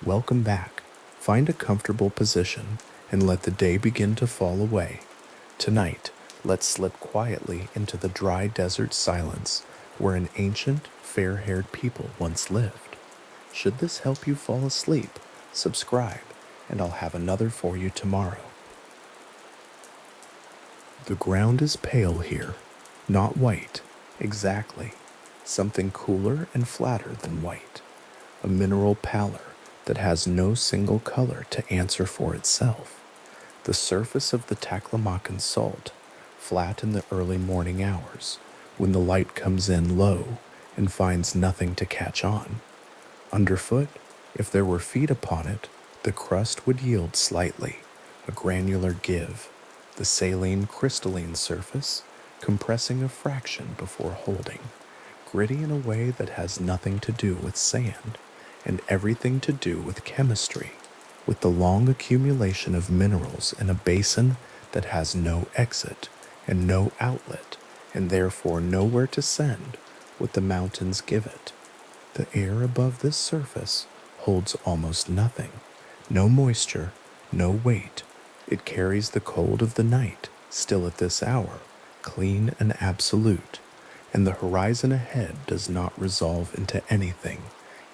Welcome back. Find a comfortable position and let the day begin to fall away. Tonight, let's slip quietly into the dry desert silence where an ancient, fair-haired people once lived. Should this help you fall asleep, subscribe, and I'll have another for you tomorrow. The ground is pale here, not white, exactly. Something cooler and flatter than white. A mineral pallor that has no single color to answer for itself. The surface of the Taklamakan salt, flat in the early morning hours, when the light comes in low and finds nothing to catch on. Underfoot, if there were feet upon it, the crust would yield slightly, a granular give, the saline crystalline surface compressing a fraction before holding, gritty in a way that has nothing to do with sand and everything to do with chemistry, with the long accumulation of minerals in a basin that has no exit and no outlet, and therefore nowhere to send what the mountains give it. The air above this surface holds almost nothing, no moisture, no weight. It carries the cold of the night, still at this hour, clean and absolute, and the horizon ahead does not resolve into anything.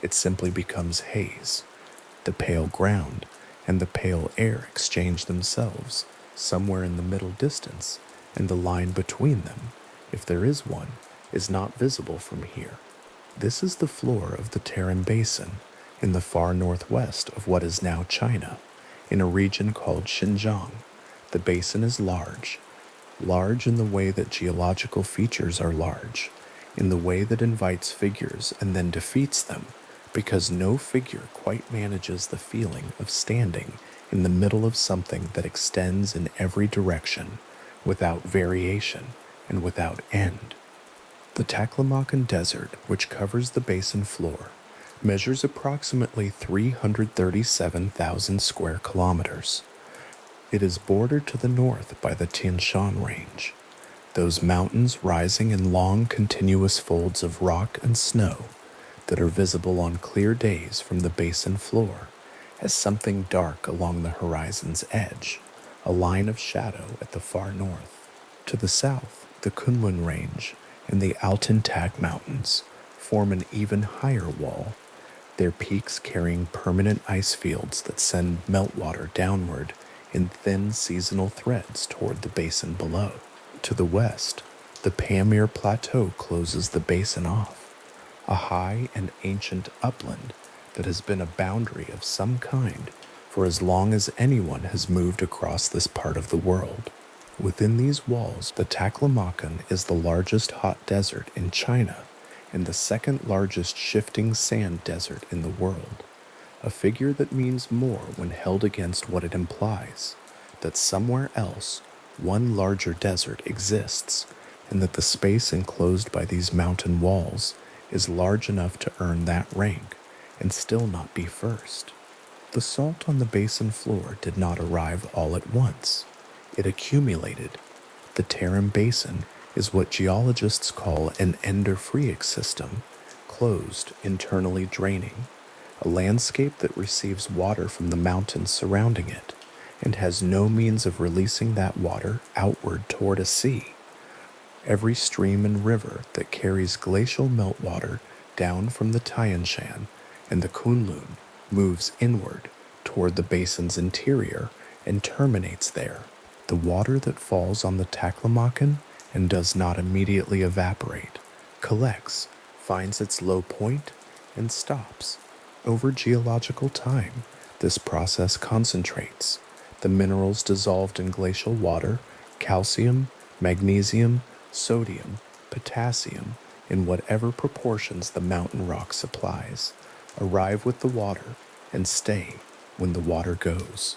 It simply becomes haze. The pale ground and the pale air exchange themselves somewhere in the middle distance, and the line between them, if there is one, is not visible from here. This is the floor of the Tarim Basin, in the far northwest of what is now China, in a region called Xinjiang. The basin is large in the way that geological features are large, in the way that invites figures and then defeats them, because no figure quite manages the feeling of standing in the middle of something that extends in every direction, without variation and without end. The Taklamakan Desert, which covers the basin floor, measures approximately 337,000 square kilometers. It is bordered to the north by the Tian Shan Range, those mountains rising in long continuous folds of rock and snow that are visible on clear days from the basin floor as something dark along the horizon's edge, a line of shadow at the far north. To the south, the Kunlun Range and the Altantag Mountains form an even higher wall, their peaks carrying permanent ice fields that send meltwater downward in thin seasonal threads toward the basin below. To the west, the Pamir Plateau closes the basin off, a high and ancient upland that has been a boundary of some kind for as long as anyone has moved across this part of the world. Within these walls, the Taklamakan is the largest hot desert in China and the second largest shifting sand desert in the world, a figure that means more when held against what it implies, that somewhere else one larger desert exists, and that the space enclosed by these mountain walls is large enough to earn that rank and still not be first. The salt on the basin floor did not arrive all at once. It accumulated. The Tarim Basin is what geologists call an endophryic system, closed, internally draining, a landscape that receives water from the mountains surrounding it and has no means of releasing that water outward toward a sea. Every stream and river that carries glacial meltwater down from the Tian Shan and the Kunlun moves inward toward the basin's interior and terminates there. The water that falls on the Taklamakan and does not immediately evaporate collects, finds its low point, and stops. Over geological time, this process concentrates. The minerals dissolved in glacial water, calcium, magnesium, sodium, potassium, in whatever proportions the mountain rock supplies, arrive with the water and stay when the water goes.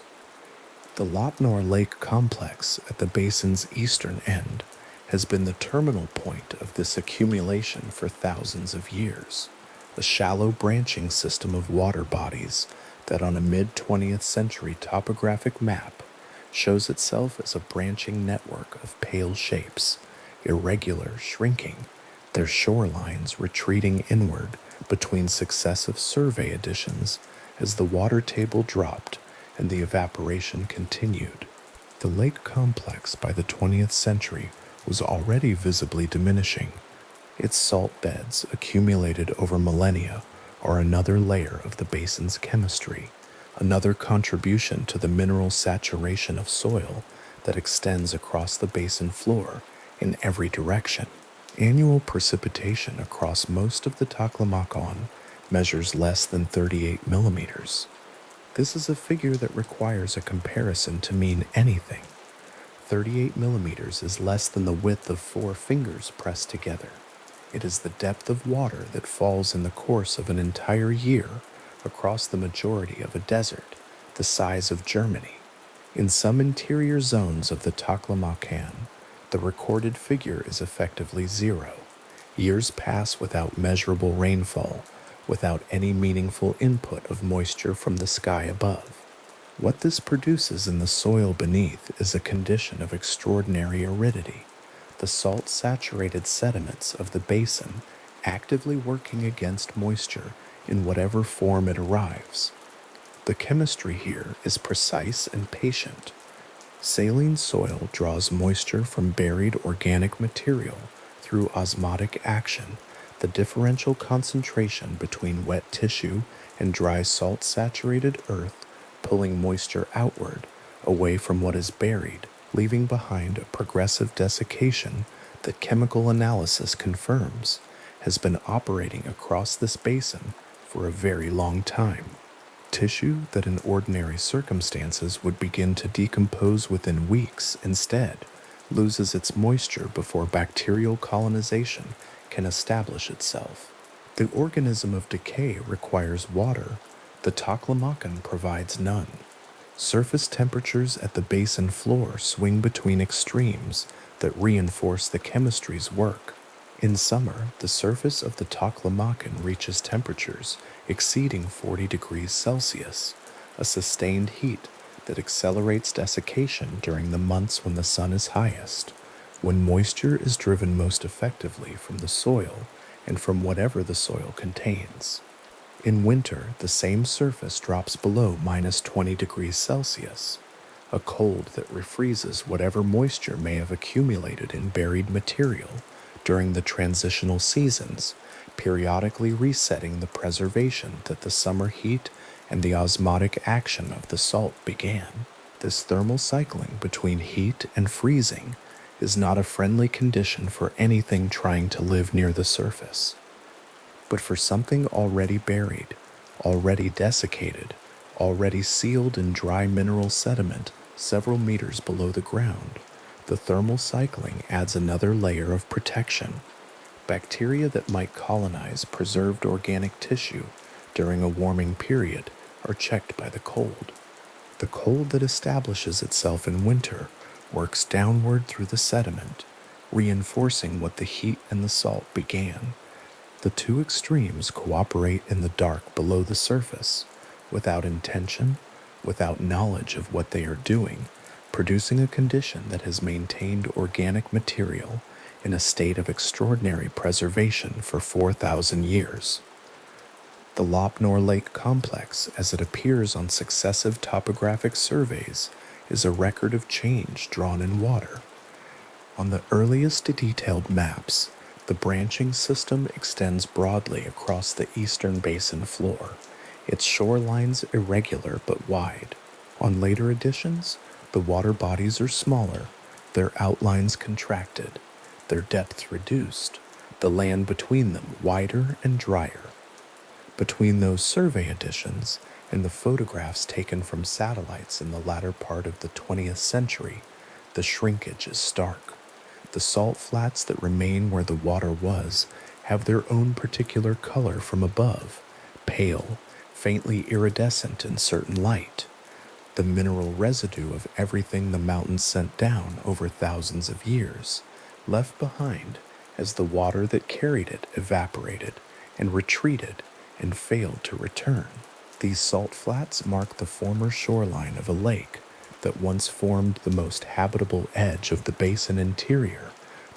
The Lopnor Lake complex at the basin's eastern end has been the terminal point of this accumulation for thousands of years, a shallow branching system of water bodies that on a mid-20th century topographic map shows itself as a branching network of pale shapes, irregular, shrinking, their shorelines retreating inward between successive survey editions as the water table dropped and the evaporation continued. The lake complex by the 20th century was already visibly diminishing. Its salt beds, accumulated over millennia, are another layer of the basin's chemistry, another contribution to the mineral saturation of soil that extends across the basin floor in every direction. Annual precipitation across most of the Taklamakan measures less than 38 millimeters. This is a figure that requires a comparison to mean anything. 38 millimeters is less than the width of 4 fingers pressed together. It is the depth of water that falls in the course of an entire year across the majority of a desert the size of Germany. In some interior zones of the Taklamakan, the recorded figure is effectively 0. Years pass without measurable rainfall, without any meaningful input of moisture from the sky above. What this produces in the soil beneath is a condition of extraordinary aridity, the salt-saturated sediments of the basin actively working against moisture in whatever form it arrives. The chemistry here is precise and patient. Saline soil draws moisture from buried organic material through osmotic action, the differential concentration between wet tissue and dry salt-saturated earth pulling moisture outward, away from what is buried, leaving behind a progressive desiccation that chemical analysis confirms has been operating across this basin for a very long time. Tissue that in ordinary circumstances would begin to decompose within weeks instead loses its moisture before bacterial colonization can establish itself. The organism of decay requires water. The Taklamakan provides none. Surface temperatures at the basin floor swing between extremes that reinforce the chemistry's work. In summer, the surface of the Taklamakan reaches temperatures exceeding 40 degrees Celsius, a sustained heat that accelerates desiccation during the months when the sun is highest, when moisture is driven most effectively from the soil and from whatever the soil contains. In winter, the same surface drops below minus 20 degrees Celsius, a cold that refreezes whatever moisture may have accumulated in buried material during the transitional seasons, periodically resetting the preservation that the summer heat and the osmotic action of the salt began. This thermal cycling between heat and freezing is not a friendly condition for anything trying to live near the surface. But for something already buried, already desiccated, already sealed in dry mineral sediment several meters below the ground, the thermal cycling adds another layer of protection. Bacteria that might colonize preserved organic tissue during a warming period are checked by the cold. The cold that establishes itself in winter works downward through the sediment, reinforcing what the heat and the salt began. The two extremes cooperate in the dark below the surface, without intention, without knowledge of what they are doing, producing a condition that has maintained organic material in a state of extraordinary preservation for 4,000 years. The Lopnor Lake complex, as it appears on successive topographic surveys, is a record of change drawn in water. On the earliest detailed maps, the branching system extends broadly across the eastern basin floor, its shorelines irregular but wide. On later editions, the water bodies are smaller, their outlines contracted, their depth reduced, the land between them wider and drier. Between those survey editions and the photographs taken from satellites in the latter part of the 20th century, the shrinkage is stark. The salt flats that remain where the water was have their own particular color from above, pale, faintly iridescent in certain light, the mineral residue of everything the mountains sent down over thousands of years, left behind as the water that carried it evaporated and retreated and failed to return. These salt flats mark the former shoreline of a lake that once formed the most habitable edge of the basin interior,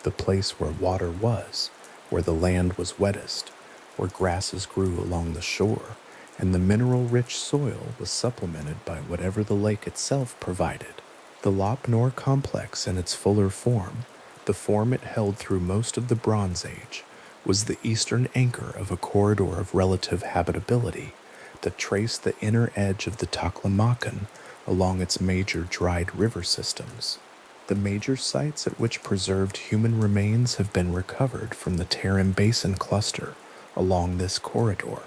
the place where water was, where the land was wettest, where grasses grew along the shore, and the mineral-rich soil was supplemented by whatever the lake itself provided. The Lop Nor complex in its fuller form, the form it held through most of the Bronze Age, was the eastern anchor of a corridor of relative habitability that traced the inner edge of the Taklamakan along its major dried river systems. The major sites at which preserved human remains have been recovered from the Tarim Basin cluster along this corridor.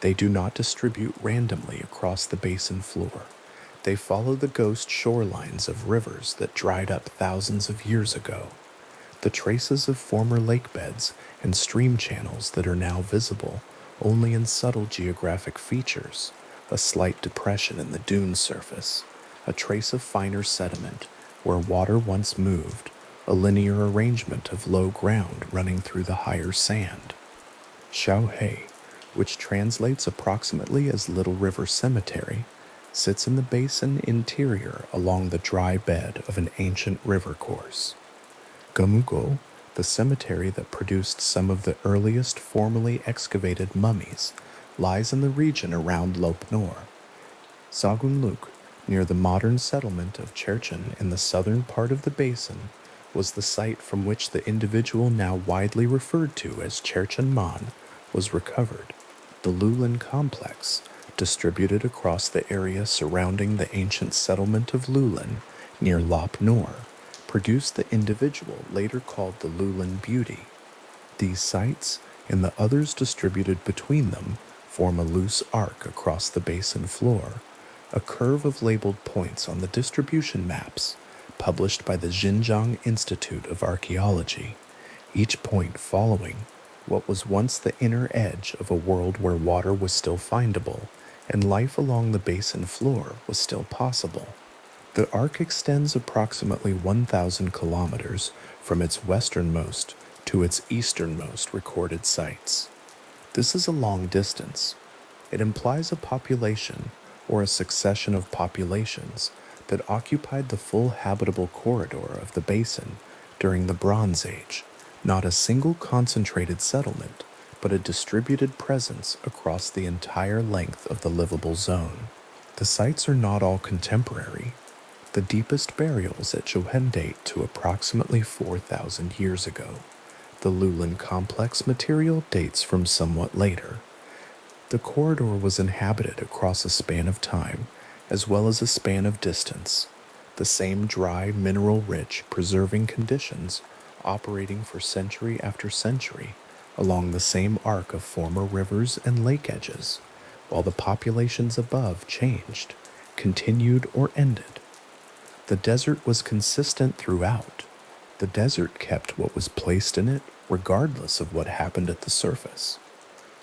They do not distribute randomly across the basin floor. They follow the ghost shorelines of rivers that dried up thousands of years ago. The traces of former lake beds and stream channels that are now visible only in subtle geographic features, a slight depression in the dune surface, a trace of finer sediment where water once moved, a linear arrangement of low ground running through the higher sand. Xiaohe, which translates approximately as Little River Cemetery, sits in the basin interior along the dry bed of an ancient river course. Gamugo, the cemetery that produced some of the earliest formally excavated mummies, lies in the region around Lop Nor. Sagunluk, near the modern settlement of Cherchen in the southern part of the basin, was the site from which the individual now widely referred to as Cherchen Man was recovered. The Lulan complex, distributed across the area surrounding the ancient settlement of Lulan near Lop Nor, produced the individual later called the Lulan Beauty. These sites, and the others distributed between them, form a loose arc across the basin floor, a curve of labeled points on the distribution maps published by the Xinjiang Institute of Archaeology, each point following what was once the inner edge of a world where water was still findable and life along the basin floor was still possible. The arc extends approximately 1,000 kilometers from its westernmost to its easternmost recorded sites. This is a long distance. It implies a population or a succession of populations that occupied the full habitable corridor of the basin during the Bronze Age, not a single concentrated settlement, but a distributed presence across the entire length of the livable zone. The sites are not all contemporary. The deepest burials at Johen date to approximately 4,000 years ago. The Lulan complex material dates from somewhat later. The corridor was inhabited across a span of time, as well as a span of distance. The same dry, mineral-rich, preserving conditions operating for century after century along the same arc of former rivers and lake edges, while the populations above changed, continued, or ended. The desert was consistent throughout. The desert kept what was placed in it regardless of what happened at the surface.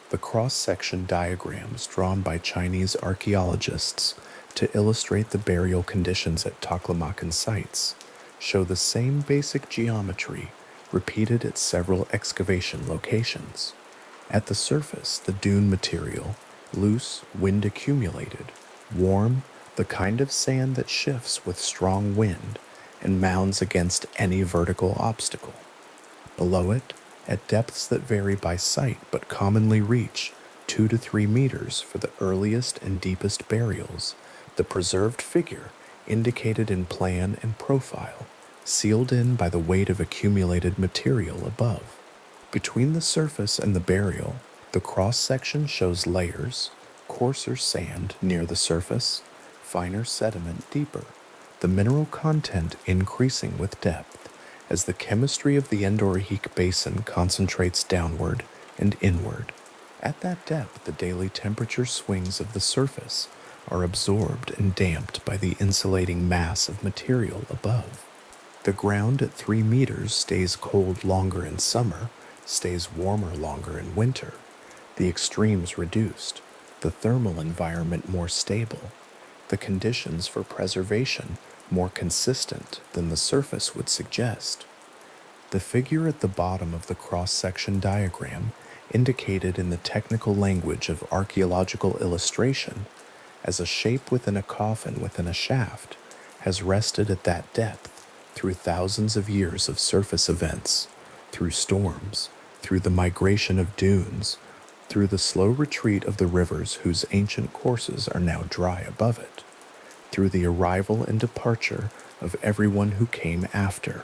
The cross-section diagrams drawn by Chinese archaeologists to illustrate the burial conditions at Taklamakan sites show the same basic geometry repeated at several excavation locations. At the surface, the dune material, loose, wind-accumulated, warm, the kind of sand that shifts with strong wind and mounds against any vertical obstacle. Below it, at depths that vary by site but commonly reach 2 to 3 meters for the earliest and deepest burials, the preserved figure indicated in plan and profile, sealed in by the weight of accumulated material above. Between the surface and the burial, the cross-section shows layers, coarser sand near the surface, finer sediment deeper, the mineral content increasing with depth as the chemistry of the Endorheic Basin concentrates downward and inward. At that depth, the daily temperature swings of the surface are absorbed and damped by the insulating mass of material above. The ground at 3 meters stays cold longer in summer, stays warmer longer in winter, the extremes reduced, the thermal environment more stable, the conditions for preservation more consistent than the surface would suggest. The figure at the bottom of the cross-section diagram, indicated in the technical language of archaeological illustration as a shape within a coffin within a shaft, has rested at that depth through thousands of years of surface events, through storms, through the migration of dunes, through the slow retreat of the rivers whose ancient courses are now dry above it, through the arrival and departure of everyone who came after.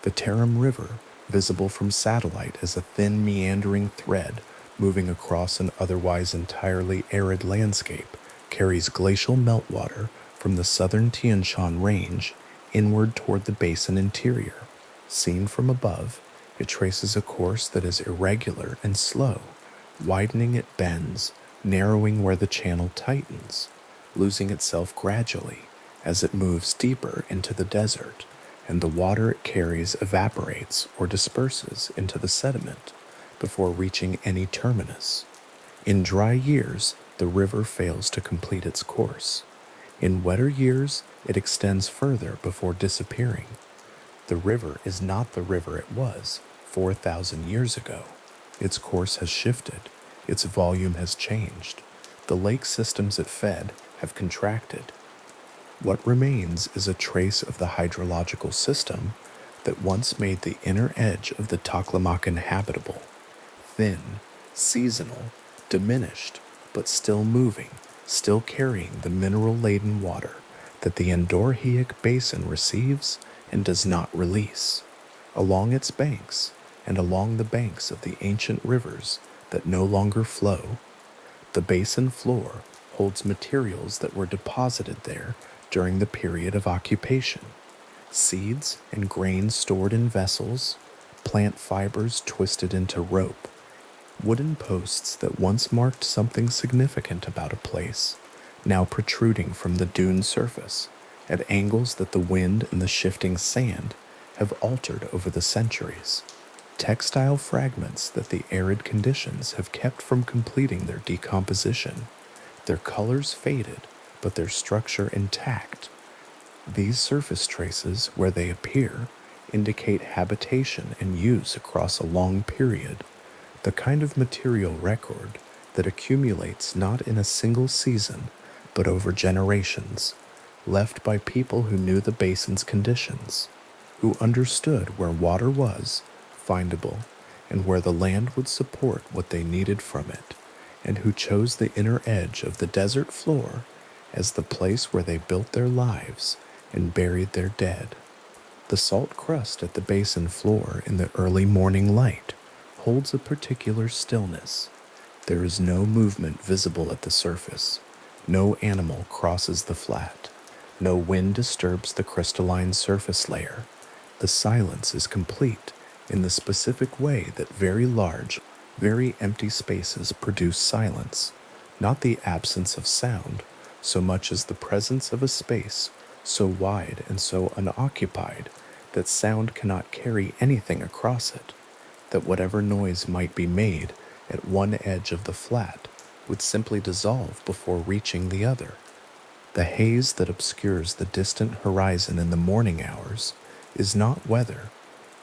The Tarim River, visible from satellite as a thin meandering thread moving across an otherwise entirely arid landscape, carries glacial meltwater from the southern Tian Shan Range inward toward the basin interior. Seen from above, it traces a course that is irregular and slow, widening at bends, narrowing where the channel tightens, losing itself gradually as it moves deeper into the desert, and the water it carries evaporates or disperses into the sediment before reaching any terminus. In dry years, the river fails to complete its course. In wetter years, it extends further before disappearing. The river is not the river it was 4,000 years ago. Its course has shifted. Its volume has changed. The lake systems it fed have contracted. What remains is a trace of the hydrological system that once made the inner edge of the Taklamakan habitable, thin, seasonal, diminished, but still moving, still carrying the mineral-laden water that the Unwind Basin receives and does not release. Along its banks, and along the banks of the ancient rivers that no longer flow, the basin floor holds materials that were deposited there during the period of occupation. Seeds and grain stored in vessels, plant fibers twisted into rope, wooden posts that once marked something significant about a place, now protruding from the dune surface at angles that the wind and the shifting sand have altered over the centuries. Textile fragments that the arid conditions have kept from completing their decomposition, their colors faded, but their structure intact. These surface traces, where they appear, indicate habitation and use across a long period, the kind of material record that accumulates not in a single season, but over generations, left by people who knew the basin's conditions, who understood where water was findable and where the land would support what they needed from it, and who chose the inner edge of the desert floor as the place where they built their lives and buried their dead. The salt crust at the basin floor in the early morning light holds a particular stillness. There is no movement visible at the surface. No animal crosses the flat. No wind disturbs the crystalline surface layer. The silence is complete in the specific way that very large, very empty spaces produce silence, not the absence of sound, so much as the presence of a space so wide and so unoccupied that sound cannot carry anything across it, that whatever noise might be made at one edge of the flat would simply dissolve before reaching the other. The haze that obscures the distant horizon in the morning hours is not weather.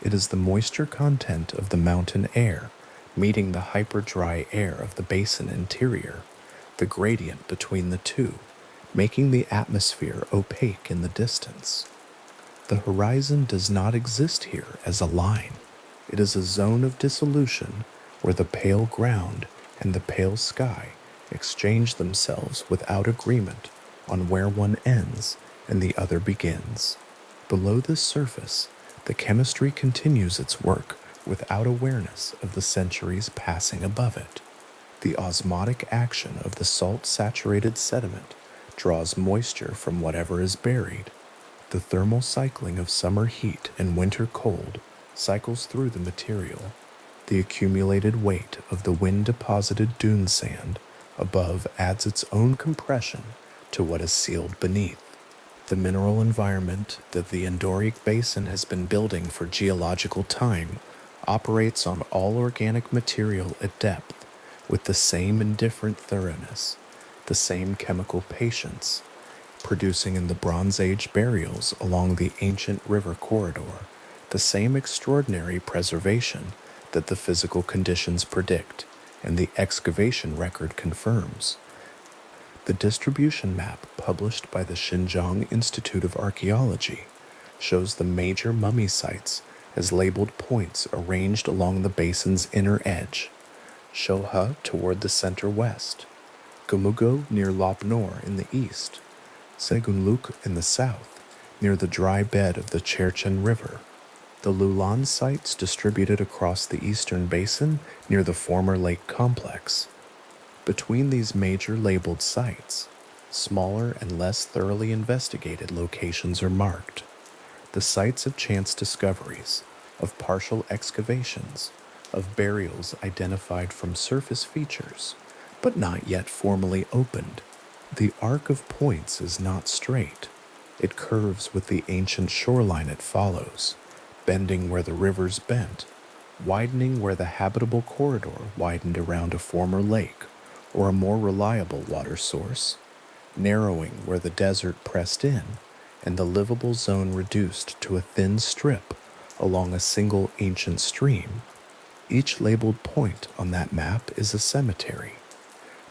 It is the moisture content of the mountain air meeting the hyper-dry air of the basin interior, the gradient between the two, making the atmosphere opaque in the distance. The horizon does not exist here as a line. It is a zone of dissolution where the pale ground and the pale sky exchange themselves without agreement on where one ends and the other begins. Below this surface, the chemistry continues its work without awareness of the centuries passing above it. The osmotic action of the salt-saturated sediment draws moisture from whatever is buried. The thermal cycling of summer heat and winter cold cycles through the material. The accumulated weight of the wind-deposited dune sand above adds its own compression to what is sealed beneath. The mineral environment that the Unwind Basin has been building for geological time operates on all organic material at depth with the same indifferent thoroughness, the same chemical patience, producing in the Bronze Age burials along the ancient river corridor the same extraordinary preservation that the physical conditions predict and the excavation record confirms. The distribution map published by the Xinjiang Institute of Archaeology shows the major mummy sites as labeled points arranged along the basin's inner edge, Shoha toward the center-west, Gumugo near Lop Nor in the east, Segunluk in the south, near the dry bed of the Cherchen River, the Lulan sites distributed across the eastern basin near the former lake complex. Between these major labeled sites, smaller and less thoroughly investigated locations are marked, the sites of chance discoveries, of partial excavations, of burials identified from surface features, but not yet formally opened. The arc of points is not straight. It curves with the ancient shoreline it follows, bending where the rivers bent, widening where the habitable corridor widened around a former lake or a more reliable water source, narrowing where the desert pressed in and the livable zone reduced to a thin strip along a single ancient stream. Each labeled point on that map is a cemetery.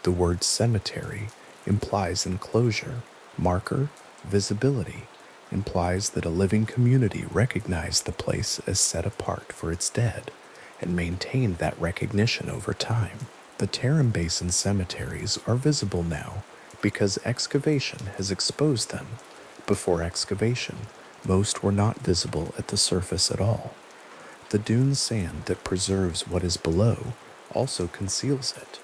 The word cemetery implies enclosure, marker, visibility, implies that a living community recognized the place as set apart for its dead and maintained that recognition over time. The Tarim Basin cemeteries are visible now because excavation has exposed them. Before excavation, most were not visible at the surface at all. The dune sand that preserves what is below also conceals it.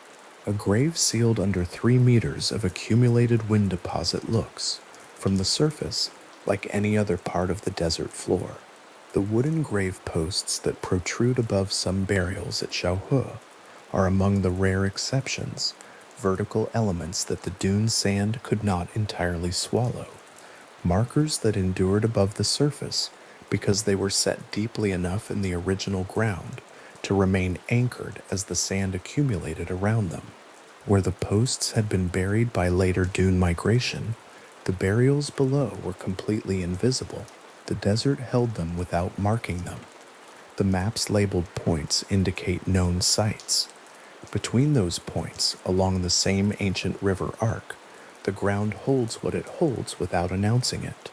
A grave sealed under 3 meters of accumulated wind deposit looks, from the surface, like any other part of the desert floor. The wooden grave posts that protrude above some burials at Xiaohe are among the rare exceptions, vertical elements that the dune sand could not entirely swallow, markers that endured above the surface because they were set deeply enough in the original ground to remain anchored as the sand accumulated around them. Where the posts had been buried by later dune migration, the burials below were completely invisible. The desert held them without marking them. The map's labeled points indicate known sites. Between those points, along the same ancient river arc, the ground holds what it holds without announcing it.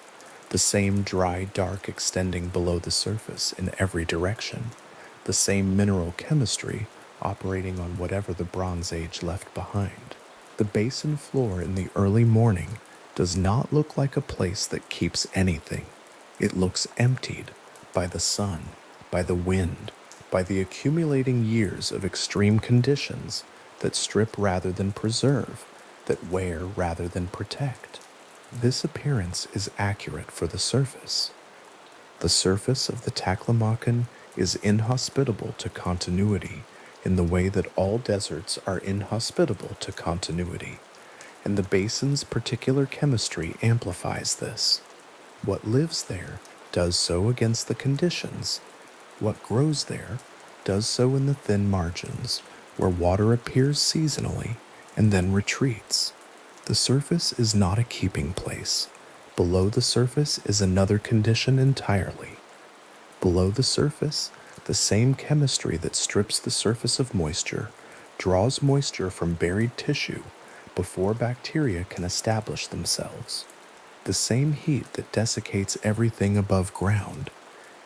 The same dry dark extending below the surface in every direction. The same mineral chemistry operating on whatever the Bronze Age left behind. The basin floor in the early morning does not look like a place that keeps anything. It looks emptied by the sun, by the wind, by the accumulating years of extreme conditions that strip rather than preserve, that wear rather than protect. This appearance is accurate for the surface. The surface of the Taklamakan is inhospitable to continuity in the way that all deserts are inhospitable to continuity, and the basin's particular chemistry amplifies this. What lives there does so against the conditions. What grows there does so in the thin margins, where water appears seasonally and then retreats. The surface is not a keeping place. Below the surface is another condition entirely. Below the surface, the same chemistry that strips the surface of moisture draws moisture from buried tissue before bacteria can establish themselves. The same heat that desiccates everything above ground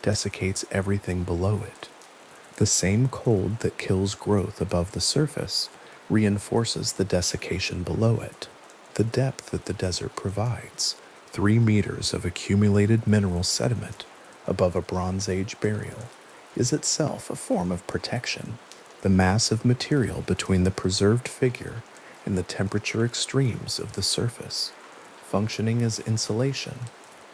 desiccates everything below it. The same cold that kills growth above the surface reinforces the desiccation below it. The depth that the desert provides, 3 meters of accumulated mineral sediment above a Bronze Age burial, is itself a form of protection. The mass of material between the preserved figure and the temperature extremes of the surface, functioning as insulation,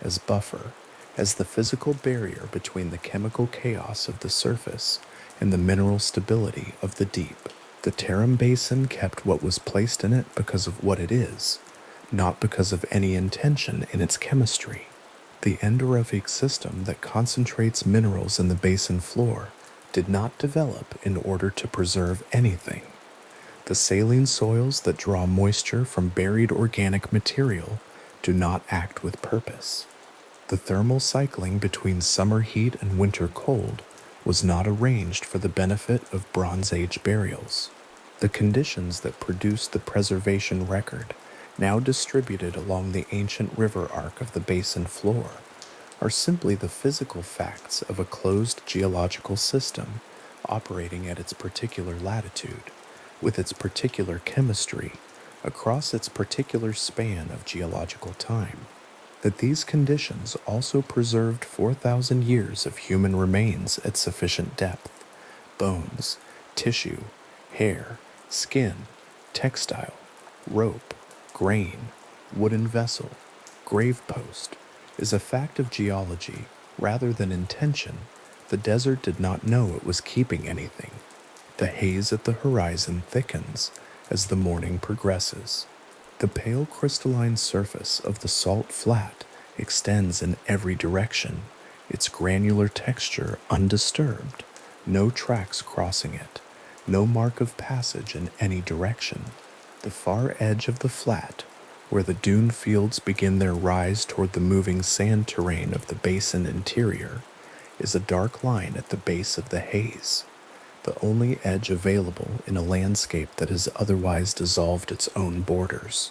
as buffer, as the physical barrier between the chemical chaos of the surface and the mineral stability of the deep. The Tarim Basin kept what was placed in it because of what it is, not because of any intention in its chemistry. The endorphic system that concentrates minerals in the basin floor did not develop in order to preserve anything. The saline soils that draw moisture from buried organic material do not act with purpose. The thermal cycling between summer heat and winter cold was not arranged for the benefit of Bronze Age burials. The conditions that produced the preservation record, now distributed along the ancient river arc of the basin floor, are simply the physical facts of a closed geological system operating at its particular latitude. with its particular chemistry, across its particular span of geological time, that these conditions also preserved 4,000 years of human remains at sufficient depth, bones, tissue, hair, skin, textile, rope, grain, wooden vessel, grave post, is a fact of geology rather than intention. The desert did not know it was keeping anything. The haze at the horizon thickens as the morning progresses. The pale crystalline surface of the salt flat extends in every direction, its granular texture undisturbed, no tracks crossing it, no mark of passage in any direction. The far edge of the flat, where the dune fields begin their rise toward the moving sand terrain of the basin interior, is a dark line at the base of the haze, the only edge available in a landscape that has otherwise dissolved its own borders.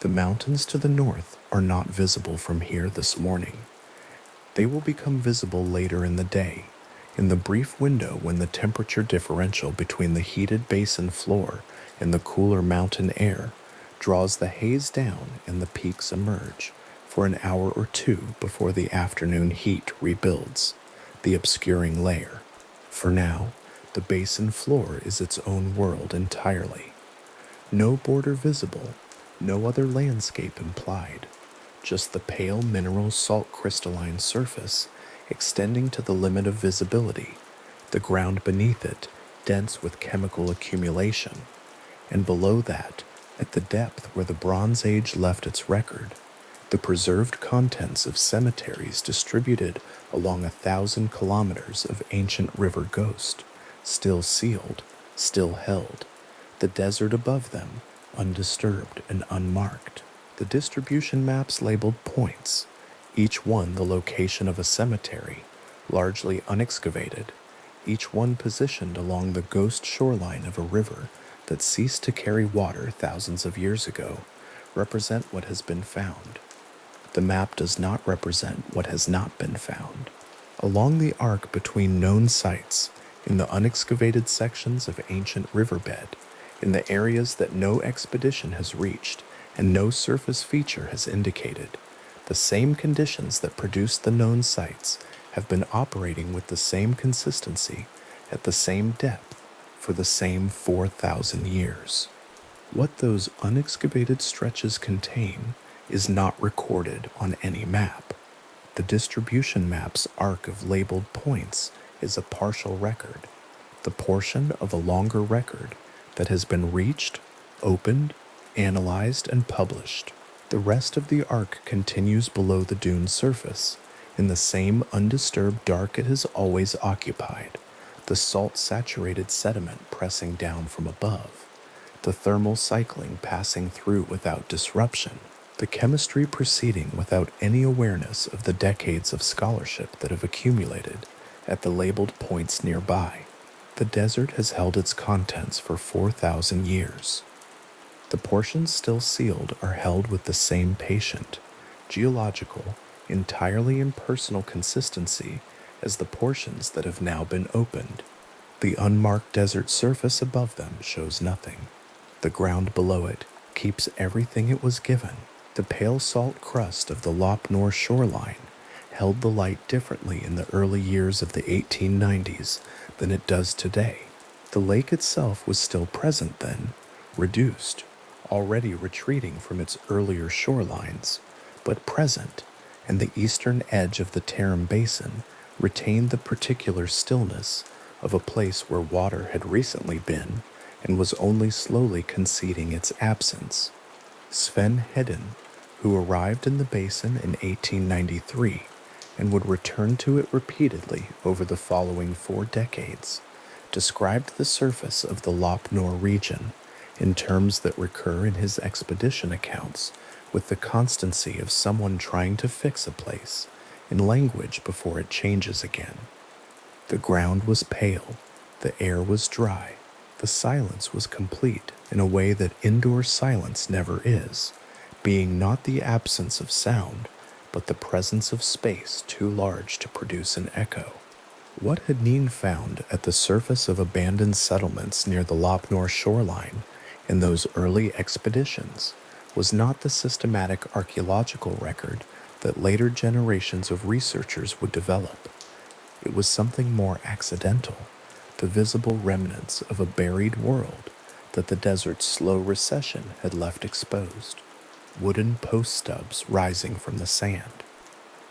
The mountains to the north are not visible from here this morning. They will become visible later in the day, in the brief window when the temperature differential between the heated basin floor and the cooler mountain air draws the haze down and the peaks emerge for an hour or two before the afternoon heat rebuilds the obscuring layer. For now, the basin floor is its own world entirely. No border visible, no other landscape implied, just the pale mineral salt crystalline surface extending to the limit of visibility, the ground beneath it dense with chemical accumulation, and below that, at the depth where the Bronze Age left its record, the preserved contents of cemeteries distributed along 1,000 kilometers of ancient river ghost, still sealed, still held, the desert above them, undisturbed and unmarked. The distribution maps labeled points, each one the location of a cemetery, largely unexcavated, each one positioned along the ghost shoreline of a river that ceased to carry water thousands of years ago, represent what has been found. The map does not represent what has not been found. Along the arc between known sites, in the unexcavated sections of ancient riverbed, in the areas that no expedition has reached and no surface feature has indicated, the same conditions that produced the known sites have been operating with the same consistency at the same depth for the same 4,000 years. What those unexcavated stretches contain is not recorded on any map. The distribution map's arc of labeled points is a partial record, the portion of a longer record that has been reached, opened, analyzed, and published. The rest of the arc continues below the dune's surface, in the same undisturbed dark it has always occupied, the salt-saturated sediment pressing down from above, the thermal cycling passing through without disruption, the chemistry proceeding without any awareness of the decades of scholarship that have accumulated at the labeled points nearby. The desert has held its contents for 4,000 years. The portions still sealed are held with the same patient, geological, entirely impersonal consistency as the portions that have now been opened. The unmarked desert surface above them shows nothing. The ground below it keeps everything it was given. The pale salt crust of the Lop Nor shoreline held the light differently in the early years of the 1890s than it does today. The lake itself was still present then, reduced, already retreating from its earlier shorelines, but present, and the eastern edge of the Tarim Basin retained the particular stillness of a place where water had recently been and was only slowly conceding its absence. Sven Hedden, who arrived in the basin in 1893 and would return to it repeatedly over the following 4 decades, described the surface of the Lop Nor region in terms that recur in his expedition accounts with the constancy of someone trying to fix a place in language before it changes again. The ground was pale, the air was dry, the silence was complete in a way that indoor silence never is, being not the absence of sound, but the presence of space too large to produce an echo. What Hadneen found at the surface of abandoned settlements near the Lopnor shoreline in those early expeditions was not the systematic archaeological record that later generations of researchers would develop. It was something more accidental, the visible remnants of a buried world that the desert's slow recession had left exposed. Wooden post stubs rising from the sand,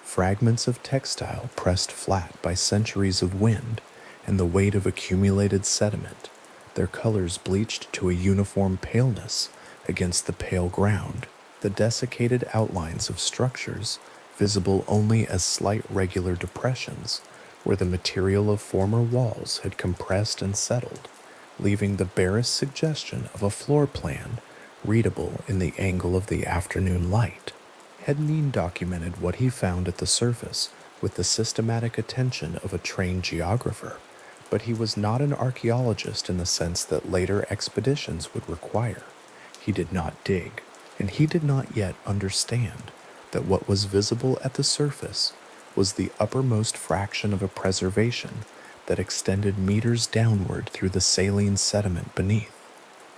fragments of textile pressed flat by centuries of wind and the weight of accumulated sediment, their colors bleached to a uniform paleness against the pale ground, the desiccated outlines of structures visible only as slight regular depressions where the material of former walls had compressed and settled, leaving the barest suggestion of a floor plan readable in the angle of the afternoon light. Hadneen documented what he found at the surface with the systematic attention of a trained geographer, but he was not an archaeologist in the sense that later expeditions would require. He did not dig, and he did not yet understand that what was visible at the surface was the uppermost fraction of a preservation that extended meters downward through the saline sediment beneath.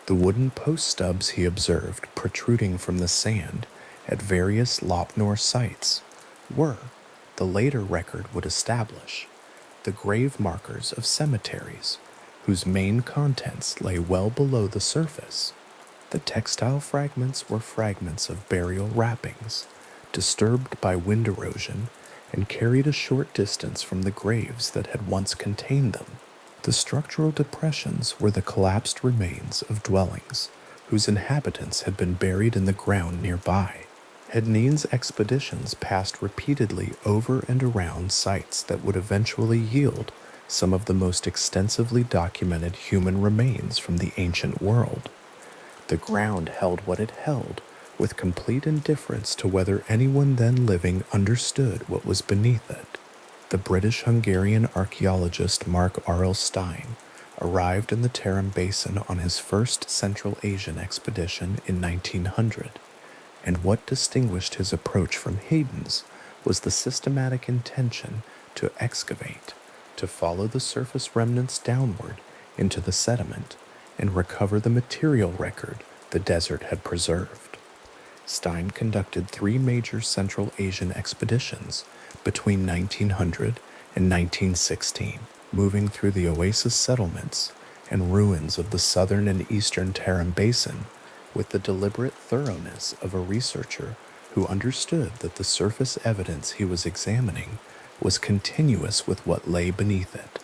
The wooden post stubs he observed protruding from the sand at various Lopnor sites were, the later record would establish, the grave markers of cemeteries whose main contents lay well below the surface. The textile fragments were fragments of burial wrappings, disturbed by wind erosion and carried a short distance from the graves that had once contained them. The structural depressions were the collapsed remains of dwellings whose inhabitants had been buried in the ground nearby. Hadneen's expeditions passed repeatedly over and around sites that would eventually yield some of the most extensively documented human remains from the ancient world. The ground held what it held with complete indifference to whether anyone then living understood what was beneath it. The British-Hungarian archaeologist Mark R. L. Stein arrived in the Tarim Basin on his first Central Asian expedition in 1900, and what distinguished his approach from Hayden's was the systematic intention to excavate, to follow the surface remnants downward into the sediment, and recover the material record the desert had preserved. Stein conducted 3 major Central Asian expeditions between 1900 and 1916, moving through the oasis settlements and ruins of the southern and eastern Tarim Basin with the deliberate thoroughness of a researcher who understood that the surface evidence he was examining was continuous with what lay beneath it.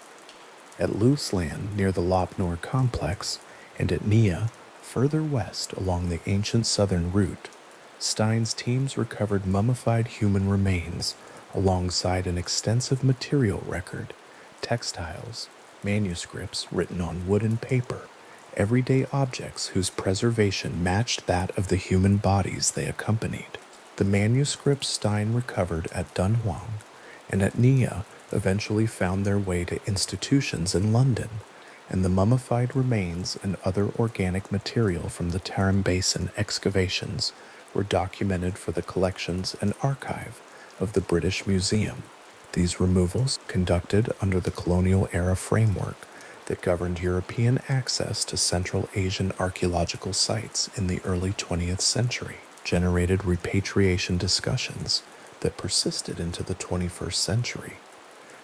At Loose Land near the Lopnor complex and at Nia, further west along the ancient southern route, Stein's teams recovered mummified human remains alongside an extensive material record, textiles, manuscripts written on wood and paper, everyday objects whose preservation matched that of the human bodies they accompanied. The manuscripts Stein recovered at Dunhuang and at Nia eventually found their way to institutions in London, and the mummified remains and other organic material from the Tarim Basin excavations were documented for the collections and archive of the British Museum. These removals, conducted under the colonial-era framework that governed European access to Central Asian archaeological sites in the early 20th century, generated repatriation discussions that persisted into the 21st century.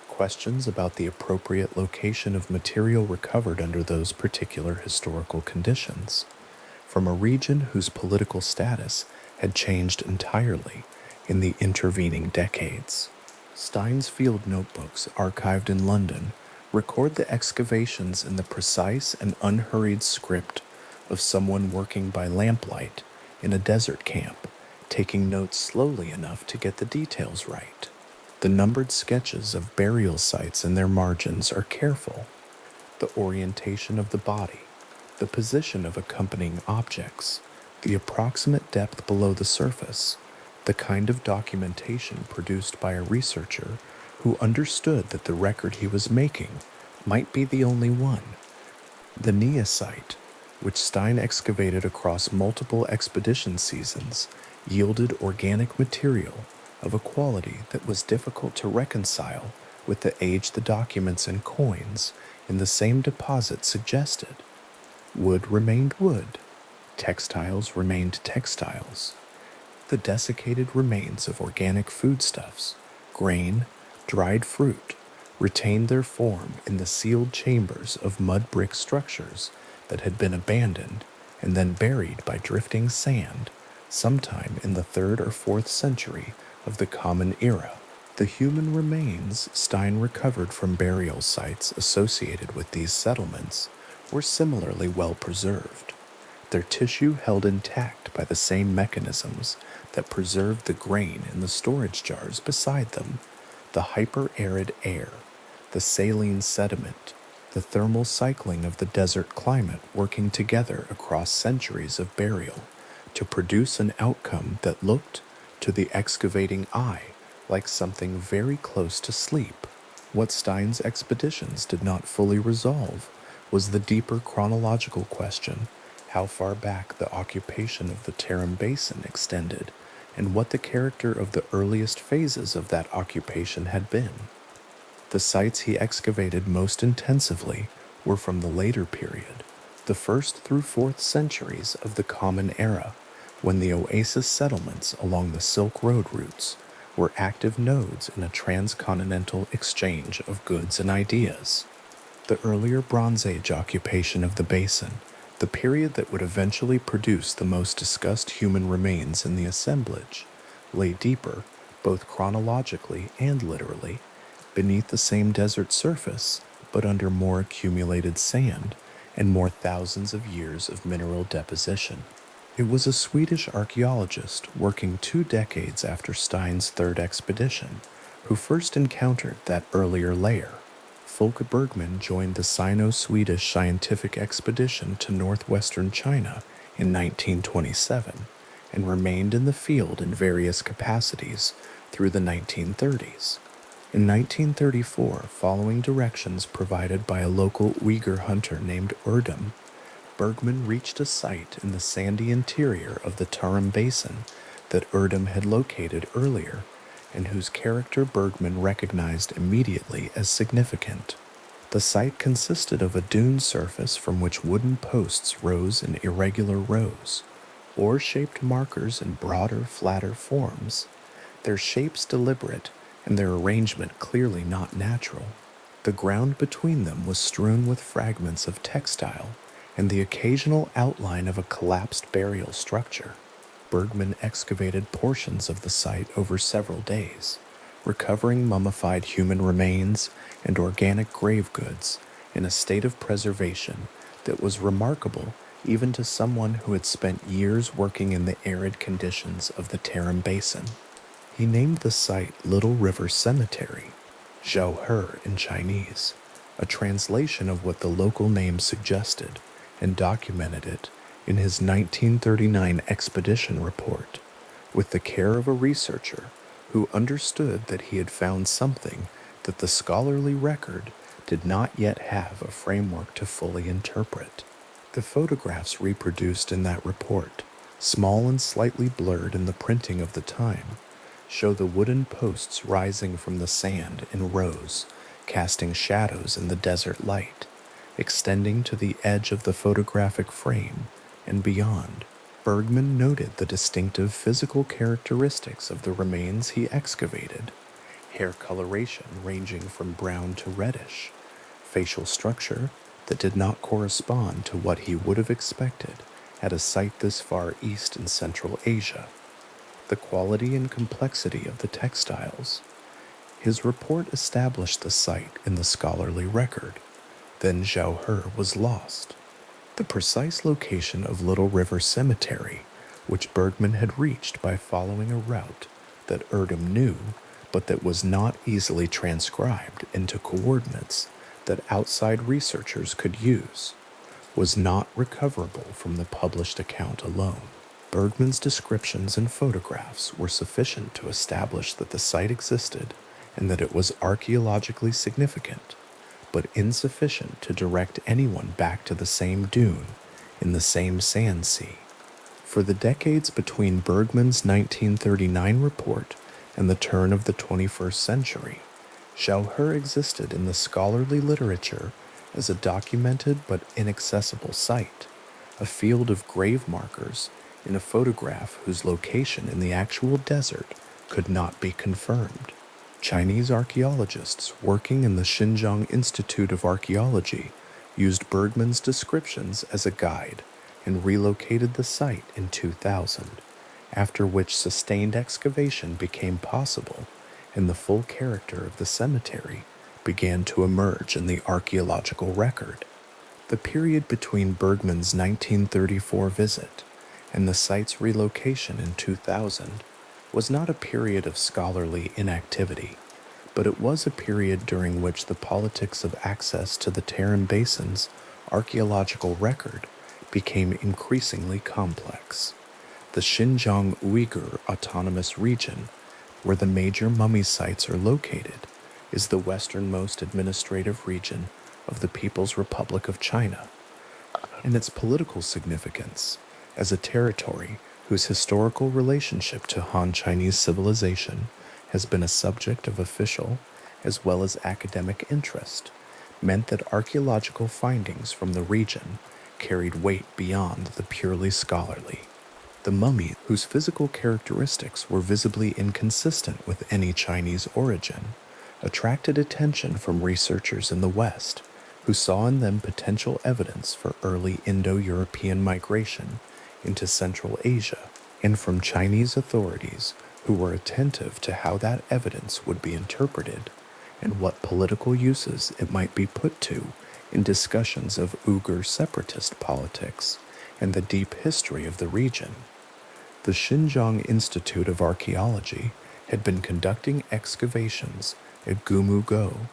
Questions about the appropriate location of material recovered under those particular historical conditions, from a region whose political status had changed entirely in the intervening decades. Stein's field notebooks, archived in London, record the excavations in the precise and unhurried script of someone working by lamplight in a desert camp, taking notes slowly enough to get the details right. The numbered sketches of burial sites in their margins are careful. The orientation of the body, the position of accompanying objects, the approximate depth below the surface, the kind of documentation produced by a researcher who understood that the record he was making might be the only one. The Nia site, which Stein excavated across multiple expedition seasons, yielded organic material of a quality that was difficult to reconcile with the age the documents and coins in the same deposit suggested. Wood remained wood, textiles remained textiles. The desiccated remains of organic foodstuffs, grain, dried fruit, retained their form in the sealed chambers of mud brick structures that had been abandoned and then buried by drifting sand sometime in the 3rd or 4th century of the Common Era. The human remains Stein recovered from burial sites associated with these settlements were similarly well preserved, their tissue held intact by the same mechanisms that preserved the grain in the storage jars beside them: the hyper-arid air, the saline sediment, the thermal cycling of the desert climate working together across centuries of burial to produce an outcome that looked, to the excavating eye, like something very close to sleep. What Stein's expeditions did not fully resolve was the deeper chronological question: how far back the occupation of the Tarim Basin extended, and what the character of the earliest phases of that occupation had been. The sites he excavated most intensively were from the later period, the 1st through 4th centuries of the Common Era, when the oasis settlements along the Silk Road routes were active nodes in a transcontinental exchange of goods and ideas. The earlier Bronze Age occupation of the basin, the period that would eventually produce the most discussed human remains in the assemblage, lay deeper, both chronologically and literally, beneath the same desert surface, but under more accumulated sand and more thousands of years of mineral deposition. It was a Swedish archaeologist working 2 decades after Stein's 3rd expedition who first encountered that earlier layer. Folke Bergman joined the Sino-Swedish scientific expedition to northwestern China in 1927 and remained in the field in various capacities through the 1930s. In 1934, following directions provided by a local Uyghur hunter named Erdem, Bergman reached a site in the sandy interior of the Tarim Basin that Erdem had located earlier and whose character Bergman recognized immediately as significant. The site consisted of a dune surface from which wooden posts rose in irregular rows, oar-shaped markers in broader, flatter forms, their shapes deliberate and their arrangement clearly not natural. The ground between them was strewn with fragments of textile and the occasional outline of a collapsed burial structure. Bergman excavated portions of the site over several days, recovering mummified human remains and organic grave goods in a state of preservation that was remarkable even to someone who had spent years working in the arid conditions of the Tarim Basin. He named the site Little River Cemetery, Zhaohe in Chinese, a translation of what the local name suggested, and documented it in his 1939 expedition report, with the care of a researcher who understood that he had found something that the scholarly record did not yet have a framework to fully interpret. The photographs reproduced in that report, small and slightly blurred in the printing of the time, show the wooden posts rising from the sand in rows, casting shadows in the desert light, extending to the edge of the photographic frame and beyond. Bergman noted the distinctive physical characteristics of the remains he excavated: hair coloration ranging from brown to reddish, facial structure that did not correspond to what he would have expected at a site this far east in Central Asia, the quality and complexity of the textiles. His report established the site in the scholarly record. Then Zhaohe was lost. The precise location of Little River Cemetery, which Bergman had reached by following a route that Erdem knew, but that was not easily transcribed into coordinates that outside researchers could use, was not recoverable from the published account alone. Bergman's descriptions and photographs were sufficient to establish that the site existed and that it was archaeologically significant, but insufficient to direct anyone back to the same dune in the same sand sea. For the decades between Bergman's 1939 report and the turn of the 21st century, Xiaohe existed in the scholarly literature as a documented but inaccessible site, a field of grave markers in a photograph whose location in the actual desert could not be confirmed. Chinese archaeologists working in the Xinjiang Institute of Archaeology used Bergman's descriptions as a guide and relocated the site in 2000, after which sustained excavation became possible and the full character of the cemetery began to emerge in the archaeological record. The period between Bergman's 1934 visit and the site's relocation in 2000 was not a period of scholarly inactivity, but it was a period during which the politics of access to the Tarim Basin's archaeological record became increasingly complex. The Xinjiang Uyghur Autonomous Region, where the major mummy sites are located, is the westernmost administrative region of the People's Republic of China, and its political significance as a territory whose historical relationship to Han Chinese civilization has been a subject of official as well as academic interest, meant that archaeological findings from the region carried weight beyond the purely scholarly. The mummy, whose physical characteristics were visibly inconsistent with any Chinese origin, attracted attention from researchers in the West, who saw in them potential evidence for early Indo-European migration into Central Asia, and from Chinese authorities who were attentive to how that evidence would be interpreted and what political uses it might be put to in discussions of Uyghur separatist politics and the deep history of the region. The Xinjiang Institute of Archaeology had been conducting excavations at Gumugo,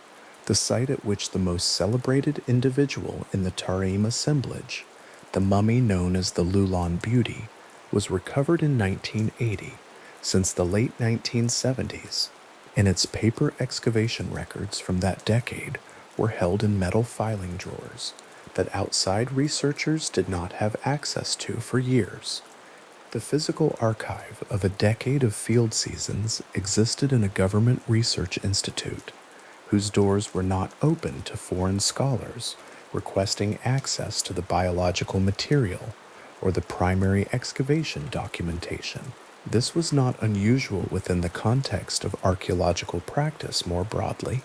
the site at which the most celebrated individual in the Tarim assemblage, the mummy known as the Lulan Beauty, was recovered in 1980 since the late 1970s, and its paper excavation records from that decade were held in metal filing drawers that outside researchers did not have access to for years. The physical archive of a decade of field seasons existed in a government research institute, whose doors were not open to foreign scholars requesting access to the biological material or the primary excavation documentation. This was not unusual within the context of archaeological practice more broadly.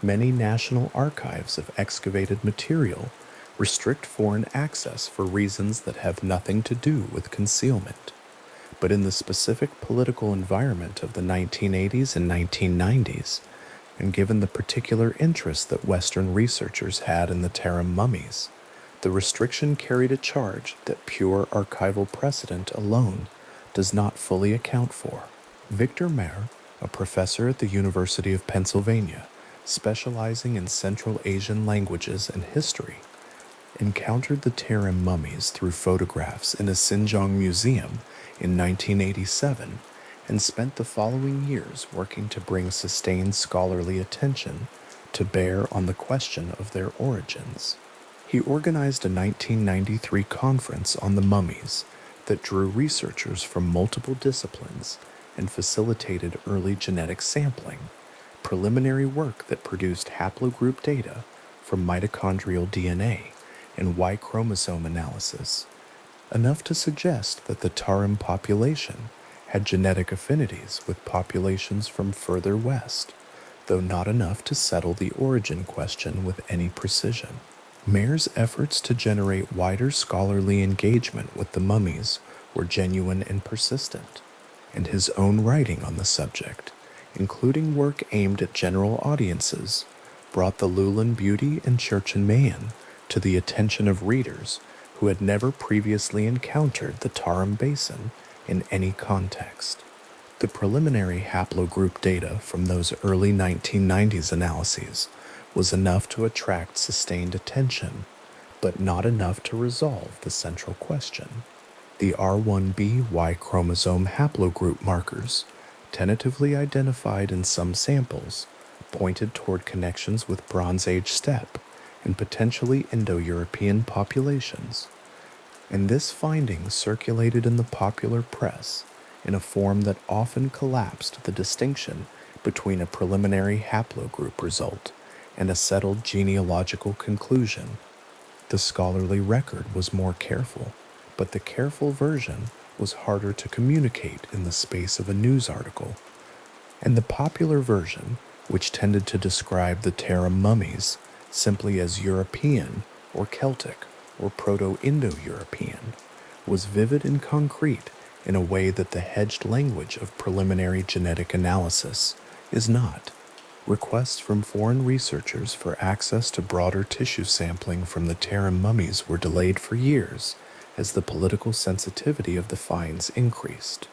Many national archives of excavated material restrict foreign access for reasons that have nothing to do with concealment. But in the specific political environment of the 1980s and 1990s, and given the particular interest that Western researchers had in the Tarim mummies, the restriction carried a charge that pure archival precedent alone does not fully account for. Victor Mayer, a professor at the University of Pennsylvania, specializing in Central Asian languages and history, encountered the Tarim mummies through photographs in a Xinjiang museum in 1987 and spent the following years working to bring sustained scholarly attention to bear on the question of their origins. He organized a 1993 conference on the mummies that drew researchers from multiple disciplines and facilitated early genetic sampling, preliminary work that produced haplogroup data from mitochondrial DNA and Y chromosome analysis, enough to suggest that the Tarim population had genetic affinities with populations from further west, though not enough to settle the origin question with any precision. Mayer's efforts to generate wider scholarly engagement with the mummies were genuine and persistent, and his own writing on the subject, including work aimed at general audiences, brought the Lulan Beauty and Churchen Mayen to the attention of readers who had never previously encountered the Tarim Basin in any context. The preliminary haplogroup data from those early 1990s analyses was enough to attract sustained attention, but not enough to resolve the central question. The R1b Y chromosome haplogroup markers, tentatively identified in some samples, pointed toward connections with Bronze Age steppe and potentially Indo-European populations, and this finding circulated in the popular press in a form that often collapsed the distinction between a preliminary haplogroup result and a settled genealogical conclusion. The scholarly record was more careful, but the careful version was harder to communicate in the space of a news article. And the popular version, which tended to describe the Tarim mummies simply as European or Celtic or Proto-Indo-European, was vivid and concrete in a way that the hedged language of preliminary genetic analysis is not. Requests from foreign researchers for access to broader tissue sampling from the Tarim mummies were delayed for years as the political sensitivity of the finds increased.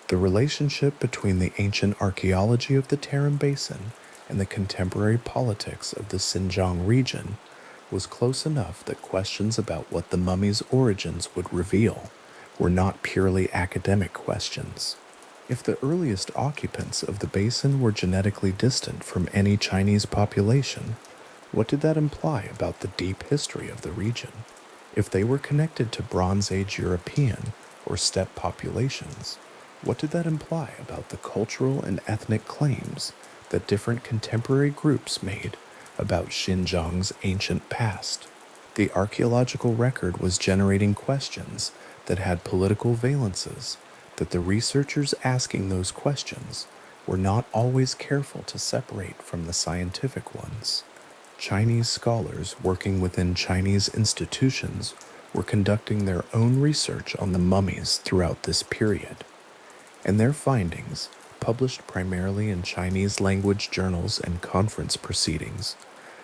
The relationship between the ancient archaeology of the Tarim Basin and the contemporary politics of the Xinjiang region was close enough that questions about what the mummy's origins would reveal were not purely academic questions. If the earliest occupants of the basin were genetically distant from any Chinese population, what did that imply about the deep history of the region? If they were connected to Bronze Age European or steppe populations, what did that imply about the cultural and ethnic claims that different contemporary groups made about Xinjiang's ancient past? The archaeological record was generating questions that had political valences that the researchers asking those questions were not always careful to separate from the scientific ones. Chinese scholars working within Chinese institutions were conducting their own research on the mummies throughout this period, and their findings, published primarily in Chinese language journals and conference proceedings,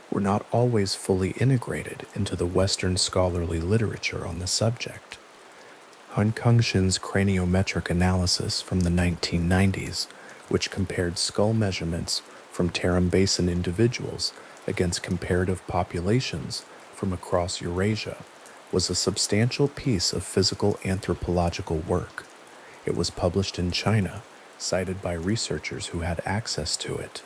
were not always fully integrated into the Western scholarly literature on the subject. Han Kangxin's craniometric analysis from the 1990s, which compared skull measurements from Tarim Basin individuals against comparative populations from across Eurasia, was a substantial piece of physical anthropological work. It was published in China, cited by researchers who had access to it,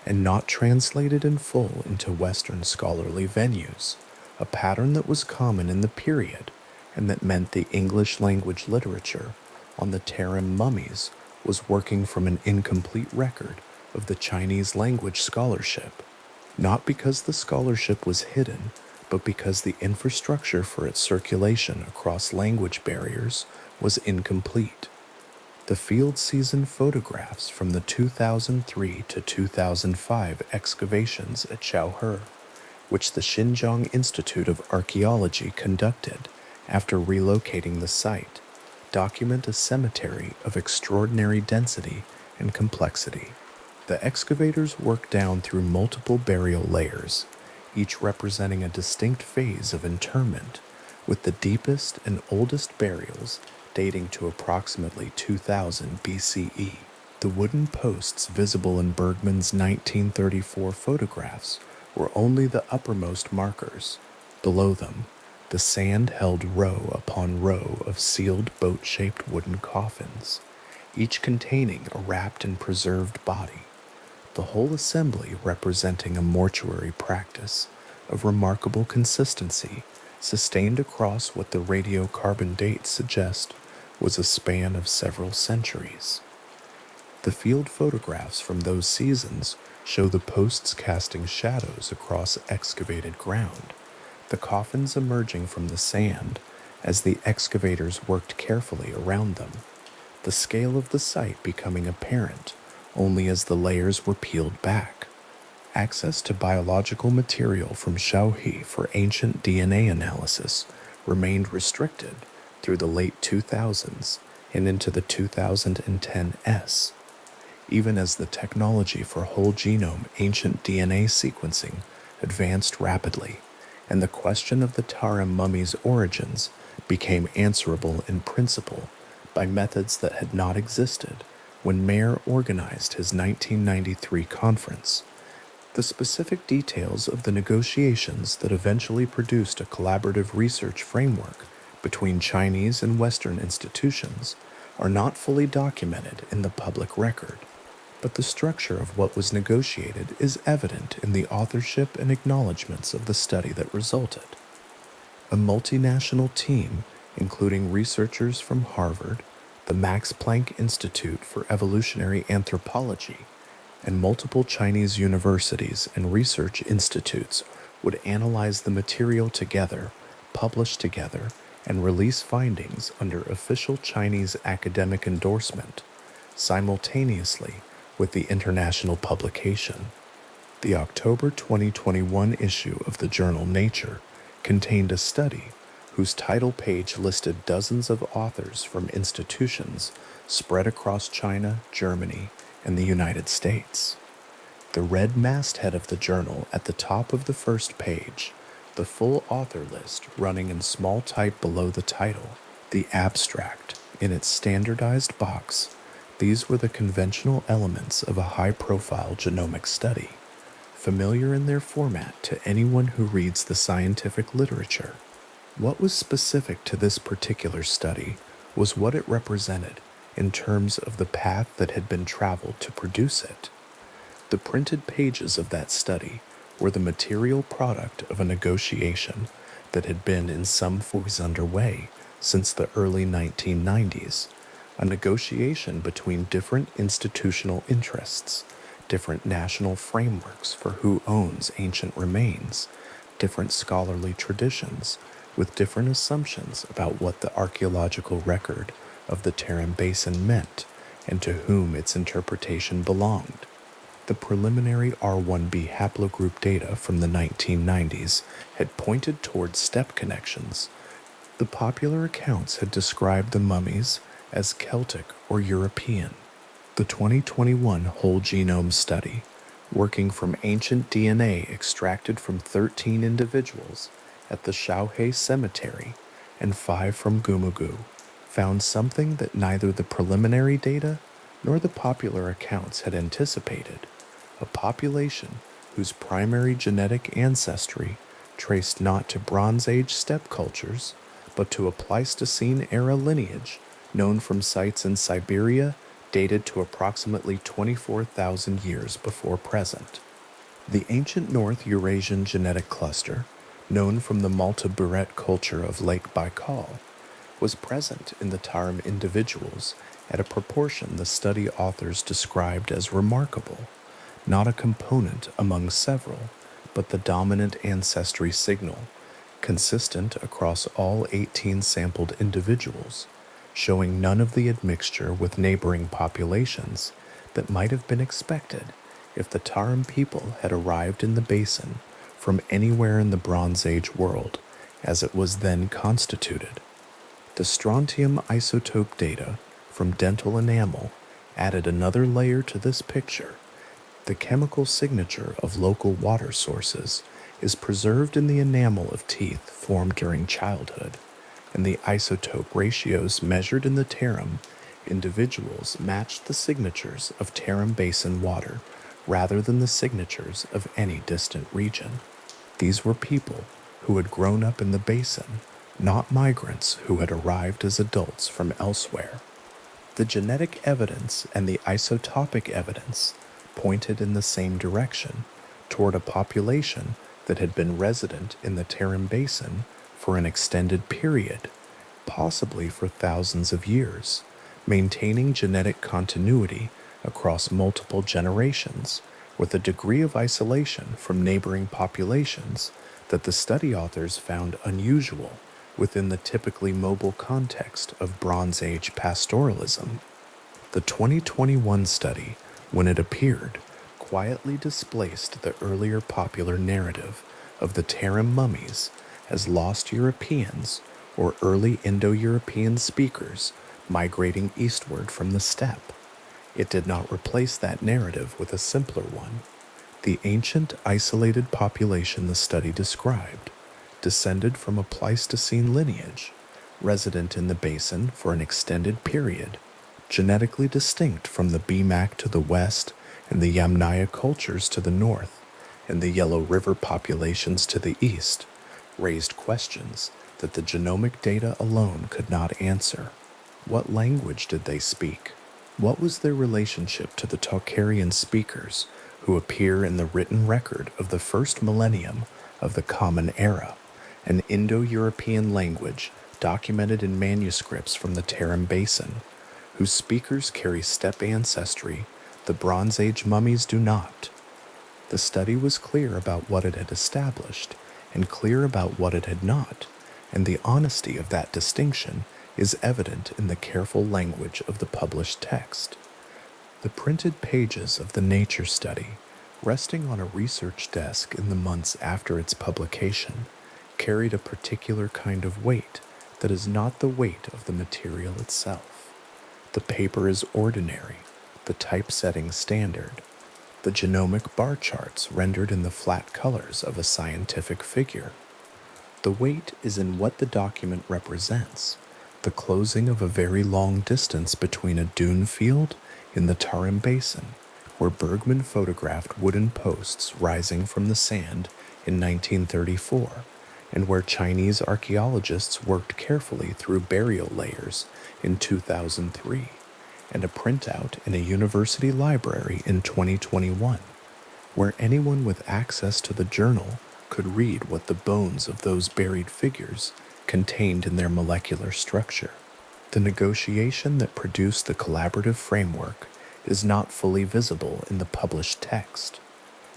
and not translated in full into Western scholarly venues, a pattern that was common in the period and that meant the English language literature on the Tarim mummies was working from an incomplete record of the Chinese language scholarship, not because the scholarship was hidden, but because the infrastructure for its circulation across language barriers was incomplete. The field season photographs from the 2003 to 2005 excavations at Chaohe, which the Xinjiang Institute of Archaeology conducted after relocating the site, document a cemetery of extraordinary density and complexity. The excavators worked down through multiple burial layers, each representing a distinct phase of interment, with the deepest and oldest burials dating to approximately 2000 BCE. The wooden posts visible in Bergman's 1934 photographs were only the uppermost markers. Below them, the sand held row upon row of sealed boat-shaped wooden coffins, each containing a wrapped and preserved body, the whole assembly representing a mortuary practice of remarkable consistency, sustained across what the radiocarbon dates suggest was a span of several centuries. The field photographs from those seasons show the posts casting shadows across excavated ground, the coffins emerging from the sand as the excavators worked carefully around them, the scale of the site becoming apparent only as the layers were peeled back. Access to biological material from Shaohe for ancient DNA analysis remained restricted through the late 2000s and into the 2010s, even as the technology for whole genome ancient DNA sequencing advanced rapidly, and the question of the Tarim mummy's origins became answerable in principle by methods that had not existed when Mayer organized his 1993 conference. The specific details of the negotiations that eventually produced a collaborative research framework between Chinese and Western institutions are not fully documented in the public record, but the structure of what was negotiated is evident in the authorship and acknowledgments of the study that resulted. A multinational team, including researchers from Harvard, the Max Planck Institute for Evolutionary Anthropology, and multiple Chinese universities and research institutes would analyze the material together, publish together, and release findings under official Chinese academic endorsement, simultaneously with the international publication. The October 2021 issue of the journal Nature contained a study whose title page listed dozens of authors from institutions spread across China, Germany, and the United States. The red masthead of the journal at the top of the first page, the full author list running in small type below the title, the abstract in its standardized box. These were the conventional elements of a high-profile genomic study, familiar in their format to anyone who reads the scientific literature. What was specific to this particular study was what it represented in terms of the path that had been traveled to produce it. The printed pages of that study were the material product of a negotiation that had been in some phase underway since the early 1990s, a negotiation between different institutional interests, different national frameworks for who owns ancient remains, different scholarly traditions, with different assumptions about what the archaeological record of the Tarim Basin meant and to whom its interpretation belonged. The preliminary R1b haplogroup data from the 1990s had pointed towards step connections. The popular accounts had described the mummies as Celtic or European. The 2021 whole genome study, working from ancient DNA extracted from 13 individuals at the Shaohei Cemetery and 5 from Gumugu, found something that neither the preliminary data nor the popular accounts had anticipated: a population whose primary genetic ancestry traced not to Bronze Age steppe cultures, but to a Pleistocene-era lineage known from sites in Siberia dated to approximately 24,000 years before present. The ancient North Eurasian genetic cluster, known from the Malta-Buret culture of Lake Baikal, was present in the Tarim individuals at a proportion the study authors described as remarkable, not a component among several, but the dominant ancestry signal, consistent across all 18 sampled individuals, showing none of the admixture with neighboring populations that might have been expected if the Tarim people had arrived in the basin from anywhere in the Bronze Age world as it was then constituted. The strontium isotope data from dental enamel added another layer to this picture. The chemical signature of local water sources is preserved in the enamel of teeth formed during childhood, and the isotope ratios measured in the Tarim individuals matched the signatures of Tarim Basin water rather than the signatures of any distant region. These were people who had grown up in the basin, not migrants who had arrived as adults from elsewhere. The genetic evidence and the isotopic evidence pointed in the same direction, toward a population that had been resident in the Tarim Basin for an extended period, possibly for thousands of years, maintaining genetic continuity across multiple generations, with a degree of isolation from neighboring populations that the study authors found unusual within the typically mobile context of Bronze Age pastoralism. The 2021 study, when it appeared, quietly displaced the earlier popular narrative of the Tarim mummies as lost Europeans or early Indo-European speakers migrating eastward from the steppe. It did not replace that narrative with a simpler one. The ancient, isolated population the study described descended from a Pleistocene lineage, resident in the basin for an extended period, genetically distinct from the Bimak to the west and the Yamnaya cultures to the north, and the Yellow River populations to the east, raised questions that the genomic data alone could not answer. What language did they speak? What was their relationship to the Tocharian speakers who appear in the written record of the first millennium of the Common Era, an Indo-European language documented in manuscripts from the Tarim Basin, whose speakers carry steppe ancestry The Bronze Age mummies do not. The study was clear about what it had established and clear about what it had not, and the honesty of that distinction is evident in the careful language of the published text. The printed pages of the nature study, resting on a research desk in the months after its publication, carried a particular kind of weight that is not the weight of the material itself. The paper is ordinary, the typesetting standard, the genomic bar charts rendered in the flat colors of a scientific figure. The weight is in what the document represents, the closing of a very long distance between a dune field in the Tarim Basin, where Bergman photographed wooden posts rising from the sand in 1934, and where Chinese archaeologists worked carefully through burial layers in 2003, and a printout in a university library in 2021, where anyone with access to the journal could read what the bones of those buried figures contained in their molecular structure. The negotiation that produced the collaborative framework is not fully visible in the published text.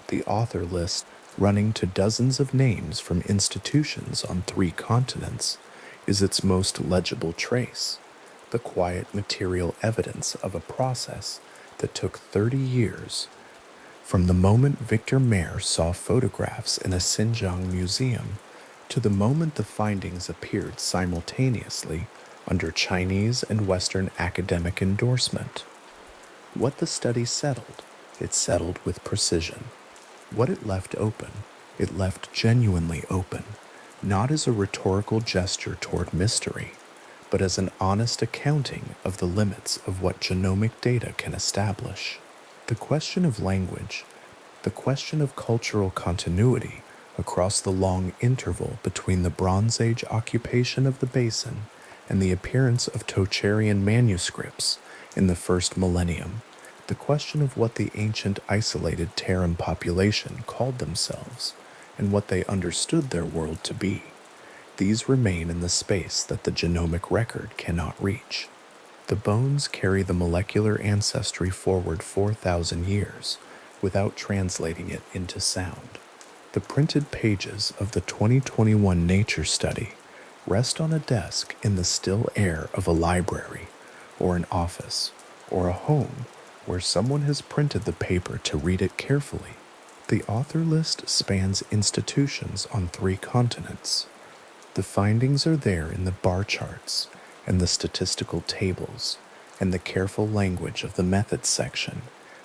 The author list, running to dozens of names from institutions on 3 continents, is its most legible trace, the quiet material evidence of a process that took 30 years, from the moment Victor Mayer saw photographs in a Xinjiang museum to the moment the findings appeared simultaneously under Chinese and Western academic endorsement. What the study settled, it settled with precision. What it left open, it left genuinely open, not as a rhetorical gesture toward mystery, but as an honest accounting of the limits of what genomic data can establish. The question of language, the question of cultural continuity across the long interval between the Bronze Age occupation of the basin and the appearance of Tocharian manuscripts in the first millennium, the question of what the ancient isolated Tarim population called themselves and what they understood their world to be, these remain in the space that the genomic record cannot reach. The bones carry the molecular ancestry forward 4,000 years without translating it into sound. The printed pages of the 2021 Nature Study rest on a desk in the still air of a library, or an office, or a home where someone has printed the paper to read it carefully. The author list spans institutions on 3 continents. The findings are there in the bar charts and the statistical tables and the careful language of the methods section,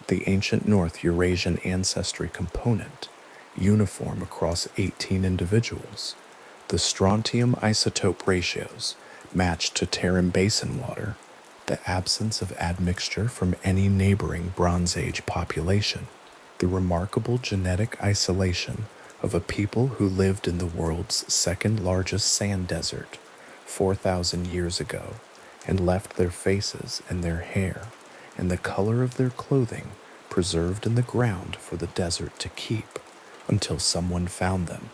the ancient North Eurasian ancestry component, uniform across 18 individuals, the strontium isotope ratios matched to Tarim Basin water, the absence of admixture from any neighboring Bronze Age population, the remarkable genetic isolation of a people who lived in the world's second largest sand desert 4,000 years ago and left their faces and their hair and the color of their clothing preserved in the ground for the desert to keep until someone found them.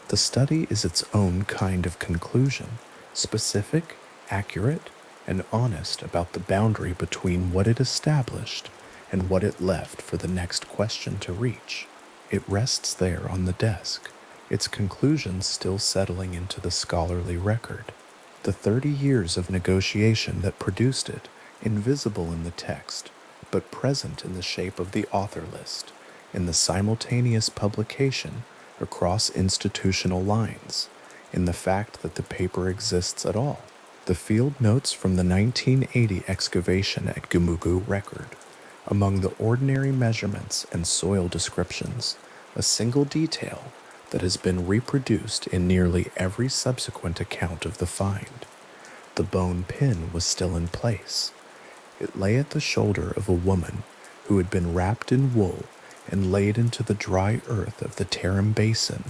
The study is its own kind of conclusion, specific, accurate, and honest about the boundary between what it established and what it left for the next question to reach. It rests there on the desk, its conclusions still settling into the scholarly record. The 30 years of negotiation that produced it, invisible in the text, but present in the shape of the author list, in the simultaneous publication across institutional lines, in the fact that the paper exists at all. The field notes from the 1980 excavation at Gumugu record, among the ordinary measurements and soil descriptions, a single detail that has been reproduced in nearly every subsequent account of the find. The bone pin was still in place. It lay at the shoulder of a woman who had been wrapped in wool and laid into the dry earth of the Tarim Basin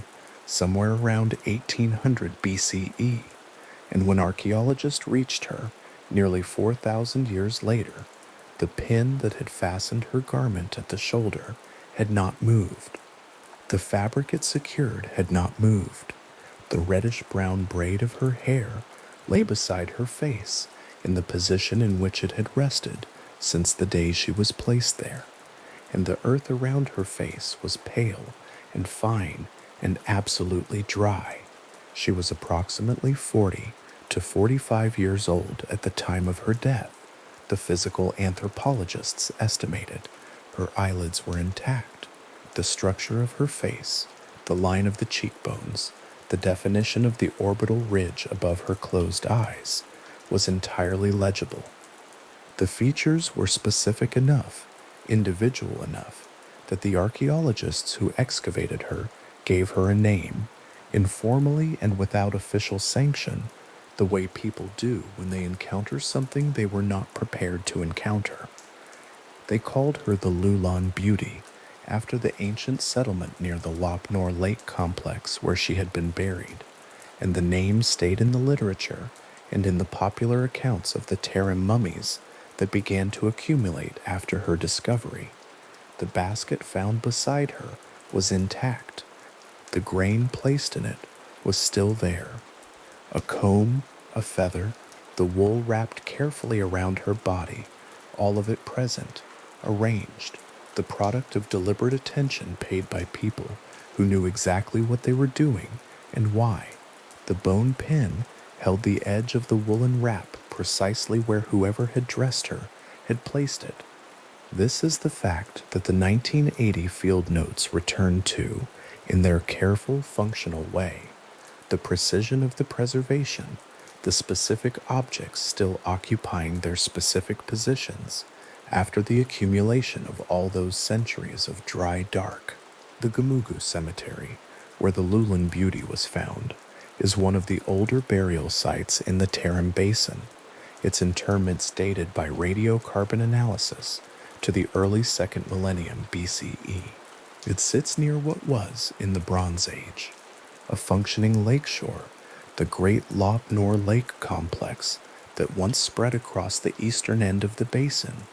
somewhere around 1800 BCE, and when archaeologists reached her, nearly 4,000 years later, the pin that had fastened her garment at the shoulder had not moved. The fabric it secured had not moved. The reddish-brown braid of her hair lay beside her face in the position in which it had rested since the day she was placed there. and the earth around her face was pale and fine and absolutely dry. She was approximately 40 to 45 years old at the time of her death. The physical anthropologists estimated her eyelids were intact. The structure of her face, the line of the cheekbones, the definition of the orbital ridge above her closed eyes was entirely legible. The features were specific enough, individual enough, that the archaeologists who excavated her gave her a name, informally and without official sanction, the way people do when they encounter something they were not prepared to encounter. They called her the Lulan Beauty, after the ancient settlement near the Lopnor Lake complex where she had been buried, and the name stayed in the literature and in the popular accounts of the Tarim mummies that began to accumulate after her discovery. The basket found beside her was intact. The grain placed in it was still there. A comb, a feather, the wool wrapped carefully around her body, all of it present, arranged, the product of deliberate attention paid by people who knew exactly what they were doing and why. The bone pin held the edge of the woolen wrap precisely where whoever had dressed her had placed it. This is the fact that the 1980 field notes return to in their careful, functional way. The precision of the preservation, the specific objects still occupying their specific positions after the accumulation of all those centuries of dry dark. The Gumugu Cemetery, where the Lulan Beauty was found, is one of the older burial sites in the Tarim Basin, its interments dated by radiocarbon analysis to the early 2nd millennium BCE. It sits near what was, in the Bronze Age, a functioning lakeshore, the Great Lopnor Lake complex that once spread across the eastern end of the basin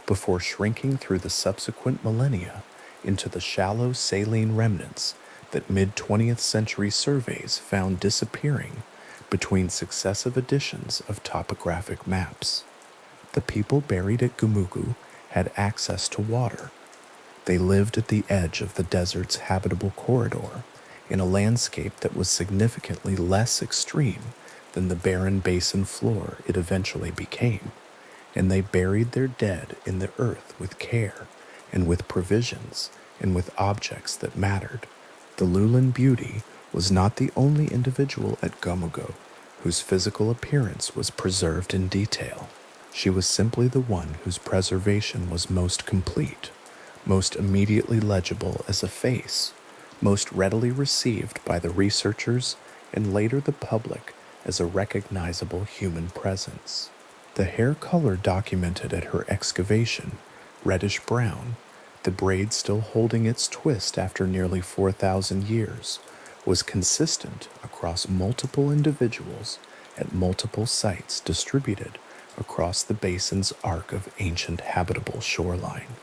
before shrinking through the subsequent millennia into the shallow saline remnants that mid-20th century surveys found disappearing between successive editions of topographic maps. The people buried at Gumugu had access to water. They lived at the edge of the desert's habitable corridor in a landscape that was significantly less extreme than the barren basin floor it eventually became, and they buried their dead in the earth with care and with provisions and with objects that mattered. The Lulan Beauty was not the only individual at Gumugu whose physical appearance was preserved in detail. She was simply the one whose preservation was most complete, most immediately legible as a face, most readily received by the researchers and later the public as a recognizable human presence. The hair color documented at her excavation, reddish-brown, the braid still holding its twist after nearly 4,000 years, was consistent across multiple individuals at multiple sites distributed across the basin's arc of ancient habitable shoreline.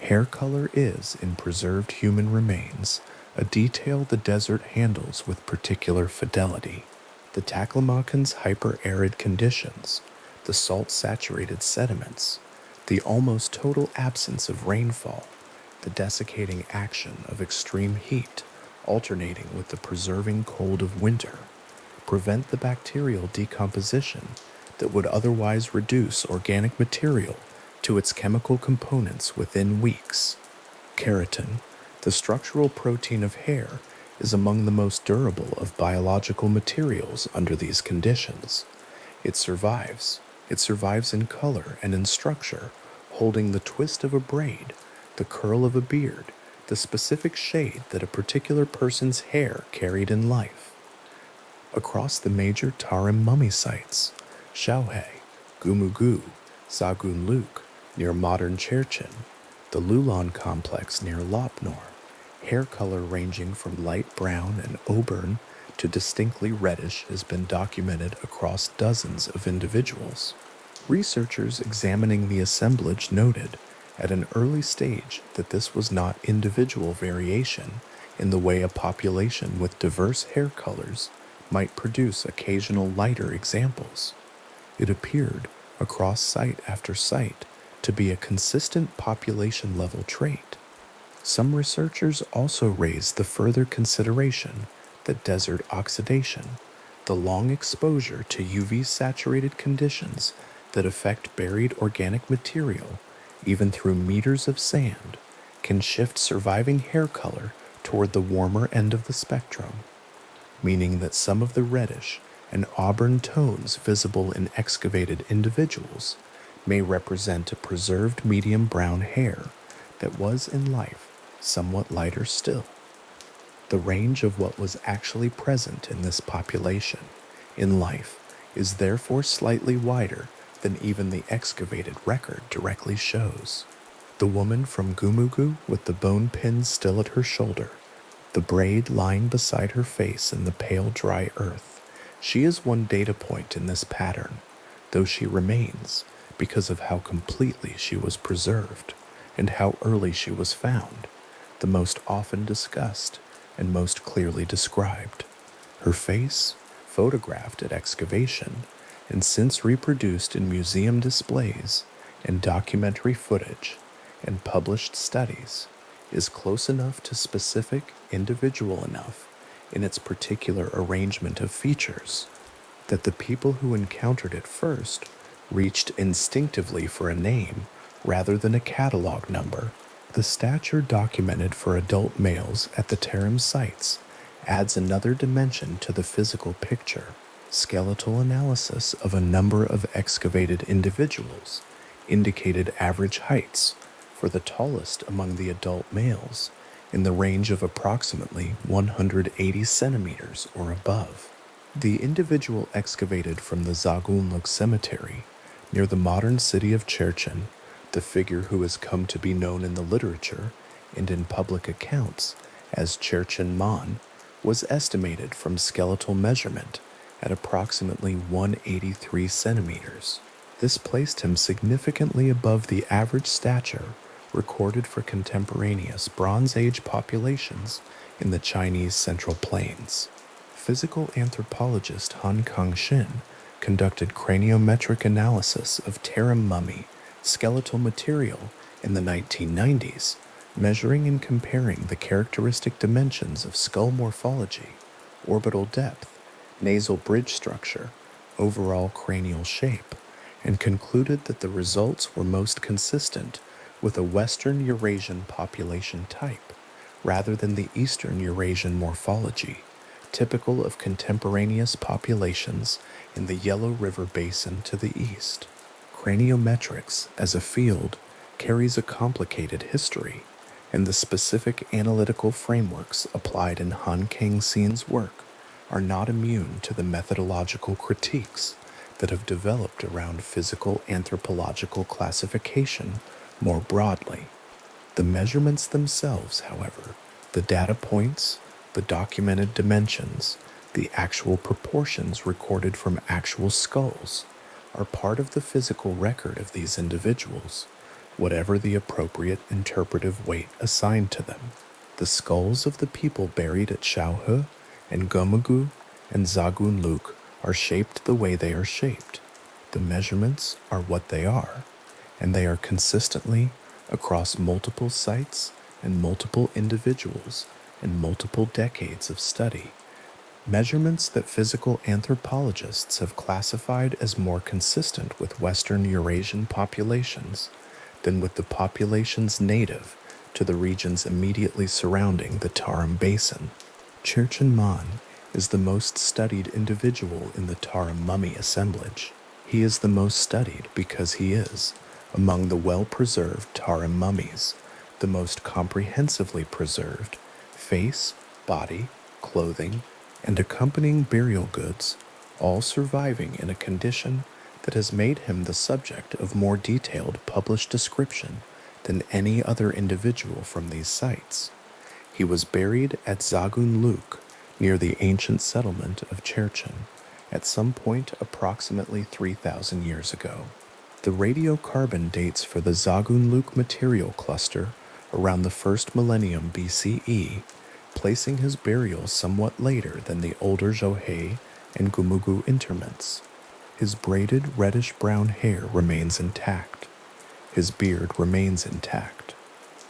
Hair color is, in preserved human remains, a detail the desert handles with particular fidelity. The Taklamakan's hyper-arid conditions, the salt-saturated sediments, the almost total absence of rainfall, the desiccating action of extreme heat alternating with the preserving cold of winter, prevent the bacterial decomposition that would otherwise reduce organic material to its chemical components within weeks. Keratin, the structural protein of hair, is among the most durable of biological materials under these conditions. It survives. It survives in color and in structure, holding the twist of a braid, the curl of a beard, the specific shade that a particular person's hair carried in life. Across the major Tarim mummy sites, Shauhe, Gumugu, Zagunluk near modern Cherchin, the Lulan complex near Lopnor, hair color ranging from light brown and auburn to distinctly reddish has been documented across dozens of individuals. Researchers examining the assemblage noted at an early stage that this was not individual variation in the way a population with diverse hair colors might produce occasional lighter examples. It appeared, across site after site, to be a consistent population level trait. Some researchers also raise the further consideration that desert oxidation, the long exposure to UV-saturated conditions that affect buried organic material, even through meters of sand, can shift surviving hair color toward the warmer end of the spectrum, meaning that some of the reddish and auburn tones visible in excavated individuals may represent a preserved medium brown hair that was in life somewhat lighter still. The range of what was actually present in this population in life is therefore slightly wider than even the excavated record directly shows. The woman from Gumugu with the bone pins still at her shoulder, the braid lying beside her face in the pale dry earth, she is one data point in this pattern, though she remains because of how completely she was preserved and how early she was found, the most often discussed and most clearly described. Her face, photographed at excavation and since reproduced in museum displays and documentary footage and published studies, is close enough to specific, individual enough in its particular arrangement of features that the people who encountered it first reached instinctively for a name rather than a catalog number. The stature documented for adult males at the Tarim sites adds another dimension to the physical picture. Skeletal analysis of a number of excavated individuals indicated average heights for the tallest among the adult males in the range of approximately 180 centimeters or above. The individual excavated from the Zagunluk cemetery near the modern city of Cherchen, the figure who has come to be known in the literature and in public accounts as Cherchen Man, was estimated from skeletal measurement at approximately 183 centimeters. This placed him significantly above the average stature recorded for contemporaneous Bronze Age populations in the Chinese Central Plains. Physical anthropologist Han Kang-shin conducted craniometric analysis of Tarim mummy skeletal material in the 1990s, measuring and comparing the characteristic dimensions of skull morphology, orbital depth, nasal bridge structure, overall cranial shape, and concluded that the results were most consistent with a Western Eurasian population type, rather than the Eastern Eurasian morphology, typical of contemporaneous populations in the Yellow River Basin to the east. Craniometrics, as a field, carries a complicated history, and the specific analytical frameworks applied in Han Kang-sin's work are not immune to the methodological critiques that have developed around physical anthropological classification more broadly. The measurements themselves, however, the data points, the documented dimensions, the actual proportions recorded from actual skulls, are part of the physical record of these individuals, whatever the appropriate interpretive weight assigned to them. The skulls of the people buried at Shaohe and Gomugu and Zagunluk are shaped the way they are shaped. The measurements are what they are, and they are consistently across multiple sites and multiple individuals and multiple decades of study. Measurements that physical anthropologists have classified as more consistent with Western Eurasian populations than with the populations native to the regions immediately surrounding the Tarim Basin. Cherchen Man is the most studied individual in the Tarim mummy assemblage. He is the most studied because he is, among the well-preserved Tarim mummies, the most comprehensively preserved face, body, clothing, and accompanying burial goods, all surviving in a condition that has made him the subject of more detailed published description than any other individual from these sites. He was buried at Zagunluk, near the ancient settlement of Cherchen, at some point approximately 3,000 years ago. The radiocarbon dates for the Zagunluk material cluster around the first millennium BCE, placing his burial somewhat later than the older Zhohe and Gumugu interments. His braided reddish-brown hair remains intact. His beard remains intact.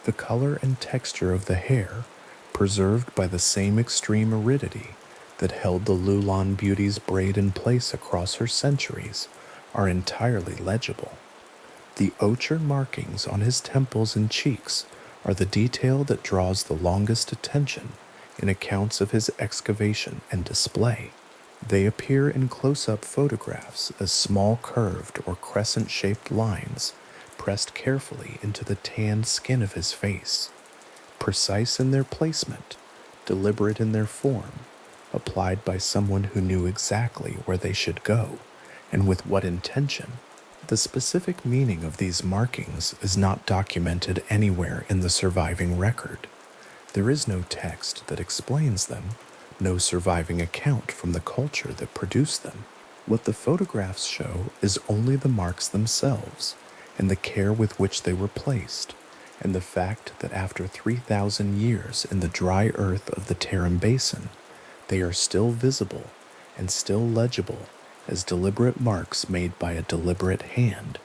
The color and texture of the hair, preserved by the same extreme aridity that held the Lulon beauty's braid in place across her centuries, are entirely legible. The ochre markings on his temples and cheeks are the detail that draws the longest attention in accounts of his excavation and display. They appear in close-up photographs as small curved or crescent-shaped lines pressed carefully into the tanned skin of his face, precise in their placement, deliberate in their form, applied by someone who knew exactly where they should go and with what intention. The specific meaning of these markings is not documented anywhere in the surviving record. There is no text that explains them, no surviving account from the culture that produced them. What the photographs show is only the marks themselves, and the care with which they were placed, and the fact that after 3,000 years in the dry earth of the Tarim Basin, they are still visible and still legible as deliberate marks made by a deliberate hand.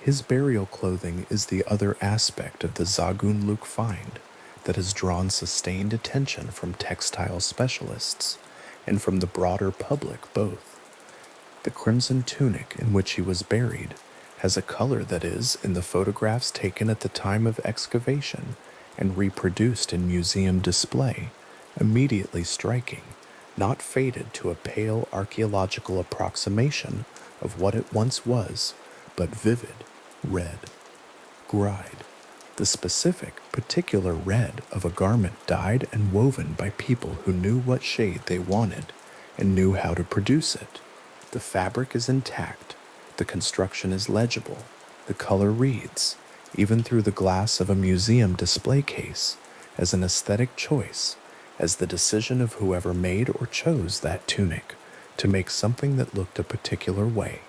His burial clothing is the other aspect of the Zagun Luke find that has drawn sustained attention from textile specialists and from the broader public both. The crimson tunic in which he was buried has a color that is, in the photographs taken at the time of excavation and reproduced in museum display, immediately striking, not faded to a pale archaeological approximation of what it once was, but vivid, red, gried, the specific, particular red of a garment dyed and woven by people who knew what shade they wanted and knew how to produce it. The fabric is intact, the construction is legible, the color reads, even through the glass of a museum display case, as an aesthetic choice, as the decision of whoever made or chose that tunic to make something that looked a particular way.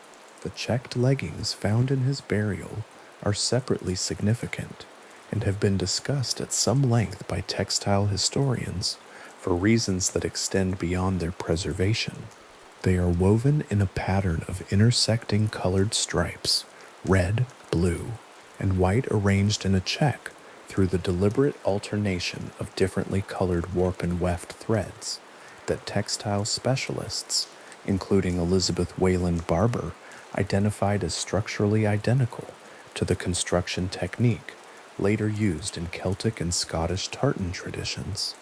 The checked leggings found in his burial are separately significant and have been discussed at some length by textile historians for reasons that extend beyond their preservation. They are woven in a pattern of intersecting colored stripes, red, blue, and white arranged in a check through the deliberate alternation of differently colored warp and weft threads that textile specialists, including Elizabeth Wayland Barber, identified as structurally identical to the construction technique later used in Celtic and Scottish tartan traditions.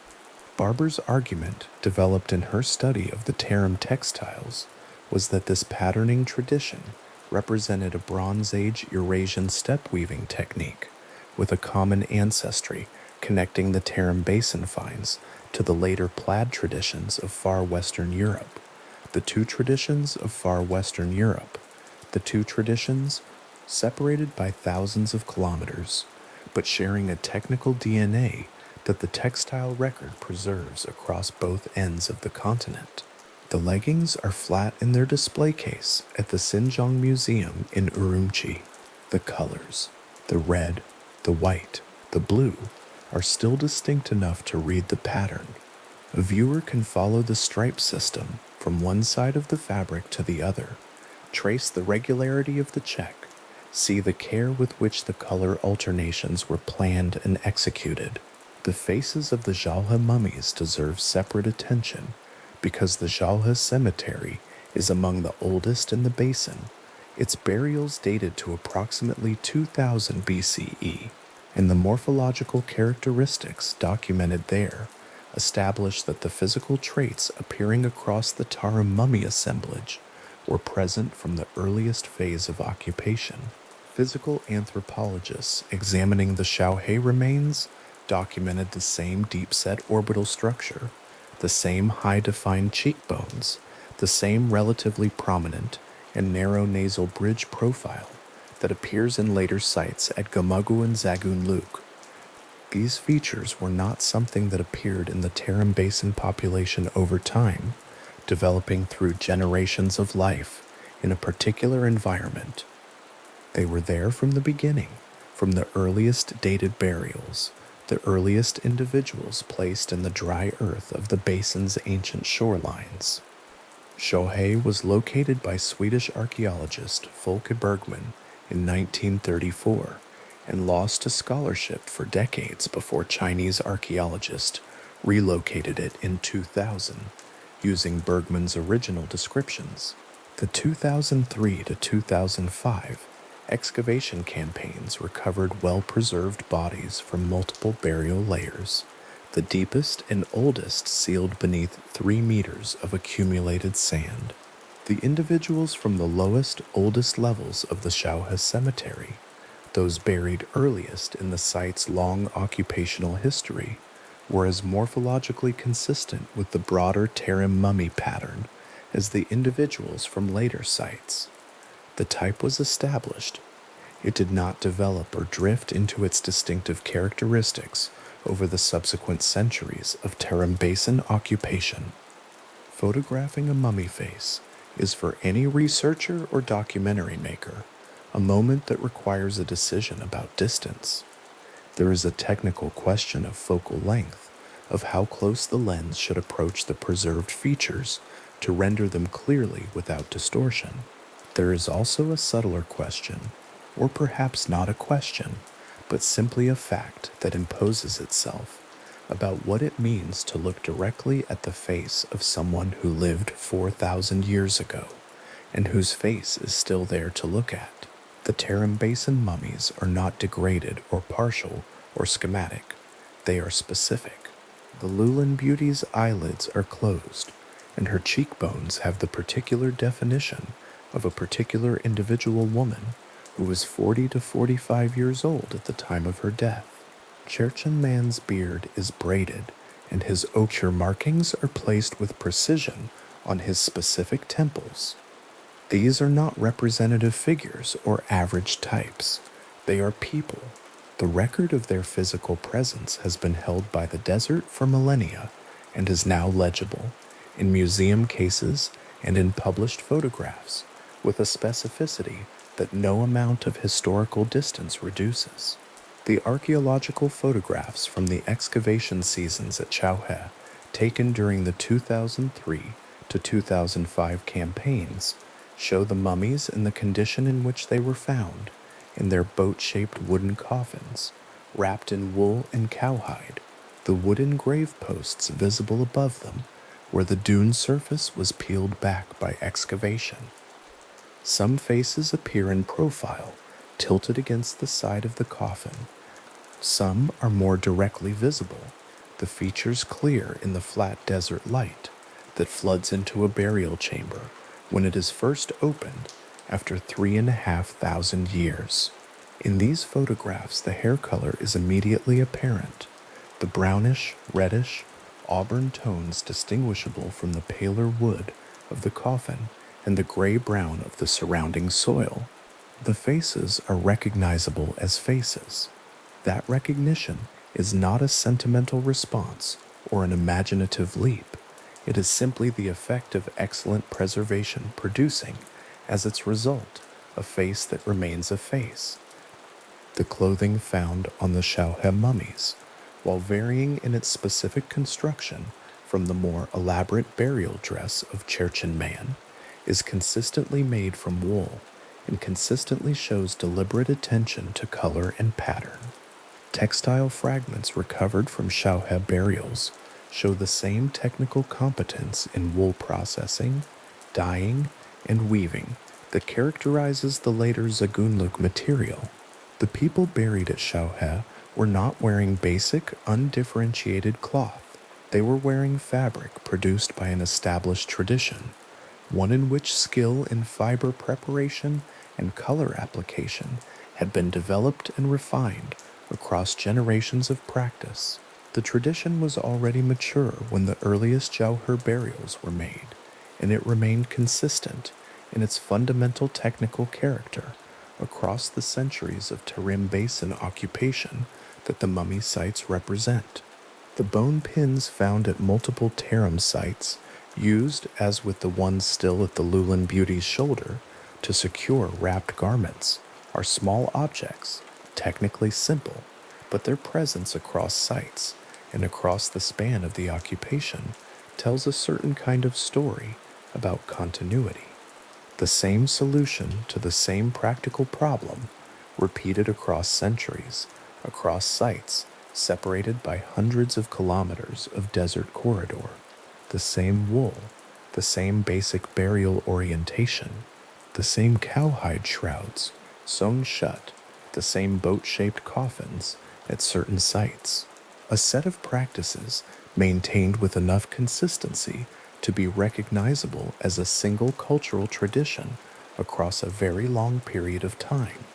Barber's argument, developed in her study of the Tarim textiles, was that this patterning tradition represented a Bronze Age Eurasian steppe weaving technique with a common ancestry connecting the Tarim Basin finds to the later plaid traditions of far western Europe. The two traditions of far western Europe, the two traditions separated by thousands of kilometers, but sharing a technical DNA that the textile record preserves across both ends of the continent. The leggings are flat in their display case at the Xinjiang Museum in Urumqi. The colors, the red, the white, the blue, are still distinct enough to read the pattern. A viewer can follow the stripe system from one side of the fabric to the other, trace the regularity of the check, see the care with which the color alternations were planned and executed. The faces of the Jalha mummies deserve separate attention because the Jalha cemetery is among the oldest in the basin. Its burials dated to approximately 2000 BCE, and the morphological characteristics documented there establish that the physical traits appearing across the Tarim mummy assemblage were present from the earliest phase of occupation. Physical anthropologists examining the Xiaohe remains documented the same deep-set orbital structure, the same high-defined cheekbones, the same relatively prominent and narrow nasal bridge profile that appears in later sites at Gomugu and Zagun Luke. These features were not something that appeared in the Tarim Basin population over time, developing through generations of life in a particular environment. They were there from the beginning, from the earliest dated burials, the earliest individuals placed in the dry earth of the basin's ancient shorelines. Xiaohe was located by Swedish archaeologist Folke Bergman in 1934 and lost to scholarship for decades before Chinese archaeologists relocated it in 2000 using Bergman's original descriptions. The 2003 to 2005 excavation campaigns recovered well-preserved bodies from multiple burial layers, the deepest and oldest sealed beneath 3 meters of accumulated sand. The individuals from the lowest, oldest levels of the Shaohe Cemetery, those buried earliest in the site's long occupational history, were as morphologically consistent with the broader Tarim mummy pattern as the individuals from later sites. The type was established. It did not develop or drift into its distinctive characteristics over the subsequent centuries of Tarim Basin occupation. Photographing a mummy face is for any researcher or documentary maker a moment that requires a decision about distance. There is a technical question of focal length, of how close the lens should approach the preserved features to render them clearly without distortion. There is also a subtler question, or perhaps not a question, but simply a fact that imposes itself about what it means to look directly at the face of someone who lived 4,000 years ago, and whose face is still there to look at. The Tarim Basin mummies are not degraded or partial or schematic. They are specific. The Lulin Beauty's eyelids are closed, and her cheekbones have the particular definition of a particular individual woman who was 40 to 45 years old at the time of her death. Cherchen Man's beard is braided, and his ochre markings are placed with precision on his specific temples. These are not representative figures or average types. They are people. The record of their physical presence has been held by the desert for millennia and is now legible in museum cases and in published photographs with a specificity that no amount of historical distance reduces. The archaeological photographs from the excavation seasons at Shaohe, taken during the 2003 to 2005 campaigns, show the mummies in the condition in which they were found, in their boat-shaped wooden coffins, wrapped in wool and cowhide, the wooden grave posts visible above them, where the dune surface was peeled back by excavation. Some faces appear in profile, tilted against the side of the coffin. Some are more directly visible, the features clear in the flat desert light that floods into a burial chamber when it is first opened after 3,500 years. In these photographs, the hair color is immediately apparent, the brownish, reddish, auburn tones distinguishable from the paler wood of the coffin and the gray-brown of the surrounding soil. The faces are recognizable as faces. That recognition is not a sentimental response or an imaginative leap. It is simply the effect of excellent preservation producing, as its result, a face that remains a face. The clothing found on the Shaohe mummies, while varying in its specific construction from the more elaborate burial dress of Cherchen Man, is consistently made from wool and consistently shows deliberate attention to color and pattern. Textile fragments recovered from Shaohe burials show the same technical competence in wool processing, dyeing, and weaving that characterizes the later Zagunluk material. The people buried at Shaohe were not wearing basic, undifferentiated cloth. They were wearing fabric produced by an established tradition, one in which skill in fiber preparation and color application had been developed and refined across generations of practice. The tradition was already mature when the earliest Jauher burials were made, and it remained consistent in its fundamental technical character across the centuries of Tarim Basin occupation that the mummy sites represent. The bone pins found at multiple Tarim sites, used as with the ones still at the Lulin Beauty's shoulder to secure wrapped garments, are small objects, technically simple, but their presence across sites and across the span of the occupation tells a certain kind of story about continuity. The same solution to the same practical problem repeated across centuries, across sites separated by hundreds of kilometers of desert corridor. The same wool, the same basic burial orientation, the same cowhide shrouds sewn shut, the same boat-shaped coffins at certain sites. A set of practices maintained with enough consistency to be recognizable as a single cultural tradition across a very long period of time.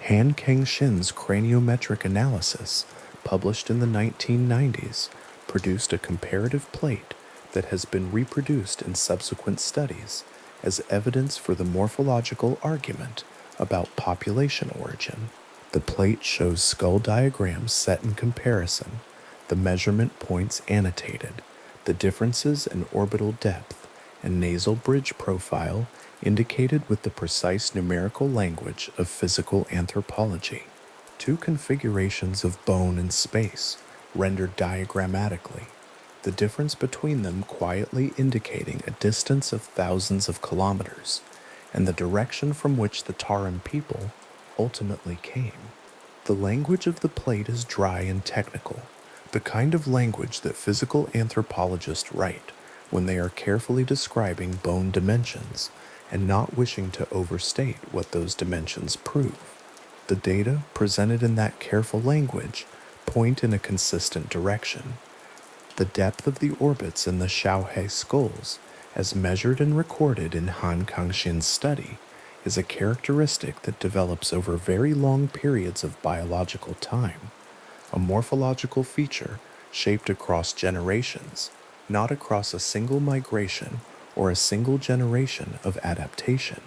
Han Kang-shin's craniometric analysis, published in the 1990s, produced a comparative plate that has been reproduced in subsequent studies as evidence for the morphological argument about population origin. The plate shows skull diagrams set in comparison, the measurement points annotated, the differences in orbital depth and nasal bridge profile indicated with the precise numerical language of physical anthropology. Two configurations of bone and space, rendered diagrammatically, the difference between them quietly indicating a distance of thousands of kilometers, and the direction from which the Tarim people ultimately came. The language of the plate is dry and technical, the kind of language that physical anthropologists write when they are carefully describing bone dimensions and not wishing to overstate what those dimensions prove. The data presented in that careful language point in a consistent direction. The depth of the orbits in the Xiaohe skulls, as measured and recorded in Han Kangshin's study, is a characteristic that develops over very long periods of biological time, a morphological feature shaped across generations, not across a single migration or a single generation of adaptation.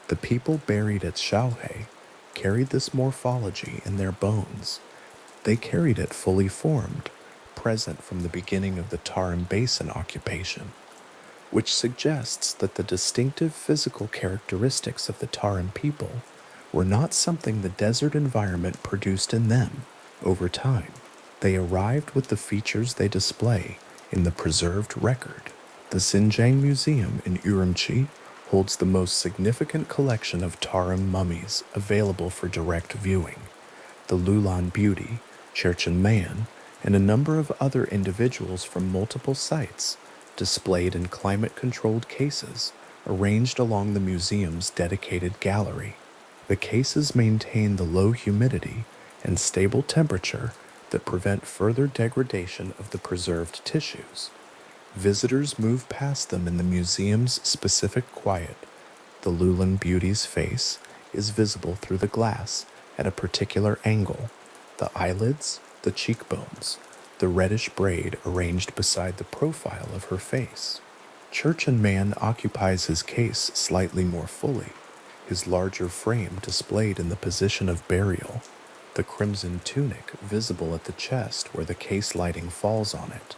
The people buried at Xiaohe carried this morphology in their bones. They carried it fully formed, present from the beginning of the Tarim Basin occupation, which suggests that the distinctive physical characteristics of the Tarim people were not something the desert environment produced in them over time. They arrived with the features they display in the preserved record. The Xinjiang Museum in Urumqi holds the most significant collection of Tarim mummies available for direct viewing. The Lulan Beauty, Cherchen Man, and a number of other individuals from multiple sites, displayed in climate-controlled cases arranged along the museum's dedicated gallery. The cases maintain the low humidity and stable temperature that prevent further degradation of the preserved tissues. Visitors move past them in the museum's specific quiet. The Lulan Beauty's face is visible through the glass at a particular angle. The eyelids, the cheekbones, the reddish braid arranged beside the profile of her face. Cherchen Man occupies his case slightly more fully, his larger frame displayed in the position of burial, the crimson tunic visible at the chest where the case lighting falls on it,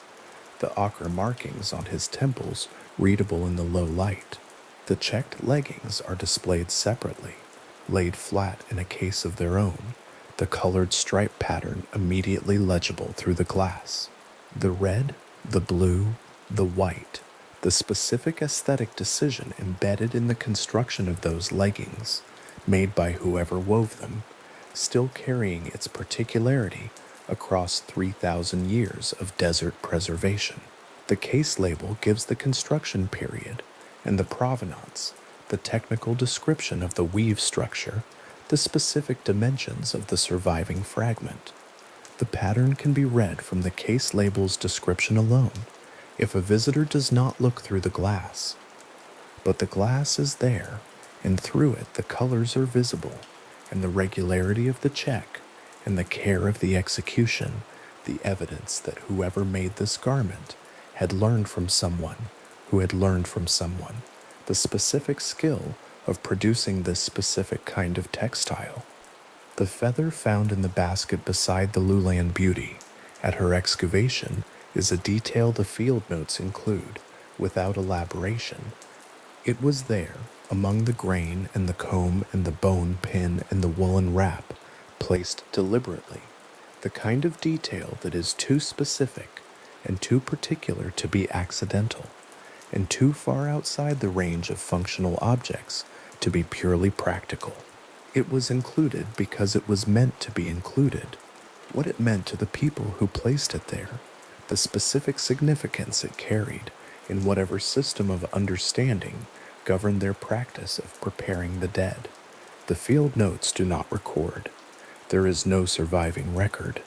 the ochre markings on his temples readable in the low light. The checked leggings are displayed separately, laid flat in a case of their own, the colored stripe pattern immediately legible through the glass. The red, the blue, the white, the specific aesthetic decision embedded in the construction of those leggings, made by whoever wove them, still carrying its particularity across 3,000 years of desert preservation. The case label gives the construction period and the provenance, the technical description of the weave structure, the specific dimensions of the surviving fragment. The pattern can be read from the case label's description alone if a visitor does not look through the glass. But the glass is there, and through it the colors are visible, and the regularity of the check, and the care of the execution, the evidence that whoever made this garment had learned from someone who had learned from someone the specific skill of producing this specific kind of textile. The feather found in the basket beside the Lulan Beauty at her excavation is a detail the field notes include, without elaboration. It was there, among the grain and the comb and the bone pin and the woolen wrap, placed deliberately, the kind of detail that is too specific and too particular to be accidental, and too far outside the range of functional objects to be purely practical. It was included because it was meant to be included. What it meant to the people who placed it there, the specific significance it carried in whatever system of understanding governed their practice of preparing the dead. The field notes do not record. There is no surviving record.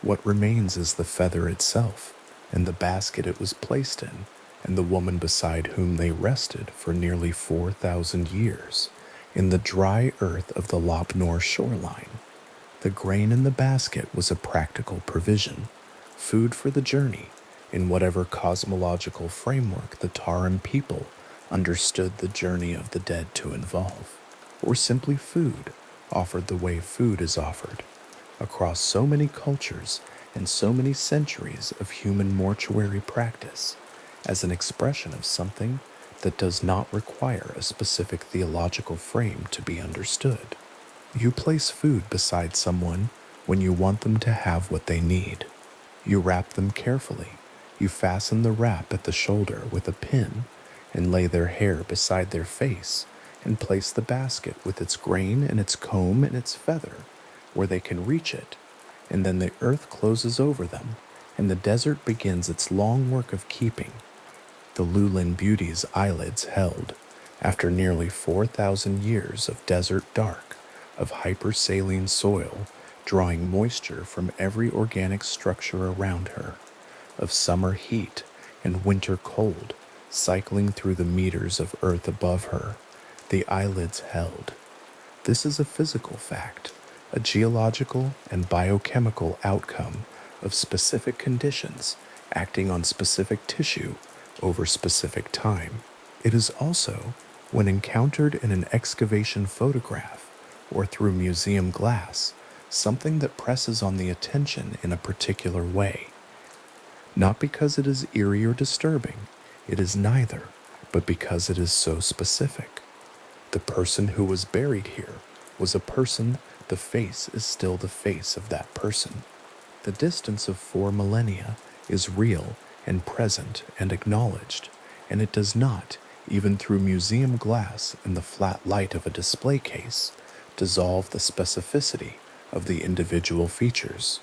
What remains is the feather itself, and the basket it was placed in, and the woman beside whom they rested for nearly 4,000 years, in the dry earth of the Lop Nor shoreline. The grain in the basket was a practical provision, food for the journey, in whatever cosmological framework the Tarim people understood the journey of the dead to involve, or simply food, offered the way food is offered, across so many cultures and so many centuries of human mortuary practice, as an expression of something that does not require a specific theological frame to be understood. You place food beside someone when you want them to have what they need. You wrap them carefully. You fasten the wrap at the shoulder with a pin and lay their hair beside their face and place the basket with its grain and its comb and its feather where they can reach it, and then the earth closes over them and the desert begins its long work of keeping. The Lulin beauty's eyelids held, after nearly 4,000 years of desert dark, of hypersaline soil drawing moisture from every organic structure around her, of summer heat and winter cold cycling through the meters of earth above her, the eyelids held. This is a physical fact, a geological and biochemical outcome of specific conditions acting on specific tissue over specific time. It is also, when encountered in an excavation photograph or through museum glass, something that presses on the attention in a particular way. Not because it is eerie or disturbing, it is neither, but because it is so specific. The person who was buried here was a person. The face is still the face of that person. The distance of 4 millennia is real and present and acknowledged, and it does not, even through museum glass and the flat light of a display case, dissolve the specificity of the individual features.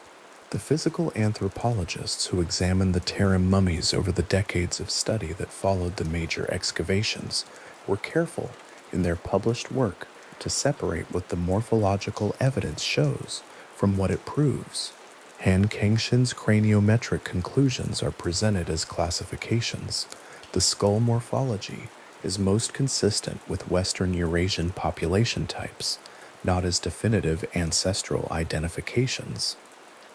The physical anthropologists who examined the Tarim mummies over the decades of study that followed the major excavations were careful in their published work to separate what the morphological evidence shows from what it proves. Han Kengshin's craniometric conclusions are presented as classifications. The skull morphology is most consistent with Western Eurasian population types, not as definitive ancestral identifications.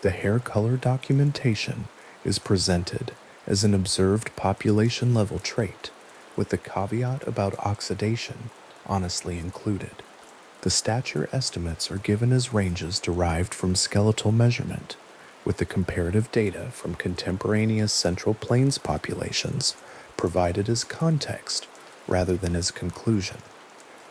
The hair color documentation is presented as an observed population level trait, with the caveat about oxidation honestly included. The stature estimates are given as ranges derived from skeletal measurement, with the comparative data from contemporaneous Central Plains populations provided as context rather than as conclusion.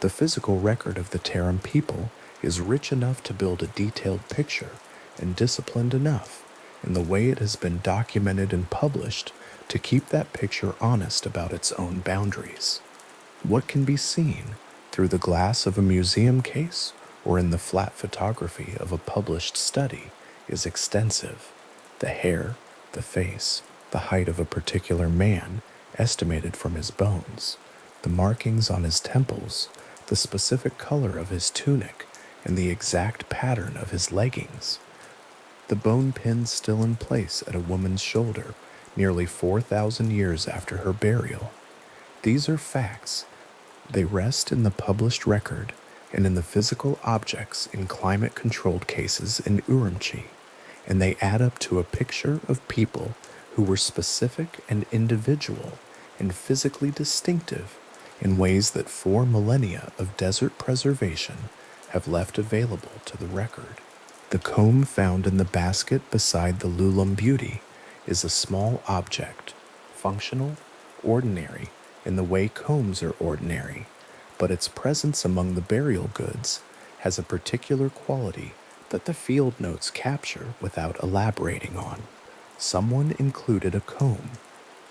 The physical record of the Tarim people is rich enough to build a detailed picture and disciplined enough in the way it has been documented and published to keep that picture honest about its own boundaries. What can be seen through the glass of a museum case or in the flat photography of a published study is extensive. The hair, the face, the height of a particular man estimated from his bones, the markings on his temples, the specific color of his tunic, and the exact pattern of his leggings. The bone pins still in place at a woman's shoulder nearly 4,000 years after her burial. These are facts. They rest in the published record and in the physical objects in climate-controlled cases in Urumqi, and they add up to a picture of people who were specific and individual and physically distinctive in ways that 4 millennia of desert preservation have left available to the record. The comb found in the basket beside the Lulum beauty is a small object, functional, ordinary, in the way combs are ordinary, but its presence among the burial goods has a particular quality that the field notes capture without elaborating on. Someone included a comb.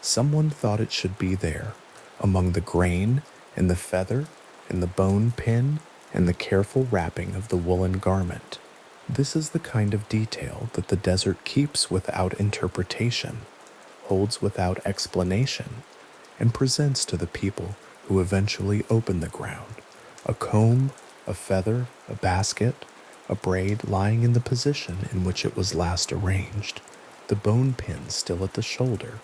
Someone thought it should be there, among the grain and the feather and the bone pin and the careful wrapping of the woolen garment. This is the kind of detail that the desert keeps without interpretation, holds without explanation, and presents to the people who eventually open the ground. A comb, a feather, a basket, a braid lying in the position in which it was last arranged, the bone pin still at the shoulder,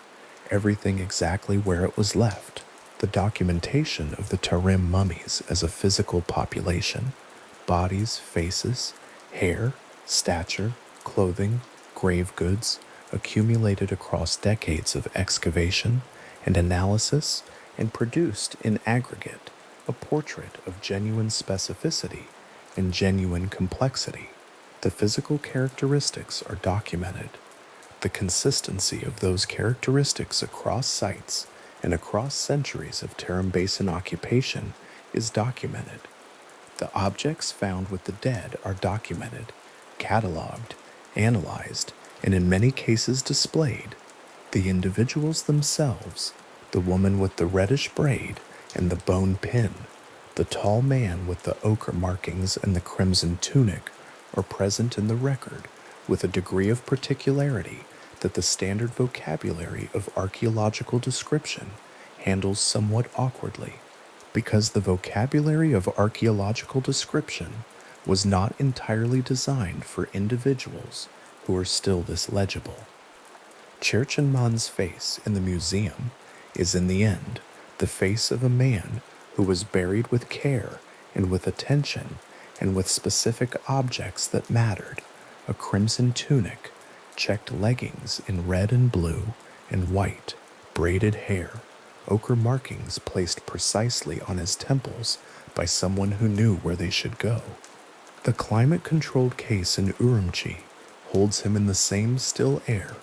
everything exactly where it was left. The documentation of the Tarim mummies as a physical population, bodies, faces, hair, stature, clothing, grave goods, accumulated across decades of excavation and analysis, and produced in aggregate a portrait of genuine specificity and genuine complexity. The physical characteristics are documented. The consistency of those characteristics across sites and across centuries of Tarim Basin occupation is documented. The objects found with the dead are documented, cataloged, analyzed, and in many cases displayed. The individuals themselves, the woman with the reddish braid and the bone pin, the tall man with the ochre markings and the crimson tunic, are present in the record with a degree of particularity that the standard vocabulary of archaeological description handles somewhat awkwardly, because the vocabulary of archaeological description was not entirely designed for individuals who are still this legible. Cherchenmann's face in the museum is in the end the face of a man who was buried with care and with attention and with specific objects that mattered: a crimson tunic, checked leggings in red and blue and white, braided hair, ochre markings placed precisely on his temples by someone who knew where they should go. The climate-controlled case in Urumqi holds him in the same still air.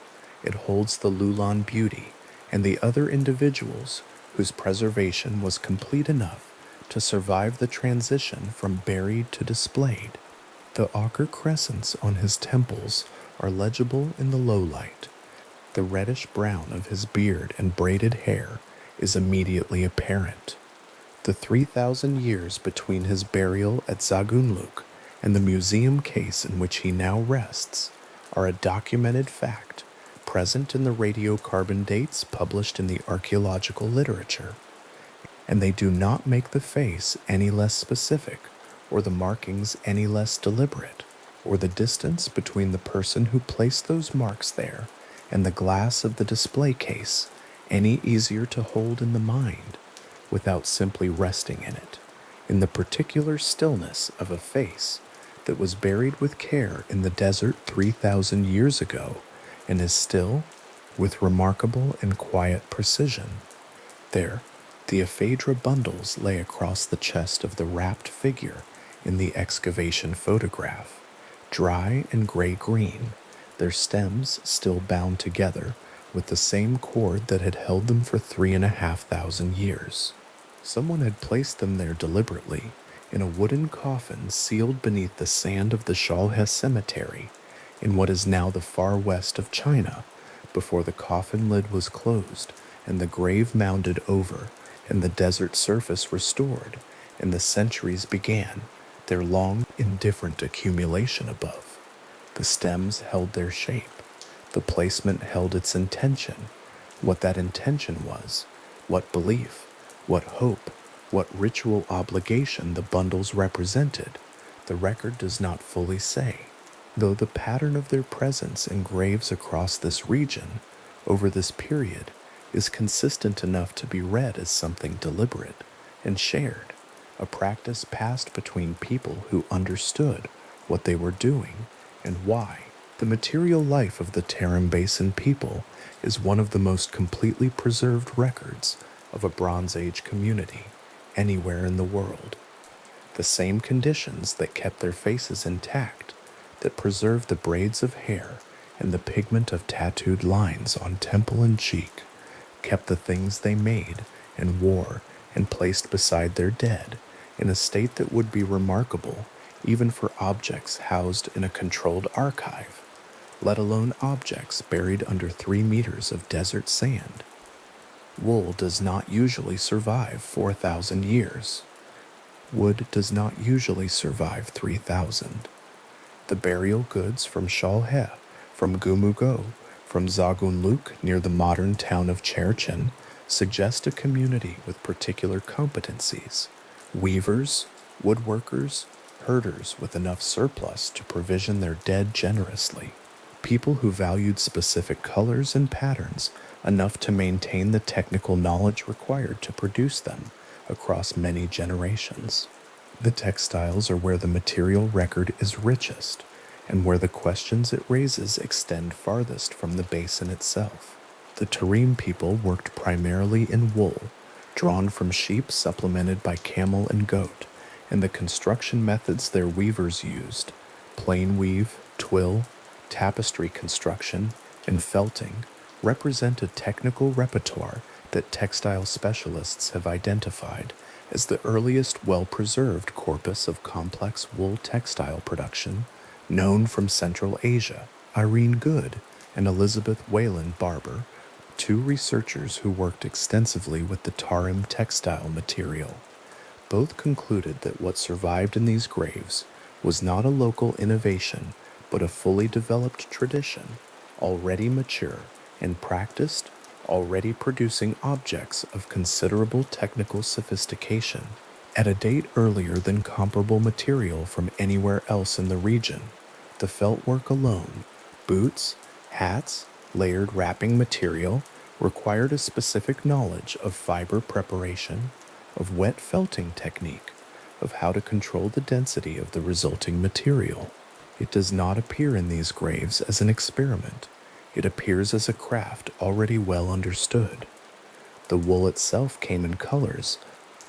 It holds the Lulan beauty and the other individuals whose preservation was complete enough to survive the transition from buried to displayed. The ochre crescents on his temples are legible in the low light. The reddish brown of his beard and braided hair is immediately apparent. The 3,000 years between his burial at Zagunluk and the museum case in which he now rests are a documented fact present in the radiocarbon dates published in the archaeological literature, and they do not make the face any less specific or the markings any less deliberate, or the distance between the person who placed those marks there and the glass of the display case any easier to hold in the mind without simply resting in it, in the particular stillness of a face that was buried with care in the desert 3,000 years ago and is still, with remarkable and quiet precision. There, the ephedra bundles lay across the chest of the wrapped figure in the excavation photograph, dry and gray-green, their stems still bound together with the same cord that had held them for 3,500 years. Someone had placed them there deliberately, in a wooden coffin sealed beneath the sand of the Shalhe cemetery, in what is now the far west of China, before the coffin lid was closed and the grave mounded over and the desert surface restored, and the centuries began their long, indifferent accumulation above. The stems held their shape. The placement held its intention. What that intention was, what belief, what hope, what ritual obligation the bundles represented, the record does not fully say, though the pattern of their presence in graves across this region, over this period, is consistent enough to be read as something deliberate and shared, a practice passed between people who understood what they were doing and why. The material life of the Tarim Basin people is one of the most completely preserved records of a Bronze Age community anywhere in the world. The same conditions that kept their faces intact, that preserved the braids of hair and the pigment of tattooed lines on temple and cheek, kept the things they made and wore and placed beside their dead in a state that would be remarkable even for objects housed in a controlled archive, let alone objects buried under 3 meters of desert sand. Wool does not usually survive 4,000 years. wood does not usually survive 3,000. The burial goods from Shalhe, from Gumugo, from Zagunluk near the modern town of Cherchen suggest a community with particular competencies: weavers, woodworkers, herders with enough surplus to provision their dead generously, people who valued specific colors and patterns enough to maintain the technical knowledge required to produce them across many generations. The textiles are where the material record is richest, and where the questions it raises extend farthest from the basin itself. The Tarim people worked primarily in wool, drawn from sheep supplemented by camel and goat, and the construction methods their weavers used, plain weave, twill, tapestry construction, and felting, represent a technical repertoire that textile specialists have identified as the earliest well-preserved corpus of complex wool textile production known from Central Asia. Irene Good and Elizabeth Wayland Barber, two researchers who worked extensively with the Tarim textile material, both concluded that what survived in these graves was not a local innovation, but a fully developed tradition, already mature and practiced, already producing objects of considerable technical sophistication at a date earlier than comparable material from anywhere else in the region. The felt work alone, boots, hats, layered wrapping material, required a specific knowledge of fiber preparation, of wet felting technique, of how to control the density of the resulting material. It does not appear in these graves as an experiment. It appears as a craft already well understood. The wool itself came in colors.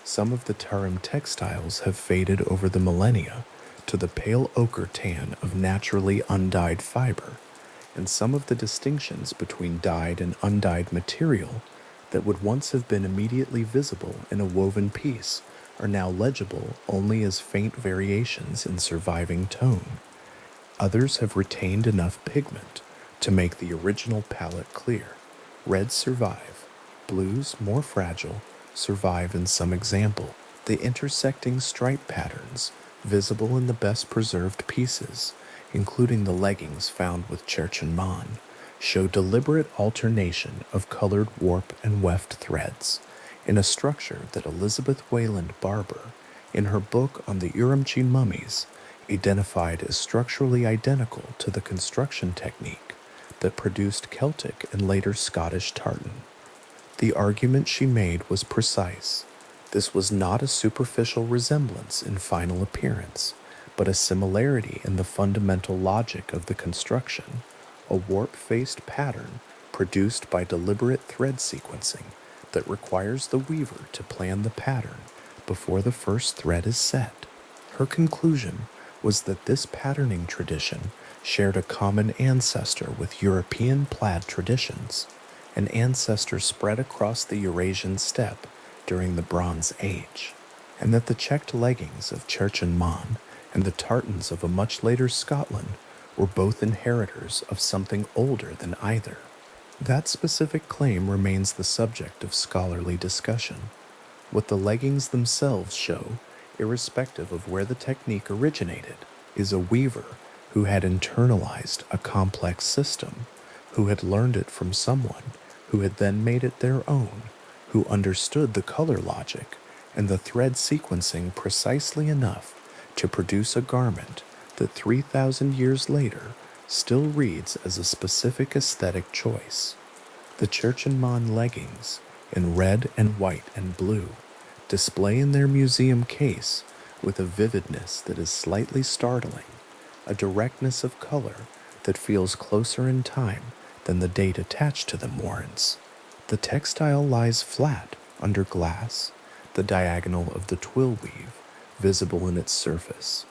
Some of the Tarim textiles have faded over the millennia to the pale ochre tan of naturally undyed fiber, and some of the distinctions between dyed and undyed material that would once have been immediately visible in a woven piece are now legible only as faint variations in surviving tone. Others have retained enough pigment to make the original palette clear. Reds survive. Blues, more fragile, survive in some example. The intersecting stripe patterns visible in the best preserved pieces, including the leggings found with Cherchen, show deliberate alternation of colored warp and weft threads in a structure that Elizabeth Wayland Barber, in her book on the Urumqi mummies, identified as structurally identical to the construction technique that produced Celtic and later Scottish tartan. The argument she made was precise. This was not a superficial resemblance in final appearance, but a similarity in the fundamental logic of the construction, a warp-faced pattern produced by deliberate thread sequencing that requires the weaver to plan the pattern before the first thread is set. Her conclusion was that this patterning tradition shared a common ancestor with European plaid traditions, an ancestor spread across the Eurasian steppe during the Bronze Age, and that the checked leggings of Cherchen and the tartans of a much later Scotland were both inheritors of something older than either. That specific claim remains the subject of scholarly discussion. What the leggings themselves show, irrespective of where the technique originated, is a weaver who had internalized a complex system, who had learned it from someone, who had then made it their own, who understood the color logic and the thread sequencing precisely enough to produce a garment that 3,000 years later still reads as a specific aesthetic choice. The Cherchen leggings, in red and white and blue, display in their museum case with a vividness that is slightly startling, a directness of color that feels closer in time than the date attached to them warrants. The textile lies flat under glass, the diagonal of the twill weave visible in its surface,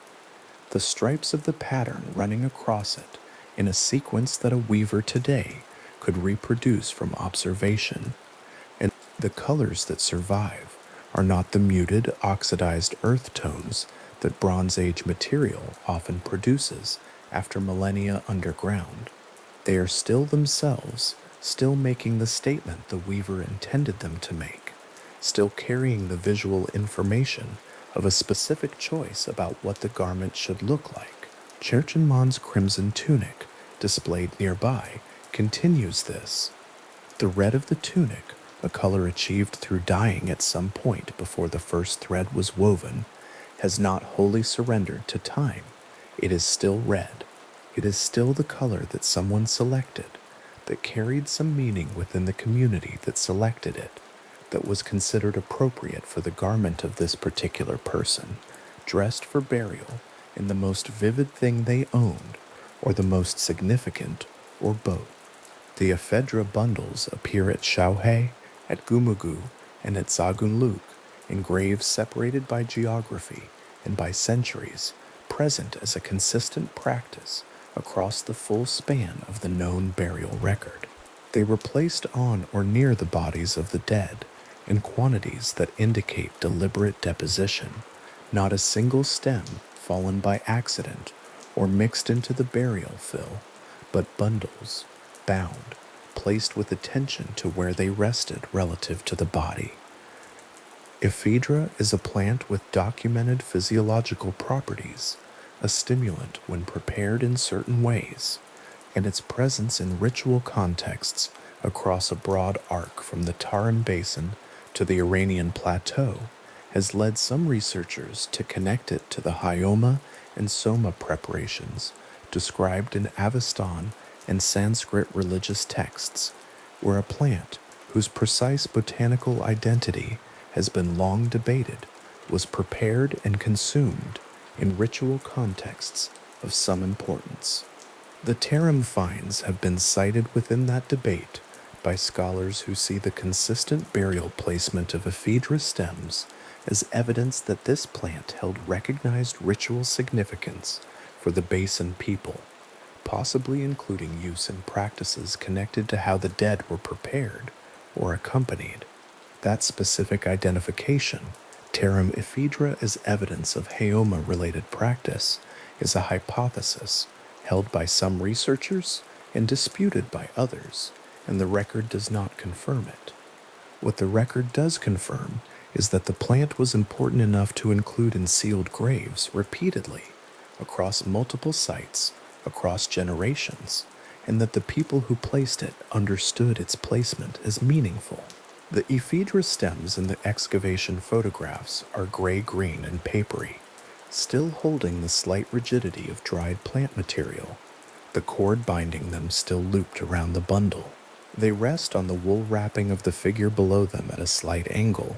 the stripes of the pattern running across it in a sequence that a weaver today could reproduce from observation, and the colors that survive are not the muted, oxidized earth tones that Bronze Age material often produces after millennia underground. They are still themselves, still making the statement the weaver intended them to make, still carrying the visual information of a specific choice about what the garment should look like. Cherchenmann's crimson tunic, displayed nearby, continues this. The red of the tunic, a color achieved through dyeing at some point before the first thread was woven, has not wholly surrendered to time. It is still red. It is still the color that someone selected, that carried some meaning within the community that selected it, that was considered appropriate for the garment of this particular person, dressed for burial in the most vivid thing they owned, or the most significant, or both. The ephedra bundles appear at Xiaohe, at Gumugu, and at Zagunluk, in graves separated by geography and by centuries, present as a consistent practice across the full span of the known burial record. They were placed on or near the bodies of the dead in quantities that indicate deliberate deposition, not a single stem fallen by accident or mixed into the burial fill, but bundles, bound, placed with attention to where they rested relative to the body. Ephedra is a plant with documented physiological properties, a stimulant when prepared in certain ways, and its presence in ritual contexts across a broad arc from the Tarim Basin to the Iranian plateau has led some researchers to connect it to the Hyoma and Soma preparations described in Avestan and Sanskrit religious texts, where a plant whose precise botanical identity has been long debated was prepared and consumed in ritual contexts of some importance. The Tarim finds have been cited within that debate by scholars who see the consistent burial placement of ephedra stems as evidence that this plant held recognized ritual significance for the Basin people, possibly including use in practices connected to how the dead were prepared or accompanied. That specific identification, Tarim ephedra as evidence of Haoma-related practice, is a hypothesis held by some researchers and disputed by others, and the record does not confirm it. What the record does confirm is that the plant was important enough to include in sealed graves repeatedly, across multiple sites, across generations, and that the people who placed it understood its placement as meaningful. The ephedra stems in the excavation photographs are gray-green and papery, still holding the slight rigidity of dried plant material, the cord binding them still looped around the bundle. They rest on the wool wrapping of the figure below them at a slight angle,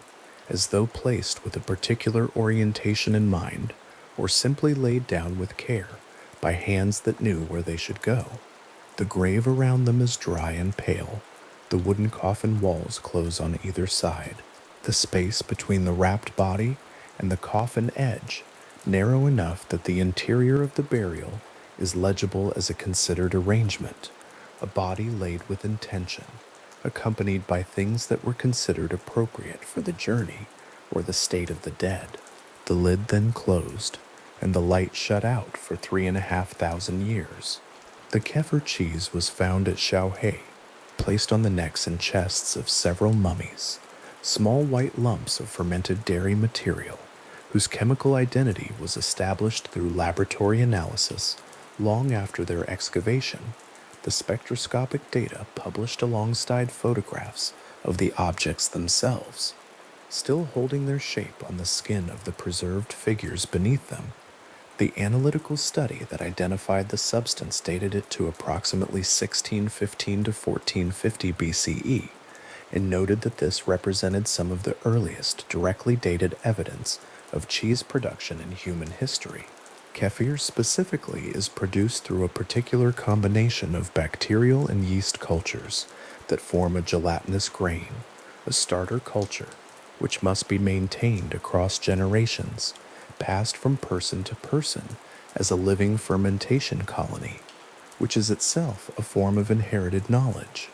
as though placed with a particular orientation in mind, or simply laid down with care by hands that knew where they should go. The grave around them is dry and pale. The wooden coffin walls close on either side. The space between the wrapped body and the coffin edge narrow enough that the interior of the burial is legible as a considered arrangement, a body laid with intention, accompanied by things that were considered appropriate for the journey or the state of the dead. The lid then closed, and the light shut out for 3,500 years. The kefir cheese was found at Xiaohe, placed on the necks and chests of several mummies, small white lumps of fermented dairy material, whose chemical identity was established through laboratory analysis long after their excavation, the spectroscopic data published alongside photographs of the objects themselves, still holding their shape on the skin of the preserved figures beneath them. The analytical study that identified the substance dated it to approximately 1615 to 1450 BCE, and noted that this represented some of the earliest directly dated evidence of cheese production in human history. Kefir specifically is produced through a particular combination of bacterial and yeast cultures that form a gelatinous grain, a starter culture, which must be maintained across generations, passed from person to person as a living fermentation colony, which is itself a form of inherited knowledge.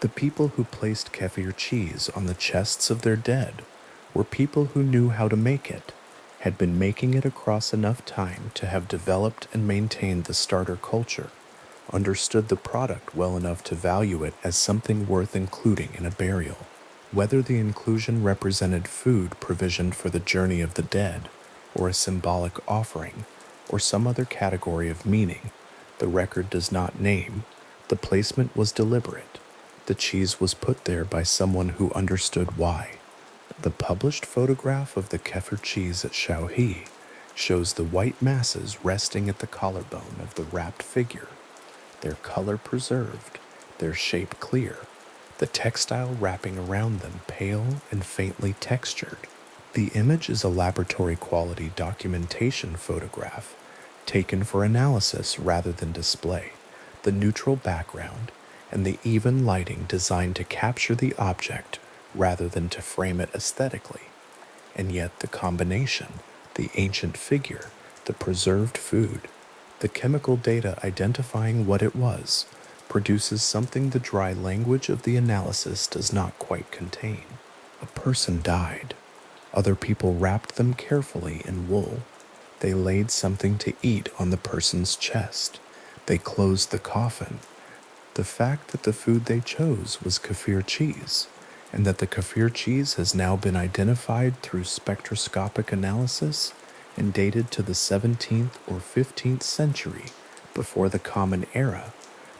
The people who placed kefir cheese on the chests of their dead were people who knew how to make it, had been making it across enough time to have developed and maintained the starter culture, understood the product well enough to value it as something worth including in a burial. Whether the inclusion represented food provisioned for the journey of the dead, or a symbolic offering, or some other category of meaning the record does not name. The placement was deliberate. The cheese was put there by someone who understood why. The published photograph of the kefir cheese at Shaohe shows the white masses resting at the collarbone of the wrapped figure, their color preserved, their shape clear, the textile wrapping around them pale and faintly textured. The image is a laboratory quality documentation photograph taken for analysis rather than display. The neutral background and the even lighting designed to capture the object rather than to frame it aesthetically. And yet the combination, the ancient figure, the preserved food, the chemical data identifying what it was, produces something the dry language of the analysis does not quite contain. A person died. Other people wrapped them carefully in wool. They laid something to eat on the person's chest. They closed the coffin. The fact that the food they chose was kefir cheese, and that the kefir cheese has now been identified through spectroscopic analysis and dated to the 17th or 15th century before the Common Era,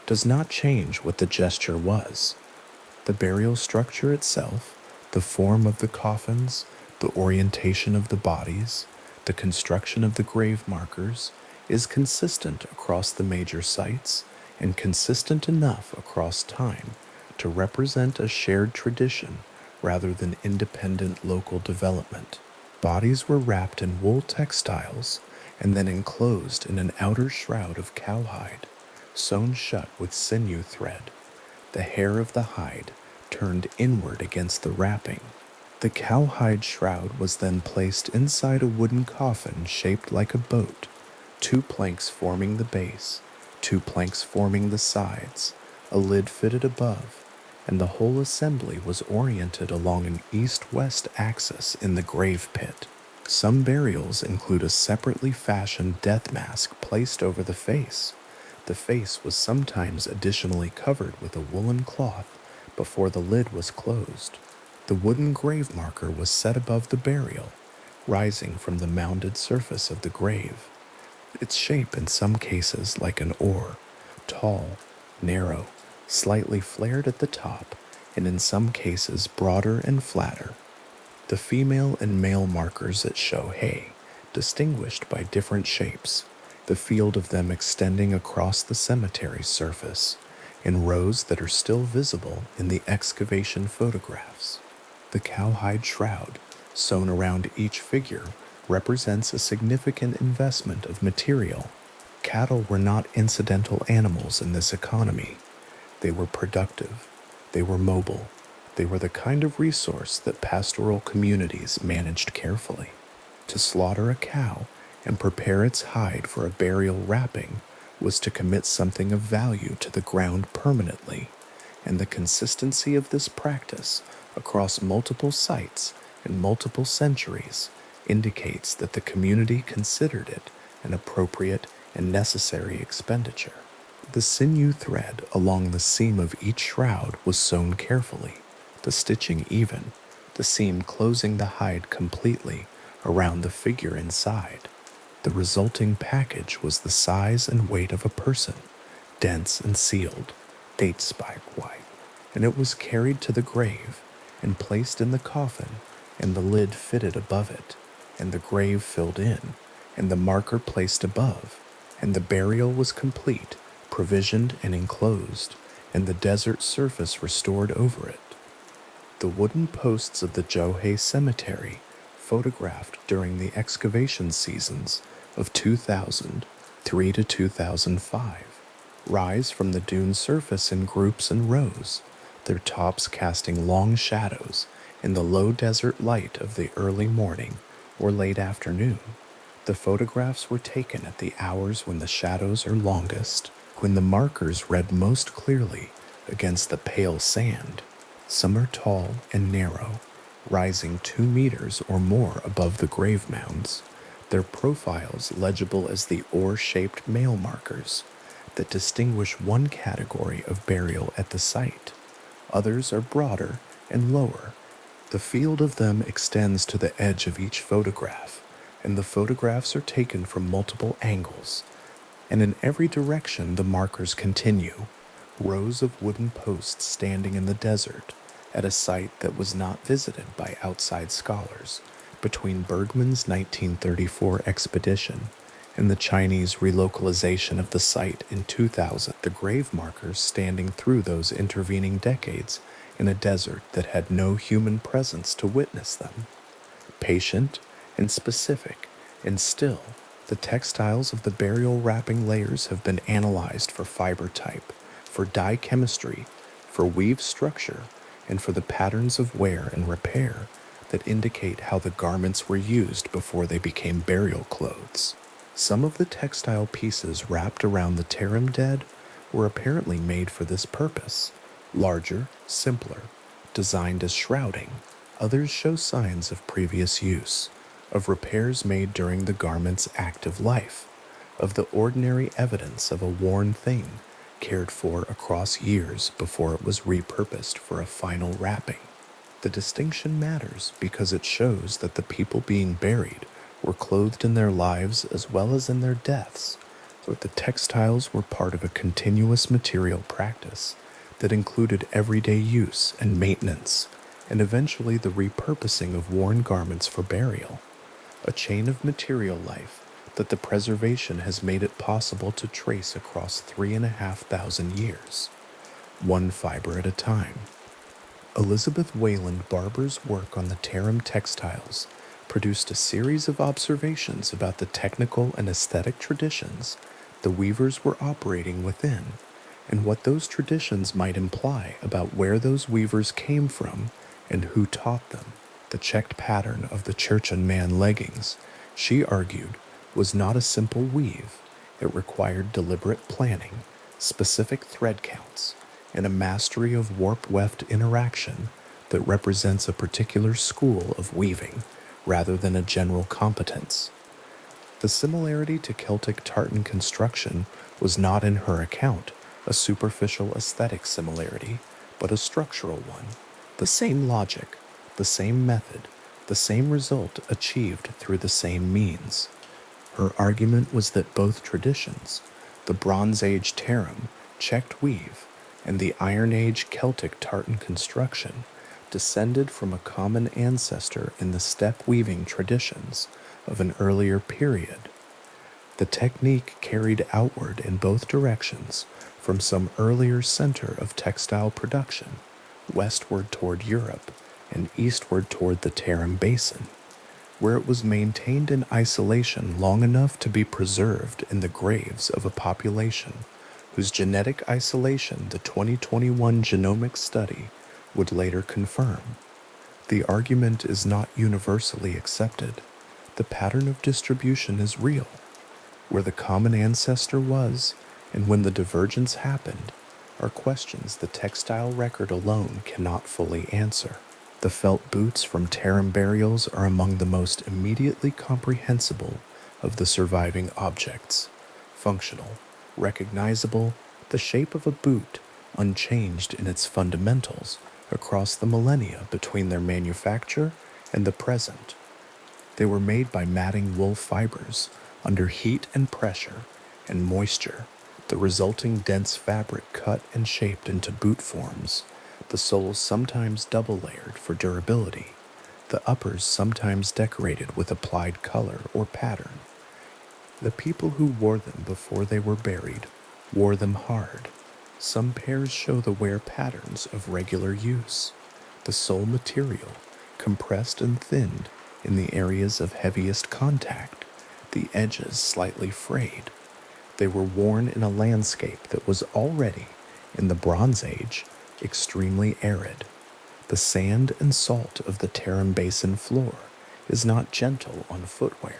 does not change what the gesture was. The burial structure itself, the form of the coffins, the orientation of the bodies, the construction of the grave markers, is consistent across the major sites and consistent enough across time to represent a shared tradition rather than independent local development. Bodies were wrapped in wool textiles and then enclosed in an outer shroud of cowhide, sewn shut with sinew thread. The hair of the hide turned inward against the wrapping. The cowhide shroud was then placed inside a wooden coffin shaped like a boat, 2 planks forming the base, 2 planks forming the sides, a lid fitted above, and the whole assembly was oriented along an east-west axis in the grave pit. Some burials include a separately fashioned death mask placed over the face. The face was sometimes additionally covered with a woolen cloth before the lid was closed. The wooden grave marker was set above the burial, rising from the mounded surface of the grave. Its shape in some cases like an oar, tall, narrow, slightly flared at the top, and in some cases broader and flatter. The female and male markers at Shohei, distinguished by different shapes, the field of them extending across the cemetery's surface, in rows that are still visible in the excavation photographs. The cowhide shroud, sewn around each figure, represents a significant investment of material. Cattle were not incidental animals in this economy. They were productive. They were mobile. They were the kind of resource that pastoral communities managed carefully. To slaughter a cow and prepare its hide for a burial wrapping was to commit something of value to the ground permanently, and the consistency of this practice across multiple sites and multiple centuries indicates that the community considered it an appropriate and necessary expenditure. The sinew thread along the seam of each shroud was sewn carefully, the stitching even, the seam closing the hide completely around the figure inside. The resulting package was the size and weight of a person, dense and sealed, date spike white, and it was carried to the grave and placed in the coffin, and the lid fitted above it, and the grave filled in, and the marker placed above, and the burial was complete, provisioned and enclosed, and the desert surface restored over it. The wooden posts of the Johei Cemetery, photographed during the excavation seasons of 2003 to 2005, rise from the dune surface in groups and rows, their tops casting long shadows in the low desert light of the early morning or late afternoon. The photographs were taken at the hours when the shadows are longest, when the markers read most clearly against the pale sand. Some are tall and narrow, rising 2 meters or more above the grave mounds, their profiles legible as the oar-shaped male markers that distinguish one category of burial at the site. Others are broader and lower. The field of them extends to the edge of each photograph, and the photographs are taken from multiple angles, and in every direction the markers continue. Rows of wooden posts standing in the desert at a site that was not visited by outside scholars between Bergman's 1934 expedition and the Chinese relocalization of the site in 2000. The grave markers standing through those intervening decades in a desert that had no human presence to witness them. Patient and specific, and still, the textiles of the burial wrapping layers have been analyzed for fiber type, for dye chemistry, for weave structure, and for the patterns of wear and repair that indicate how the garments were used before they became burial clothes. Some of the textile pieces wrapped around the Tarim dead were apparently made for this purpose, larger, simpler, designed as shrouding. Others show signs of previous use, of repairs made during the garment's active life, of the ordinary evidence of a worn thing cared for across years before it was repurposed for a final wrapping. The distinction matters because it shows that the people being buried were clothed in their lives as well as in their deaths, so that the textiles were part of a continuous material practice that included everyday use and maintenance, and eventually the repurposing of worn garments for burial, a chain of material life that the preservation has made it possible to trace across 3,500 years, one fiber at a time. Elizabeth Wayland Barber's work on the Tarim textiles produced a series of observations about the technical and aesthetic traditions the weavers were operating within, and what those traditions might imply about where those weavers came from and who taught them. The checked pattern of the church and man leggings, she argued, was not a simple weave. It required deliberate planning, specific thread counts, and a mastery of warp-weft interaction that represents a particular school of weaving rather than a general competence. The similarity to Celtic tartan construction was not in her account a superficial aesthetic similarity, but a structural one. The same logic, the same method, the same result achieved through the same means. Her argument was that both traditions, the Bronze Age Tarim, checked weave, and the Iron Age Celtic tartan construction, descended from a common ancestor in the steppe weaving traditions of an earlier period. The technique carried outward in both directions from some earlier center of textile production, westward toward Europe and eastward toward the Tarim Basin, where it was maintained in isolation long enough to be preserved in the graves of a population whose genetic isolation the 2021 genomic study would later confirm. The argument is not universally accepted. The pattern of distribution is real. Where the common ancestor was, and when the divergence happened, are questions the textile record alone cannot fully answer. The felt boots from Tarim burials are among the most immediately comprehensible of the surviving objects. Functional, recognizable, the shape of a boot, unchanged in its fundamentals across the millennia between their manufacture and the present. They were made by matting wool fibers under heat and pressure and moisture, the resulting dense fabric cut and shaped into boot forms, the soles sometimes double layered for durability, the uppers sometimes decorated with applied color or pattern. The people who wore them before they were buried wore them hard. Some pairs show the wear patterns of regular use, the sole material compressed and thinned in the areas of heaviest contact, the edges slightly frayed. They were worn in a landscape that was already, in the Bronze Age, extremely arid. The sand and salt of the Tarim Basin floor is not gentle on footwear,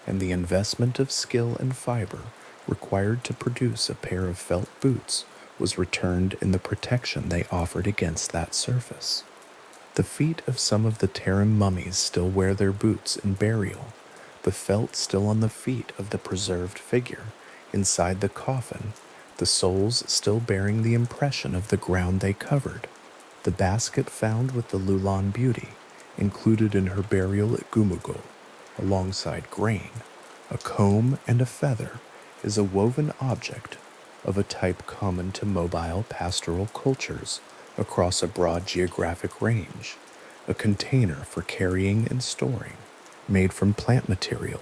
and the investment of skill and fiber required to produce a pair of felt boots was returned in the protection they offered against that surface. The feet of some of the Tarim mummies still wear their boots in burial, the felt still on the feet of the preserved figure, inside the coffin, the soles still bearing the impression of the ground they covered. The basket found with the Lulan beauty, included in her burial at Gumugo, Alongside grain, a comb and a feather is a woven object of a type common to mobile pastoral cultures across a broad geographic range, a container for carrying and storing, made from plant material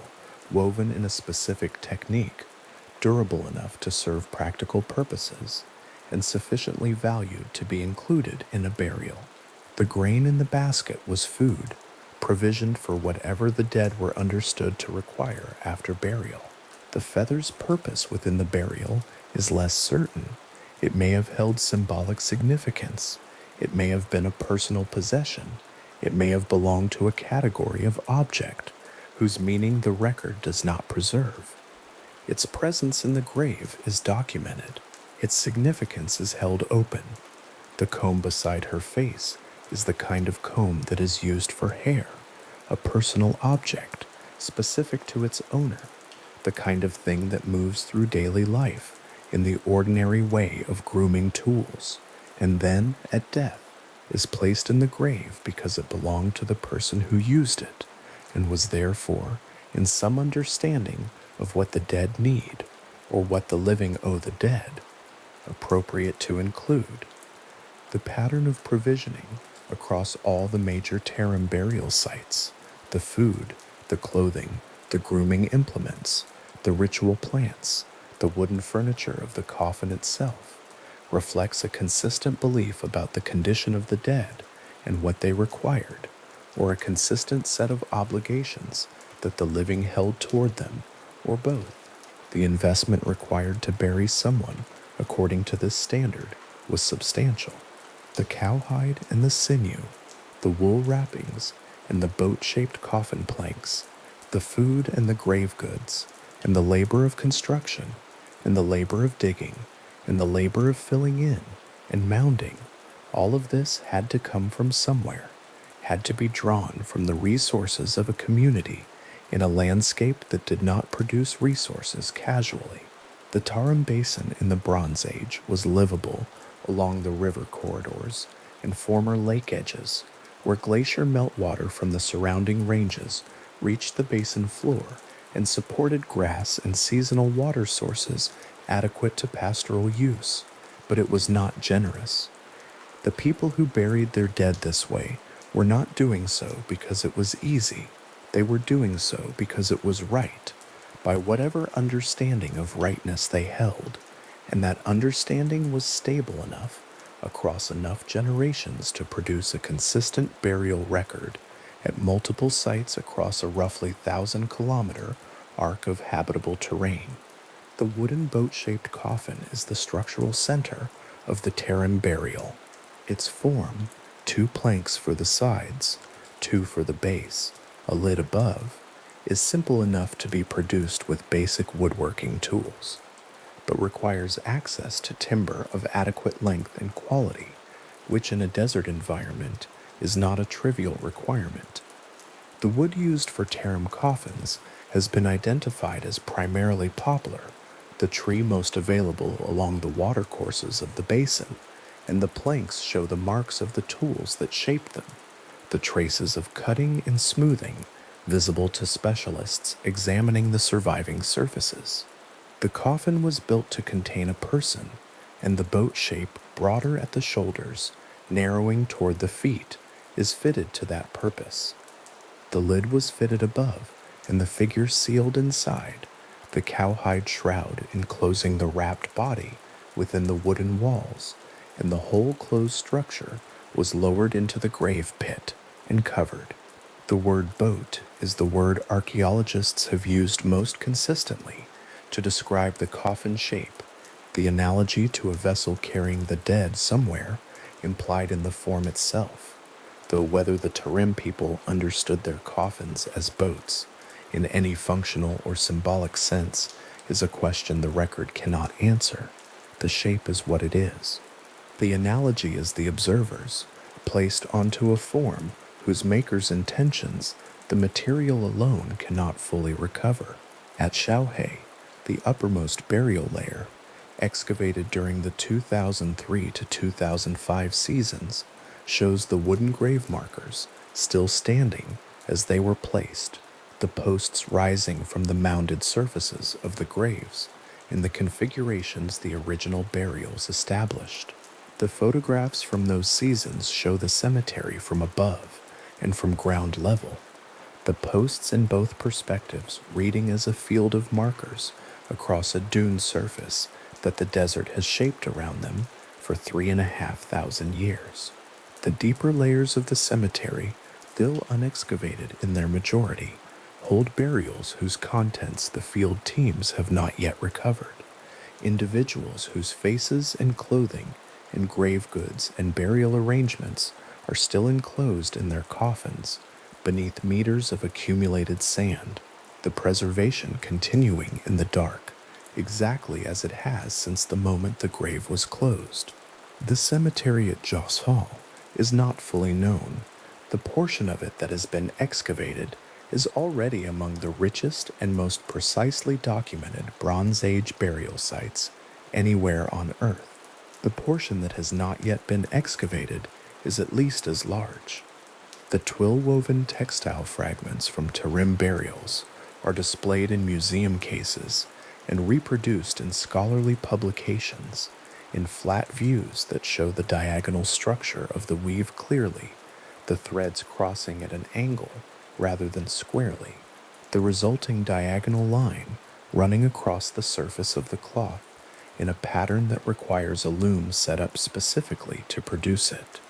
woven in a specific technique, durable enough to serve practical purposes, and sufficiently valued to be included in a burial. The grain in the basket was food, provisioned for whatever the dead were understood to require after burial. The feather's purpose within the burial is less certain. It may have held symbolic significance. It may have been a personal possession. It may have belonged to a category of object whose meaning the record does not preserve. Its presence in the grave is documented. Its significance is held open. The comb beside her face is the kind of comb that is used for hair, a personal object specific to its owner, the kind of thing that moves through daily life in the ordinary way of grooming tools, and then, at death, is placed in the grave because it belonged to the person who used it, and was therefore in some understanding of what the dead need, or what the living owe the dead, appropriate to include. The pattern of provisioning across all the major Tarim burial sites, the food, the clothing, the grooming implements, the ritual plants, the wooden furniture of the coffin itself, reflects a consistent belief about the condition of the dead and what they required, or a consistent set of obligations that the living held toward them, or both. The investment required to bury someone, according to this standard, was substantial. The cowhide and the sinew, the wool wrappings and the boat-shaped coffin planks, the food and the grave goods, and the labor of construction, and the labor of digging, and the labor of filling in and mounding, all of this had to come from somewhere, had to be drawn from the resources of a community in a landscape that did not produce resources casually. The Tarim Basin in the Bronze Age was livable along the river corridors and former lake edges, where glacier meltwater from the surrounding ranges reached the basin floor and supported grass and seasonal water sources adequate to pastoral use, but it was not generous. The people who buried their dead this way were not doing so because it was easy. They were doing so because it was right, by whatever understanding of rightness they held, and that understanding was stable enough across enough generations to produce a consistent burial record at multiple sites across a roughly 1,000-kilometer arc of habitable terrain. The wooden boat-shaped coffin is the structural center of the Tarim burial. Its form, 2 planks for the sides, 2 for the base, a lid above, is simple enough to be produced with basic woodworking tools, but requires access to timber of adequate length and quality, which in a desert environment is not a trivial requirement. The wood used for Tarim coffins has been identified as primarily poplar, the tree most available along the watercourses of the basin, and the planks show the marks of the tools that shaped them, the traces of cutting and smoothing visible to specialists examining the surviving surfaces. The coffin was built to contain a person, and the boat shape, broader at the shoulders, narrowing toward the feet, is fitted to that purpose. The lid was fitted above, and the figure sealed inside, the cowhide shroud enclosing the wrapped body within the wooden walls, and the whole closed structure was lowered into the grave pit and covered. The word boat is the word archaeologists have used most consistently to describe the coffin shape, the analogy to a vessel carrying the dead somewhere implied in the form itself, though whether the Tarim people understood their coffins as boats in any functional or symbolic sense is a question the record cannot answer. The shape is what it is. The analogy is the observer's, placed onto a form whose maker's intentions the material alone cannot fully recover. At Xiaohe, the uppermost burial layer, excavated during the 2003 to 2005 seasons, shows the wooden grave markers still standing as they were placed, the posts rising from the mounded surfaces of the graves in the configurations the original burials established. The photographs from those seasons show the cemetery from above and from ground level, the posts in both perspectives reading as a field of markers across a dune surface that the desert has shaped around them for 3,500 years. The deeper layers of the cemetery, still unexcavated in their majority, hold burials whose contents the field teams have not yet recovered, individuals whose faces and clothing and grave goods and burial arrangements are still enclosed in their coffins beneath meters of accumulated sand, the preservation continuing in the dark, exactly as it has since the moment the grave was closed. The cemetery at Joss Hall is not fully known. The portion of it that has been excavated is already among the richest and most precisely documented Bronze Age burial sites anywhere on Earth. The portion that has not yet been excavated is at least as large. The twill-woven textile fragments from Tarim burials are displayed in museum cases and reproduced in scholarly publications in flat views that show the diagonal structure of the weave clearly, the threads crossing at an angle rather than squarely, the resulting diagonal line running across the surface of the cloth in a pattern that requires a loom set up specifically to produce it.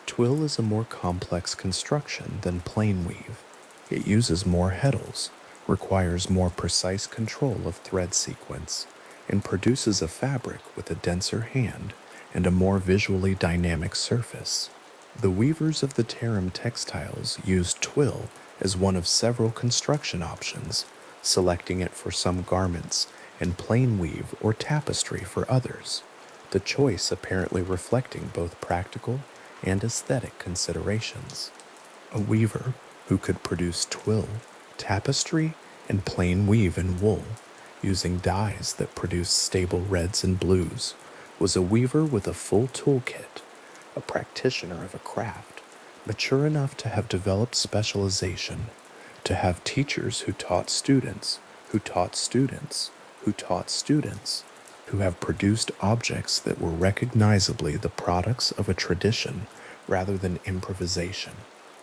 Twill is a more complex construction than plain weave. It uses more heddles, requires more precise control of thread sequence, and produces a fabric with a denser hand and a more visually dynamic surface. The weavers of the Tarim textiles used twill as one of several construction options, selecting it for some garments and plain weave or tapestry for others, the choice apparently reflecting both practical and aesthetic considerations. A weaver who could produce twill, tapestry, and plain weave in wool, using dyes that produced stable reds and blues, was a weaver with a full toolkit, a practitioner of a craft, mature enough to have developed specialization, to have teachers who taught students, who taught students, who taught students, who have produced objects that were recognizably the products of a tradition rather than improvisation.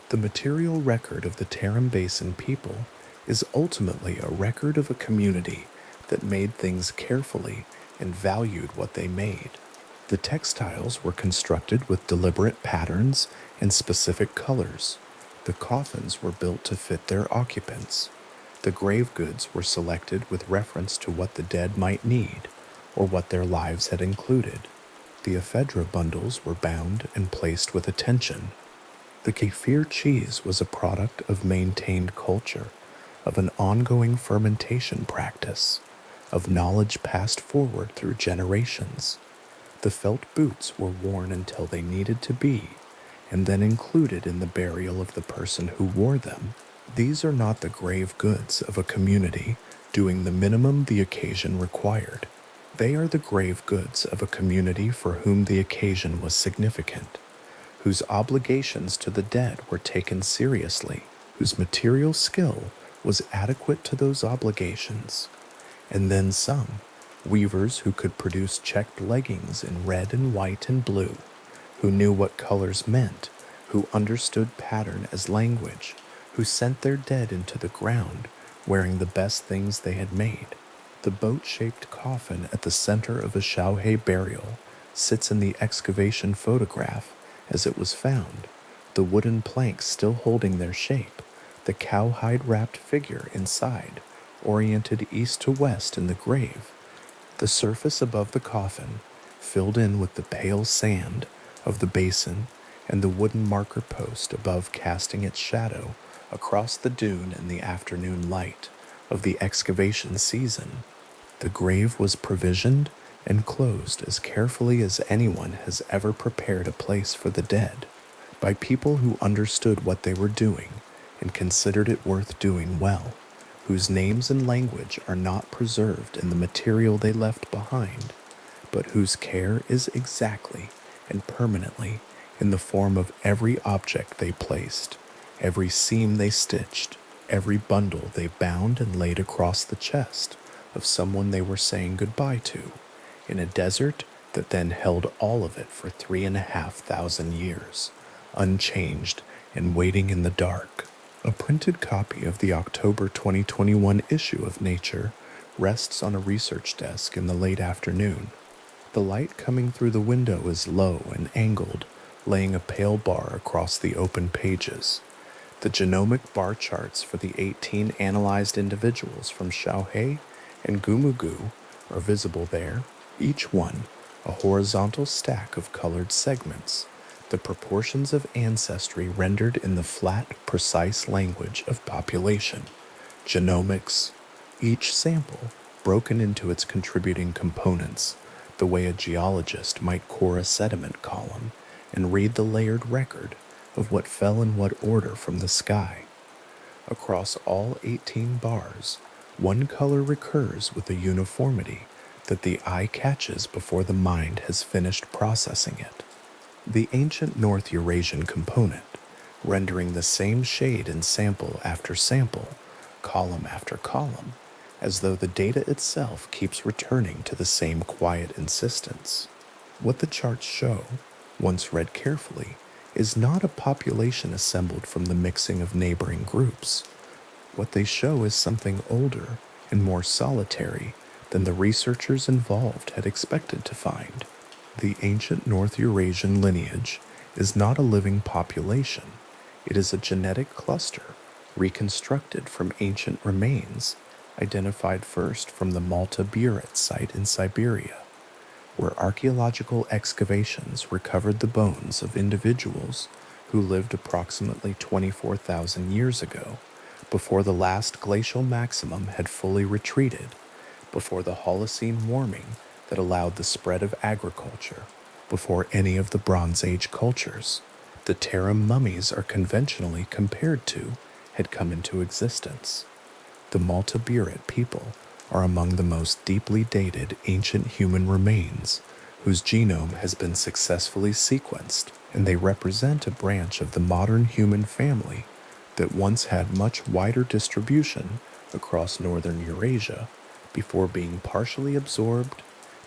The material record of the Tarim Basin people is ultimately a record of a community that made things carefully and valued what they made. The textiles were constructed with deliberate patterns and specific colors. The coffins were built to fit their occupants. The grave goods were selected with reference to what the dead might need or what their lives had included. The ephedra bundles were bound and placed with attention. The kefir cheese was a product of maintained culture, of an ongoing fermentation practice, of knowledge passed forward through generations. The felt boots were worn until they needed to be, and then included in the burial of the person who wore them. These are not the grave goods of a community doing the minimum the occasion required. They are the grave goods of a community for whom the occasion was significant, whose obligations to the dead were taken seriously, whose material skill was adequate to those obligations. And then some, weavers who could produce checked leggings in red and white and blue, who knew what colors meant, who understood pattern as language, who sent their dead into the ground wearing the best things they had made. The boat-shaped coffin at the center of a Xiaohe burial sits in the excavation photograph as it was found, the wooden planks still holding their shape, the cowhide-wrapped figure inside, oriented east to west in the grave, the surface above the coffin filled in with the pale sand of the basin and the wooden marker post above casting its shadow across the dune in the afternoon light of the excavation season. The grave was provisioned and closed as carefully as anyone has ever prepared a place for the dead, by people who understood what they were doing and considered it worth doing well, whose names and language are not preserved in the material they left behind, but whose care is exactly and permanently in the form of every object they placed, every seam they stitched, every bundle they bound and laid across the chest of someone they were saying goodbye to, in a desert that then held all of it for 3,500 years, unchanged and waiting in the dark. A printed copy of the October 2021 issue of Nature rests on a research desk in the late afternoon. The light coming through the window is low and angled, laying a pale bar across the open pages. The genomic bar charts for the 18 analyzed individuals from Xiaohe and Gumugu are visible there, each one a horizontal stack of colored segments, the proportions of ancestry rendered in the flat, precise language of population. Genomics, each sample broken into its contributing components, the way a geologist might core a sediment column and read the layered record of what fell in what order from the sky. Across all 18 bars, one color recurs with a uniformity that the eye catches before the mind has finished processing it. The ancient North Eurasian component, rendering the same shade in sample after sample, column after column, as though the data itself keeps returning to the same quiet insistence. What the charts show, once read carefully, is not a population assembled from the mixing of neighboring groups. What they show is something older and more solitary than the researchers involved had expected to find. The ancient North Eurasian lineage is not a living population. It is a genetic cluster reconstructed from ancient remains, identified first from the Malta Buret site in Siberia, where archaeological excavations recovered the bones of individuals who lived approximately 24,000 years ago, before the last glacial maximum had fully retreated, before the Holocene warming that allowed the spread of agriculture, before any of the Bronze Age cultures the Tarim mummies are conventionally compared to had come into existence. The Malta Buret people are among the most deeply dated ancient human remains whose genome has been successfully sequenced, and they represent a branch of the modern human family that once had much wider distribution across northern Eurasia before being partially absorbed,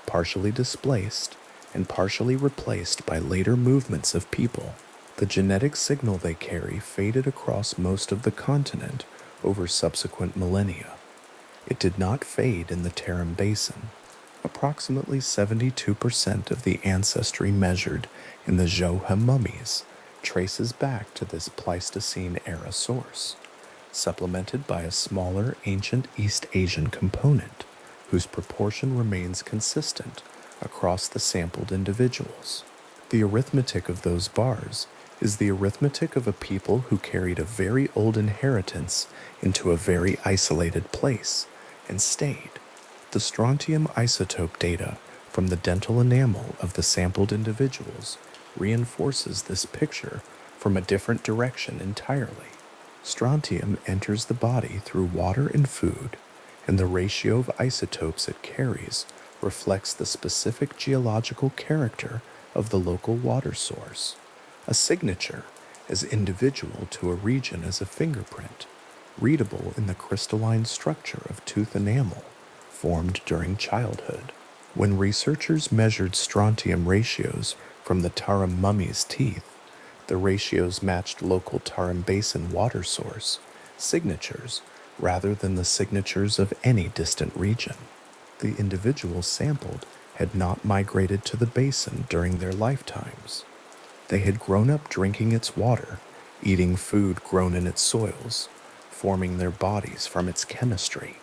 partially displaced, and partially replaced by later movements of people. The genetic signal they carry faded across most of the continent over subsequent millennia. It did not fade in the Tarim Basin. Approximately 72% of the ancestry measured in the Zhoha mummies traces back to this Pleistocene-era source, supplemented by a smaller ancient East Asian component whose proportion remains consistent across the sampled individuals. The arithmetic of those bars is the arithmetic of a people who carried a very old inheritance into a very isolated place and stayed. The strontium isotope data from the dental enamel of the sampled individuals reinforces this picture from a different direction entirely. Strontium enters the body through water and food, and the ratio of isotopes it carries reflects the specific geological character of the local water source. A signature as individual to a region as a fingerprint, readable in the crystalline structure of tooth enamel formed during childhood. When researchers measured strontium ratios from the Tarim mummy's teeth, the ratios matched local Tarim Basin water source signatures rather than the signatures of any distant region. The individuals sampled had not migrated to the basin during their lifetimes. They had grown up drinking its water, eating food grown in its soils, forming their bodies from its chemistry.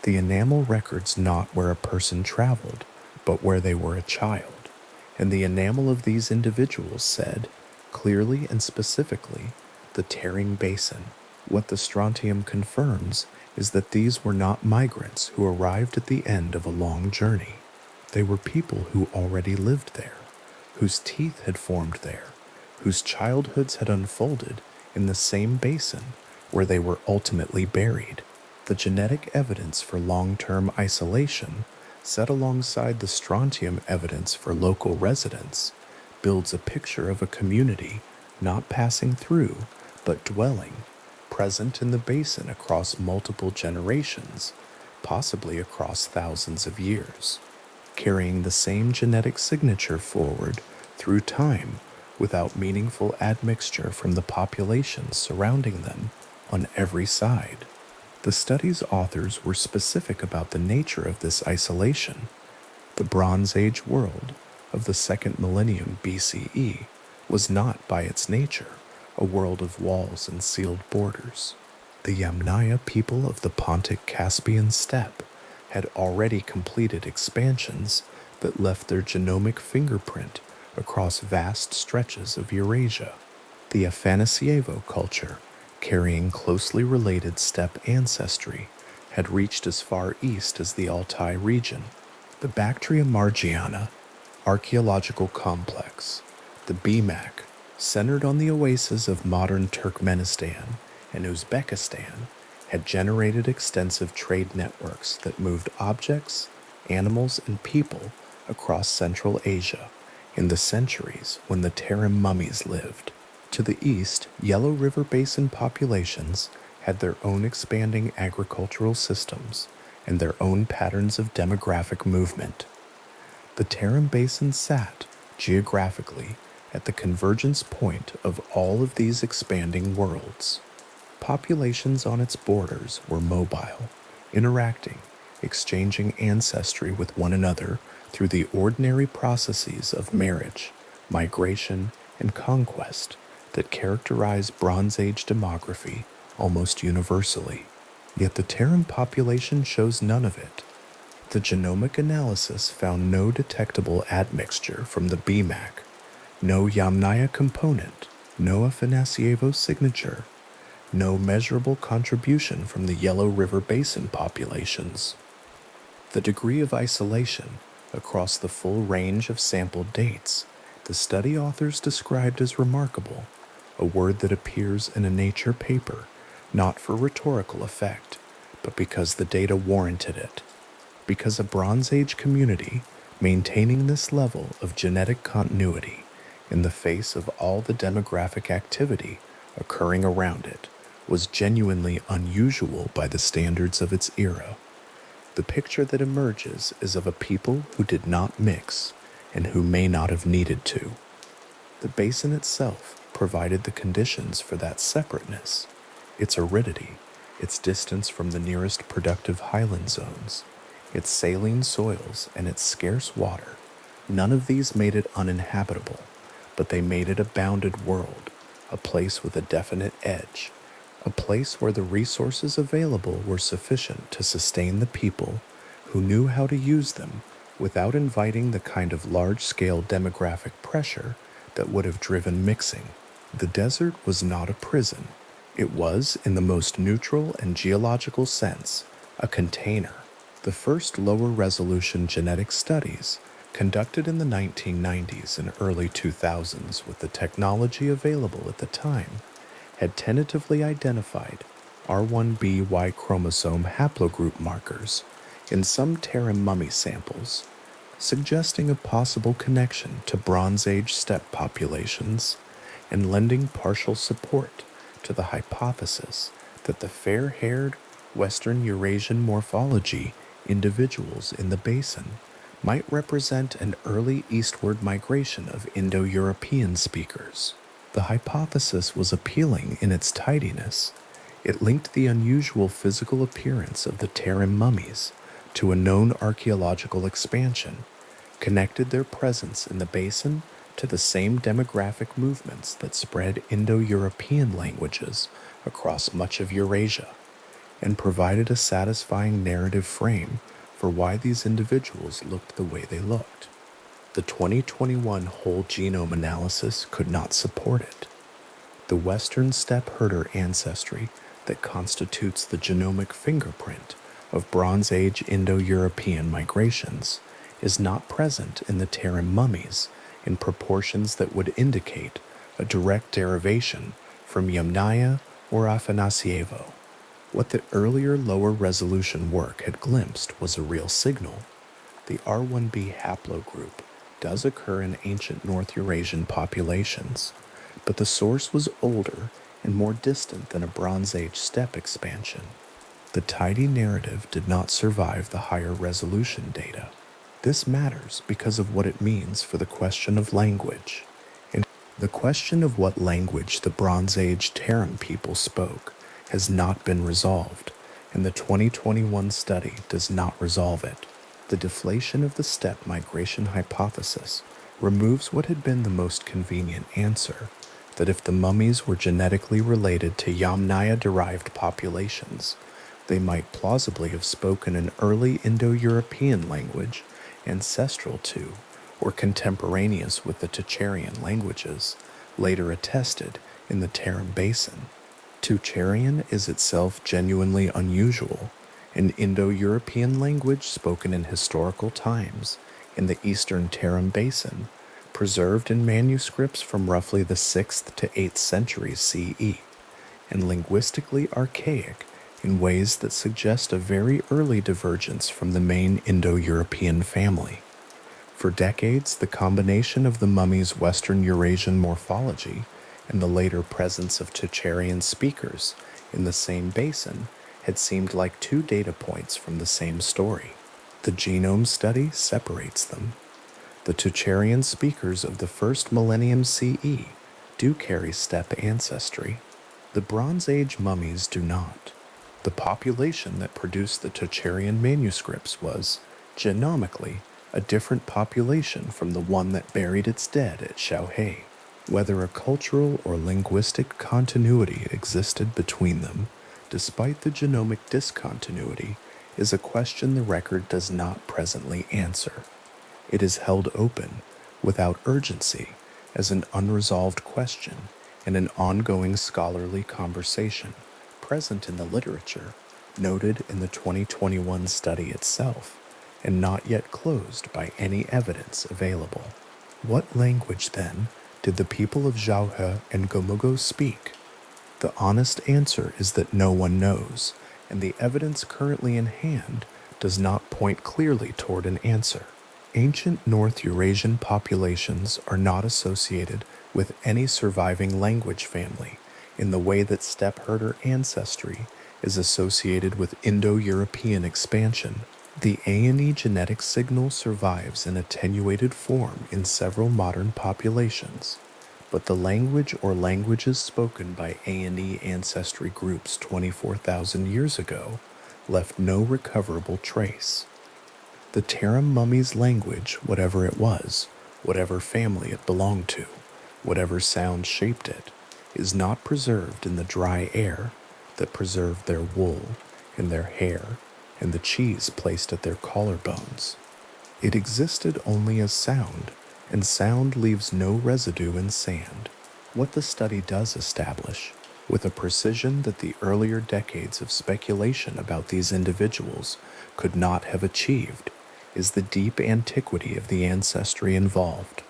The enamel records not where a person traveled, but where they were a child, and the enamel of these individuals said, clearly and specifically, the Tarim Basin. What the strontium confirms is that these were not migrants who arrived at the end of a long journey. They were people who already lived there, whose teeth had formed there, whose childhoods had unfolded in the same basin where they were ultimately buried. The genetic evidence for long-term isolation, set alongside the strontium evidence for local residence, builds a picture of a community not passing through, but dwelling, present in the basin across multiple generations, possibly across thousands of years, carrying the same genetic signature forward through time without meaningful admixture from the populations surrounding them on every side. The study's authors were specific about the nature of this isolation. The Bronze Age world of the second millennium BCE was not by its nature a world of walls and sealed borders. The Yamnaya people of the Pontic Caspian steppe had already completed expansions that left their genomic fingerprint across vast stretches of Eurasia. The Afanasyevo culture, carrying closely related steppe ancestry, had reached as far east as the Altai region. The Bactria Margiana archaeological complex, the BMAC, centered on the oases of modern Turkmenistan and Uzbekistan, had generated extensive trade networks that moved objects, animals, and people across Central Asia in the centuries when the Tarim mummies lived. To the east, Yellow River Basin populations had their own expanding agricultural systems and their own patterns of demographic movement. The Tarim Basin sat, geographically, at the convergence point of all of these expanding worlds. Populations on its borders were mobile, interacting, exchanging ancestry with one another through the ordinary processes of marriage, migration, and conquest that characterize Bronze Age demography almost universally. Yet the Tarim population shows none of it. The genomic analysis found no detectable admixture from the BMAC, no Yamnaya component, no Afanasyevo signature, no measurable contribution from the Yellow River Basin populations. The degree of isolation across the full range of sampled dates the study authors described as remarkable, a word that appears in a Nature paper, not for rhetorical effect, but because the data warranted it. Because a Bronze Age community maintaining this level of genetic continuity in the face of all the demographic activity occurring around it was genuinely unusual by the standards of its era. The picture that emerges is of a people who did not mix and who may not have needed to. The basin itself provided the conditions for that separateness, its aridity, its distance from the nearest productive highland zones, its saline soils, and its scarce water. None of these made it uninhabitable, but they made it a bounded world, a place with a definite edge, a place where the resources available were sufficient to sustain the people who knew how to use them without inviting the kind of large-scale demographic pressure that would have driven mixing. The desert was not a prison. It was, in the most neutral and geological sense, a container. The first lower-resolution genetic studies, conducted in the 1990s and early 2000s with the technology available at the time, had tentatively identified R1b Y chromosome haplogroup markers in some Tarim mummy samples, suggesting a possible connection to Bronze Age steppe populations and lending partial support to the hypothesis that the fair-haired Western Eurasian morphology individuals in the basin might represent an early eastward migration of Indo-European speakers. The hypothesis was appealing in its tidiness. It linked the unusual physical appearance of the Tarim mummies to a known archaeological expansion, connected their presence in the basin to the same demographic movements that spread Indo-European languages across much of Eurasia, and provided a satisfying narrative frame for why these individuals looked the way they looked. The 2021 whole genome analysis could not support it. The Western steppe herder ancestry that constitutes the genomic fingerprint of Bronze Age Indo-European migrations is not present in the Tarim mummies in proportions that would indicate a direct derivation from Yamnaya or Afanasyevo. What the earlier lower-resolution work had glimpsed was a real signal. The R1b haplogroup does occur in ancient North Eurasian populations, but the source was older and more distant than a Bronze Age steppe expansion. The tidy narrative did not survive the higher resolution data. This matters because of what it means for the question of language. And the question of what language the Bronze Age Tarim people spoke has not been resolved, and the 2021 study does not resolve it. The deflation of the steppe migration hypothesis removes what had been the most convenient answer, that if the mummies were genetically related to Yamnaya-derived populations, they might plausibly have spoken an early Indo-European language ancestral to or contemporaneous with the Tocharian languages, later attested in the Tarim Basin. Tocharian is itself genuinely unusual, an Indo-European language spoken in historical times in the eastern Tarim Basin, preserved in manuscripts from roughly the 6th to 8th centuries CE, and linguistically archaic in ways that suggest a very early divergence from the main Indo-European family. For decades, the combination of the mummy's Western Eurasian morphology and the later presence of Tocharian speakers in the same basin had seemed like two data points from the same story. The genome study separates them. The Tocharian speakers of the first millennium CE do carry steppe ancestry. The Bronze Age mummies do not. The population that produced the Tocharian manuscripts was, genomically, a different population from the one that buried its dead at Xiaohe. Whether a cultural or linguistic continuity existed between them, despite the genomic discontinuity, is a question the record does not presently answer. It is held open, without urgency, as an unresolved question and an ongoing scholarly conversation, present in the literature, noted in the 2021 study itself, and not yet closed by any evidence available. What language, then, did the people of Xiaohe and Gomugo speak? The honest answer is that no one knows, and the evidence currently in hand does not point clearly toward an answer. Ancient North Eurasian populations are not associated with any surviving language family in the way that steppe herder ancestry is associated with Indo-European expansion. The A&E genetic signal survives in attenuated form in several modern populations, but the language or languages spoken by A&E ancestry groups 24,000 years ago left no recoverable trace. The Tarim mummy's language, whatever it was, whatever family it belonged to, whatever sound shaped it, is not preserved in the dry air that preserved their wool and their hair and the cheese placed at their collarbones. It existed only as sound, and sound leaves no residue in sand. What the study does establish, with a precision that the earlier decades of speculation about these individuals could not have achieved, is the deep antiquity of the ancestry involved.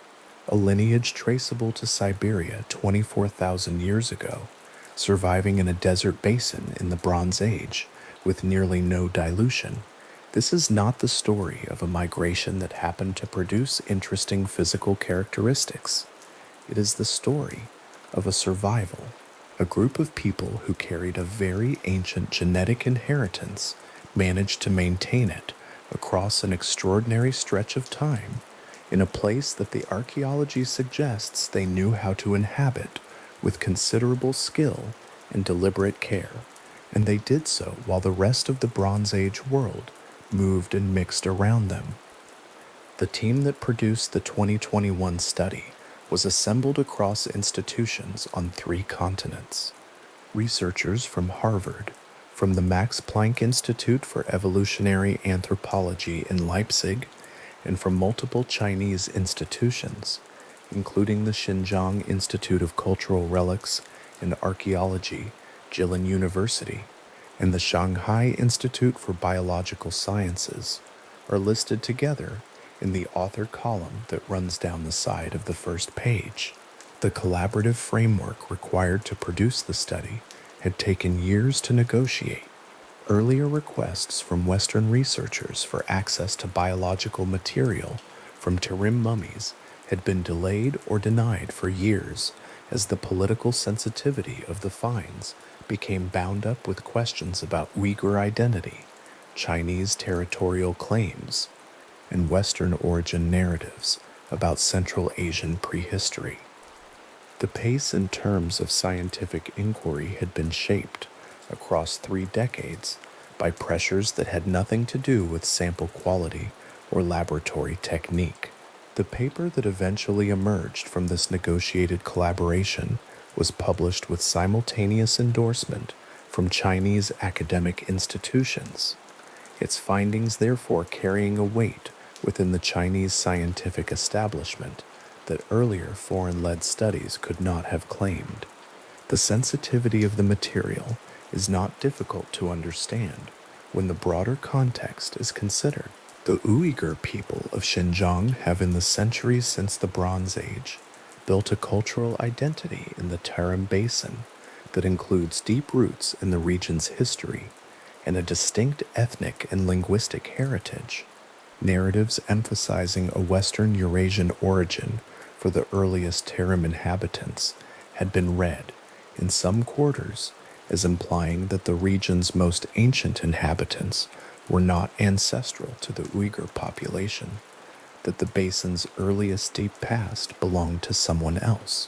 A lineage traceable to Siberia 24,000 years ago, surviving in a desert basin in the Bronze Age, with nearly no dilution. This is not the story of a migration that happened to produce interesting physical characteristics. It is the story of a survival, a group of people who carried a very ancient genetic inheritance managed to maintain it across an extraordinary stretch of time in a place that the archaeology suggests they knew how to inhabit with considerable skill and deliberate care. And they did so while the rest of the Bronze Age world moved and mixed around them. The team that produced the 2021 study was assembled across institutions on 3 continents. Researchers from Harvard, from the Max Planck Institute for Evolutionary Anthropology in Leipzig, and from multiple Chinese institutions, including the Xinjiang Institute of Cultural Relics and Archaeology, Jilin University, and the Shanghai Institute for Biological Sciences, are listed together in the author column that runs down the side of the first page. The collaborative framework required to produce the study had taken years to negotiate. Earlier requests from Western researchers for access to biological material from Tarim mummies had been delayed or denied for years as the political sensitivity of the finds became bound up with questions about Uyghur identity, Chinese territorial claims, and Western origin narratives about Central Asian prehistory. The pace and terms of scientific inquiry had been shaped across 3 decades by pressures that had nothing to do with sample quality or laboratory technique. The paper that eventually emerged from this negotiated collaboration was published with simultaneous endorsement from Chinese academic institutions, its findings therefore carrying a weight within the Chinese scientific establishment that earlier foreign-led studies could not have claimed. The sensitivity of the material is not difficult to understand when the broader context is considered. The Uyghur people of Xinjiang have in the centuries since the Bronze Age built a cultural identity in the Tarim Basin that includes deep roots in the region's history and a distinct ethnic and linguistic heritage. Narratives emphasizing a Western Eurasian origin for the earliest Tarim inhabitants had been read, in some quarters, as implying that the region's most ancient inhabitants were not ancestral to the Uyghur population, that the basin's earliest deep past belonged to someone else.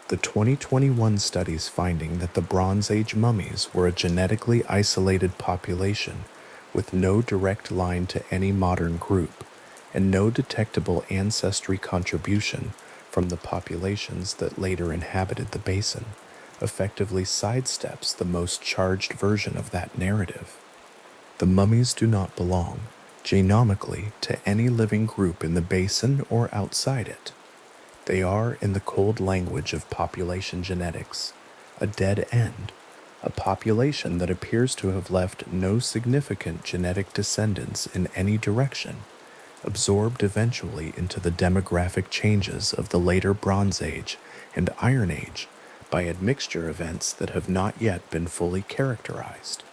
The 2021 studies finding that the Bronze Age mummies were a genetically isolated population with no direct line to any modern group and no detectable ancestry contribution from the populations that later inhabited the basin effectively sidesteps the most charged version of that narrative. The mummies do not belong, genomically, to any living group in the basin or outside it. They are, in the cold language of population genetics, a dead end, a population that appears to have left no significant genetic descendants in any direction, absorbed eventually into the demographic changes of the later Bronze Age and Iron Age by admixture events that have not yet been fully characterized.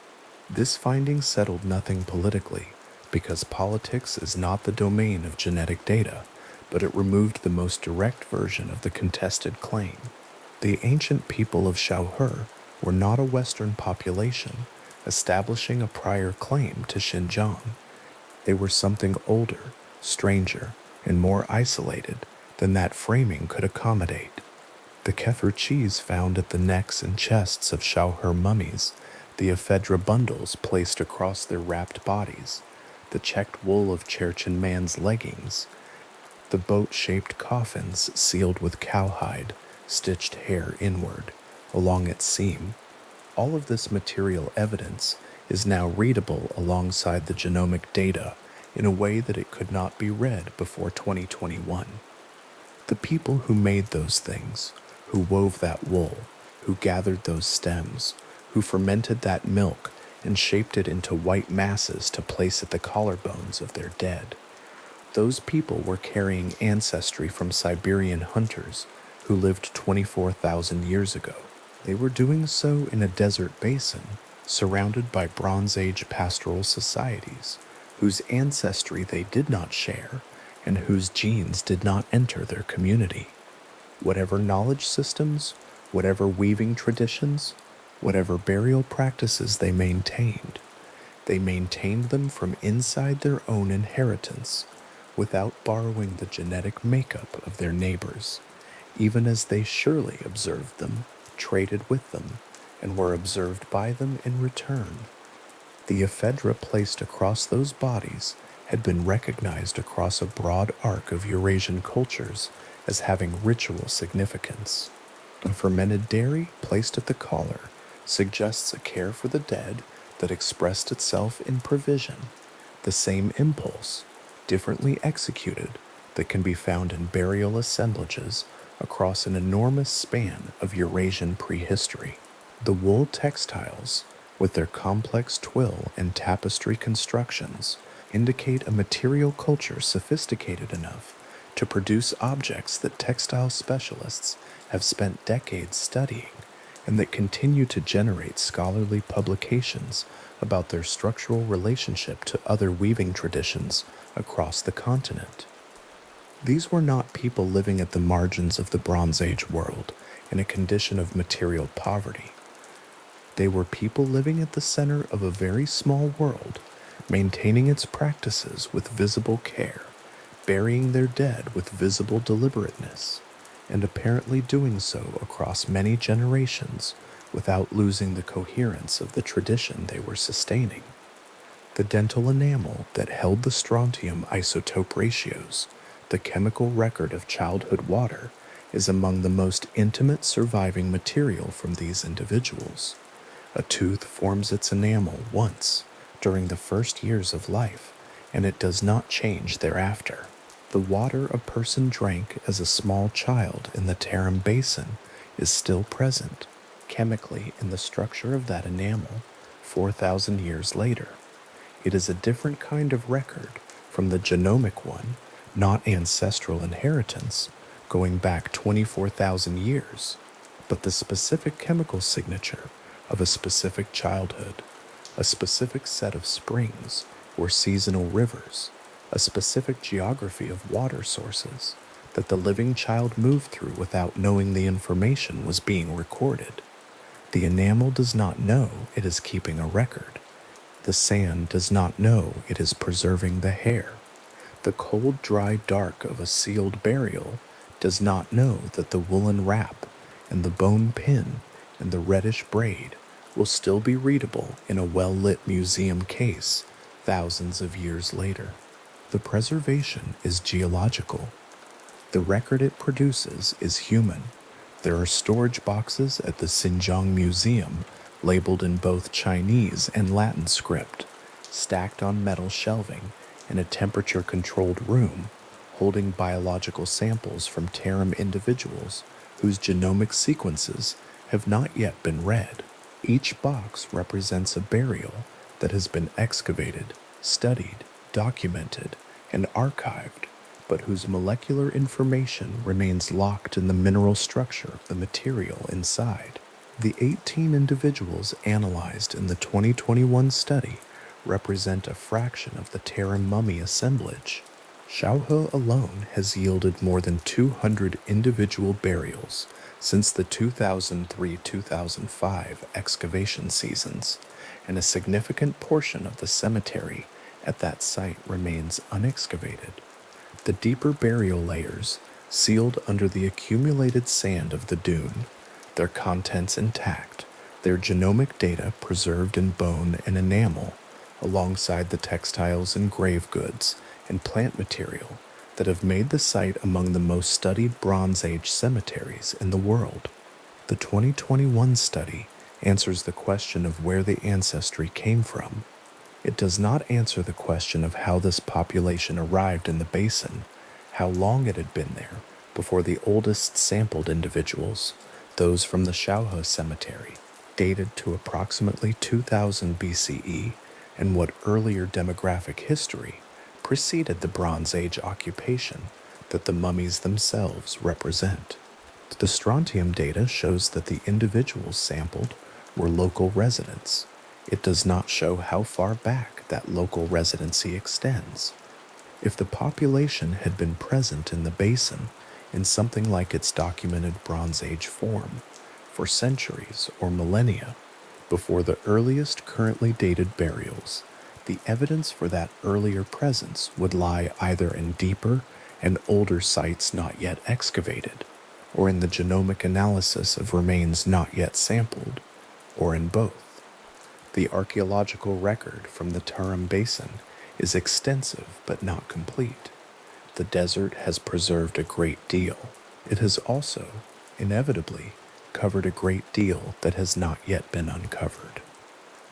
This finding settled nothing politically, because politics is not the domain of genetic data, but it removed the most direct version of the contested claim. The ancient people of Shaohe were not a Western population, establishing a prior claim to Xinjiang. They were something older, stranger, and more isolated than that framing could accommodate. The kefir cheese found at the necks and chests of Shaohe mummies, the ephedra bundles placed across their wrapped bodies, the checked wool of Cherchen man's leggings, the boat-shaped coffins sealed with cowhide, stitched hair inward, along its seam. All of this material evidence is now readable alongside the genomic data in a way that it could not be read before 2021. The people who made those things, who wove that wool, who gathered those stems, who fermented that milk and shaped it into white masses to place at the collarbones of their dead. Those people were carrying ancestry from Siberian hunters who lived 24,000 years ago. They were doing so in a desert basin surrounded by Bronze Age pastoral societies whose ancestry they did not share and whose genes did not enter their community. Whatever knowledge systems, whatever weaving traditions, whatever burial practices they maintained them from inside their own inheritance without borrowing the genetic makeup of their neighbors, even as they surely observed them, traded with them, and were observed by them in return. The ephedra placed across those bodies had been recognized across a broad arc of Eurasian cultures as having ritual significance. A fermented dairy placed at the collar suggests a care for the dead that expressed itself in provision, the same impulse, differently executed, that can be found in burial assemblages across an enormous span of Eurasian prehistory. The wool textiles, with their complex twill and tapestry constructions, indicate a material culture sophisticated enough to produce objects that textile specialists have spent decades studying and that continue to generate scholarly publications about their structural relationship to other weaving traditions across the continent. These were not people living at the margins of the Bronze Age world in a condition of material poverty. They were people living at the center of a very small world, maintaining its practices with visible care, burying their dead with visible deliberateness, and apparently doing so across many generations without losing the coherence of the tradition they were sustaining. The dental enamel that held the strontium isotope ratios, the chemical record of childhood water, is among the most intimate surviving material from these individuals. A tooth forms its enamel once during the first years of life, and it does not change thereafter. The water a person drank as a small child in the Tarim Basin is still present, chemically, in the structure of that enamel 4,000 years later. It is a different kind of record from the genomic one, not ancestral inheritance, going back 24,000 years, but the specific chemical signature of a specific childhood, a specific set of springs or seasonal rivers, a specific geography of water sources that the living child moved through without knowing the information was being recorded. The enamel does not know it is keeping a record. The sand does not know it is preserving the hair. The cold, dry dark of a sealed burial does not know that the woolen wrap and the bone pin and the reddish braid will still be readable in a well-lit museum case thousands of years later. The preservation is geological. The record it produces is human. There are storage boxes at the Xinjiang Museum labeled in both Chinese and Latin script, stacked on metal shelving in a temperature-controlled room, holding biological samples from Tarim individuals whose genomic sequences have not yet been read. Each box represents a burial that has been excavated, studied, documented, and archived, but whose molecular information remains locked in the mineral structure of the material inside. The 18 individuals analyzed in the 2021 study represent a fraction of the Tarim mummy assemblage. Shaohe alone has yielded more than 200 individual burials since the 2003-2005 excavation seasons, and a significant portion of the cemetery at that site remains unexcavated. The deeper burial layers, sealed under the accumulated sand of the dune, their contents intact, their genomic data preserved in bone and enamel, alongside the textiles and grave goods and plant material that have made the site among the most studied Bronze Age cemeteries in the world. The 2021 study answers the question of where the ancestry came from. It does not answer the question of how this population arrived in the basin, how long it had been there before the oldest sampled individuals, those from the Shaohe cemetery, dated to approximately 2000 BCE, and what earlier demographic history preceded the Bronze Age occupation that the mummies themselves represent. The strontium data shows that the individuals sampled were local residents. It does not show how far back that local residency extends. If the population had been present in the basin in something like its documented Bronze Age form for centuries or millennia before the earliest currently dated burials, the evidence for that earlier presence would lie either in deeper and older sites not yet excavated, or in the genomic analysis of remains not yet sampled, or in both. The archaeological record from the Tarim Basin is extensive but not complete. The desert has preserved a great deal. It has also, inevitably, covered a great deal that has not yet been uncovered.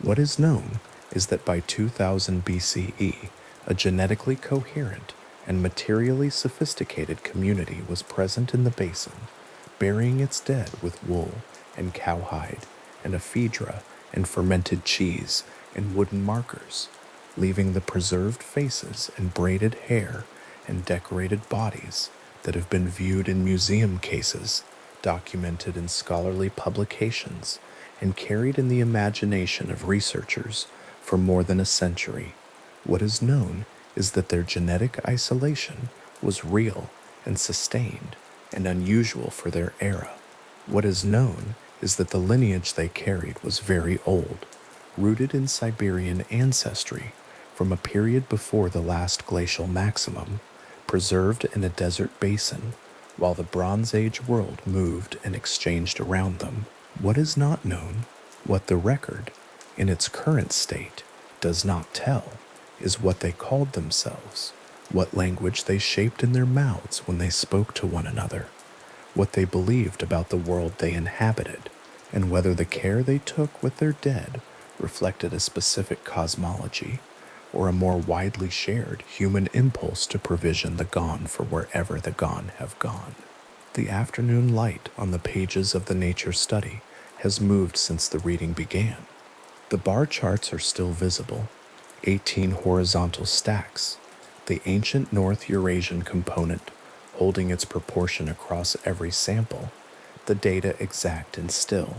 What is known is that by 2000 BCE, a genetically coherent and materially sophisticated community was present in the basin, burying its dead with wool and cowhide and ephedra and fermented cheese and wooden markers, leaving the preserved faces and braided hair and decorated bodies that have been viewed in museum cases, documented in scholarly publications, and carried in the imagination of researchers for more than a century. What is known is that their genetic isolation was real and sustained and unusual for their era. What is known is that the lineage they carried was very old, rooted in Siberian ancestry from a period before the last glacial maximum, preserved in a desert basin while the Bronze Age world moved and exchanged around them. What is not known, what the record, in its current state, does not tell, is what they called themselves, what language they shaped in their mouths when they spoke to one another, what they believed about the world they inhabited, and whether the care they took with their dead reflected a specific cosmology or a more widely shared human impulse to provision the gone for wherever the gone have gone. The afternoon light on the pages of the nature study has moved since the reading began. The bar charts are still visible, 18 horizontal stacks, the ancient North Eurasian component holding its proportion across every sample, the data exact and still.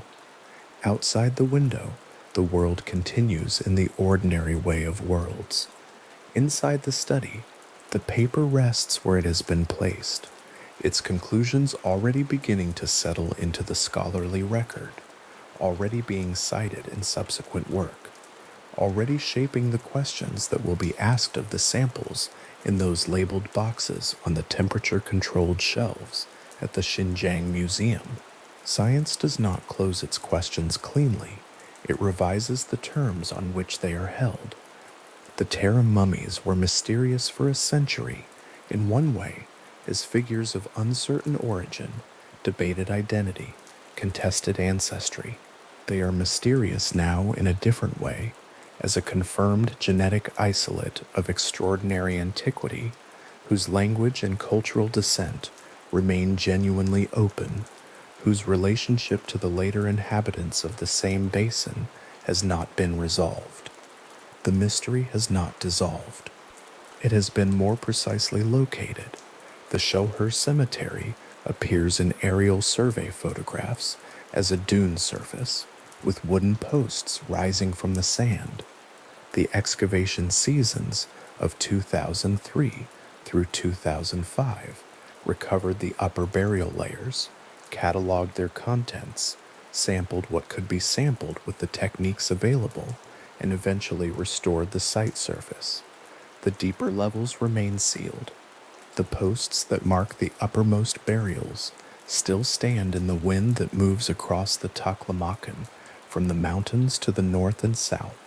Outside the window, the world continues in the ordinary way of worlds. Inside the study, the paper rests where it has been placed, its conclusions already beginning to settle into the scholarly record, already being cited in subsequent work, already shaping the questions that will be asked of the samples in those labeled boxes on the temperature-controlled shelves at the Xinjiang Museum. Science does not close its questions cleanly. It revises the terms on which they are held. The Tarim mummies were mysterious for a century, in one way, as figures of uncertain origin, debated identity, contested ancestry. They are mysterious now in a different way, as a confirmed genetic isolate of extraordinary antiquity, whose language and cultural descent remain genuinely open, whose relationship to the later inhabitants of the same basin has not been resolved. The mystery has not dissolved. It has been more precisely located. The Shoher Cemetery appears in aerial survey photographs as a dune surface, with wooden posts rising from the sand. The excavation seasons of 2003 through 2005 recovered the upper burial layers, cataloged their contents, sampled what could be sampled with the techniques available, and eventually restored the site surface. The deeper levels remain sealed. The posts that mark the uppermost burials still stand in the wind that moves across the Taklamakan from the mountains to the north and south,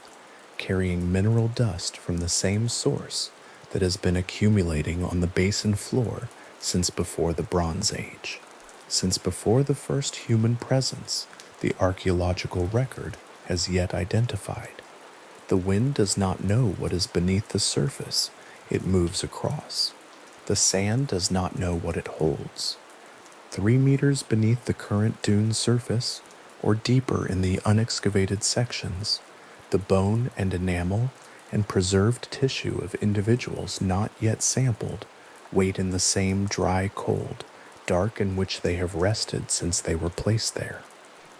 carrying mineral dust from the same source that has been accumulating on the basin floor since before the Bronze Age. Since before the first human presence, the archaeological record has yet identified. The wind does not know what is beneath the surface it moves across. The sand does not know what it holds. 3 meters beneath the current dune surface, or deeper in the unexcavated sections, the bone and enamel and preserved tissue of individuals not yet sampled wait in the same dry cold, dark in which they have rested since they were placed there.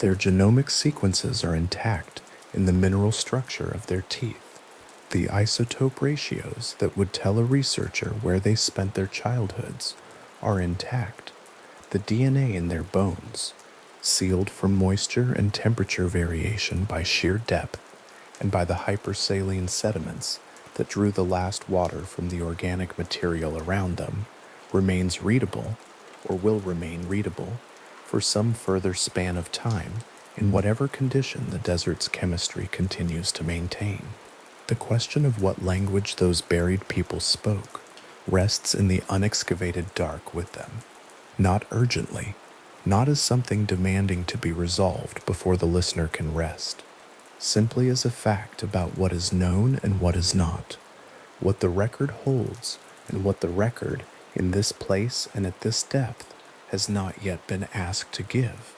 Their genomic sequences are intact in the mineral structure of their teeth. The isotope ratios that would tell a researcher where they spent their childhoods are intact. The DNA in their bones, sealed from moisture and temperature variation by sheer depth and by the hypersaline sediments that drew the last water from the organic material around them, remains readable, or will remain readable, for some further span of time in whatever condition the desert's chemistry continues to maintain. The question of what language those buried people spoke rests in the unexcavated dark with them, not urgently, not as something demanding to be resolved before the listener can rest, simply as a fact about what is known and what is not, what the record holds and what the record in this place and at this depth has not yet been asked to give.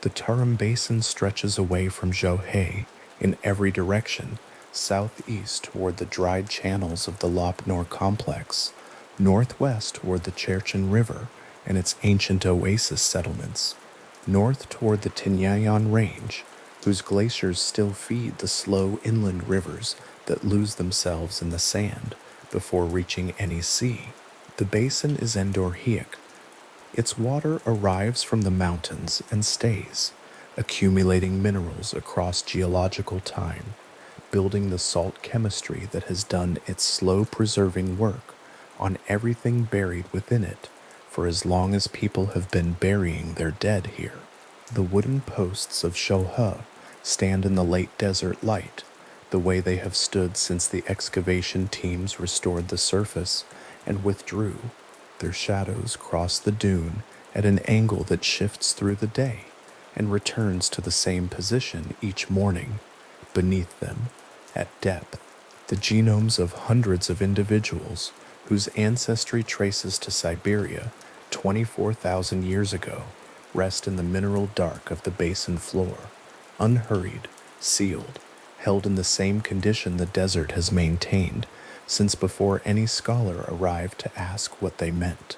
The Tarim Basin stretches away from Zhohei in every direction, southeast toward the dried channels of the Lop Nor complex, northwest toward the Cherchen River and its ancient oasis settlements, north toward the Tinyayan Range, whose glaciers still feed the slow inland rivers that lose themselves in the sand before reaching any sea. The basin is endorheic, Its water arrives from the mountains and stays, accumulating minerals across geological time, building the salt chemistry that has done its slow preserving work on everything buried within it for as long as people have been burying their dead here. The wooden posts of Shoha stand in the late desert light, the way they have stood since the excavation teams restored the surface and withdrew. Their shadows cross the dune at an angle that shifts through the day and returns to the same position each morning. Beneath them, at depth, the genomes of hundreds of individuals whose ancestry traces to Siberia 24,000 years ago rest in the mineral dark of the basin floor, unhurried, sealed, held in the same condition the desert has maintained since before any scholar arrived to ask what they meant.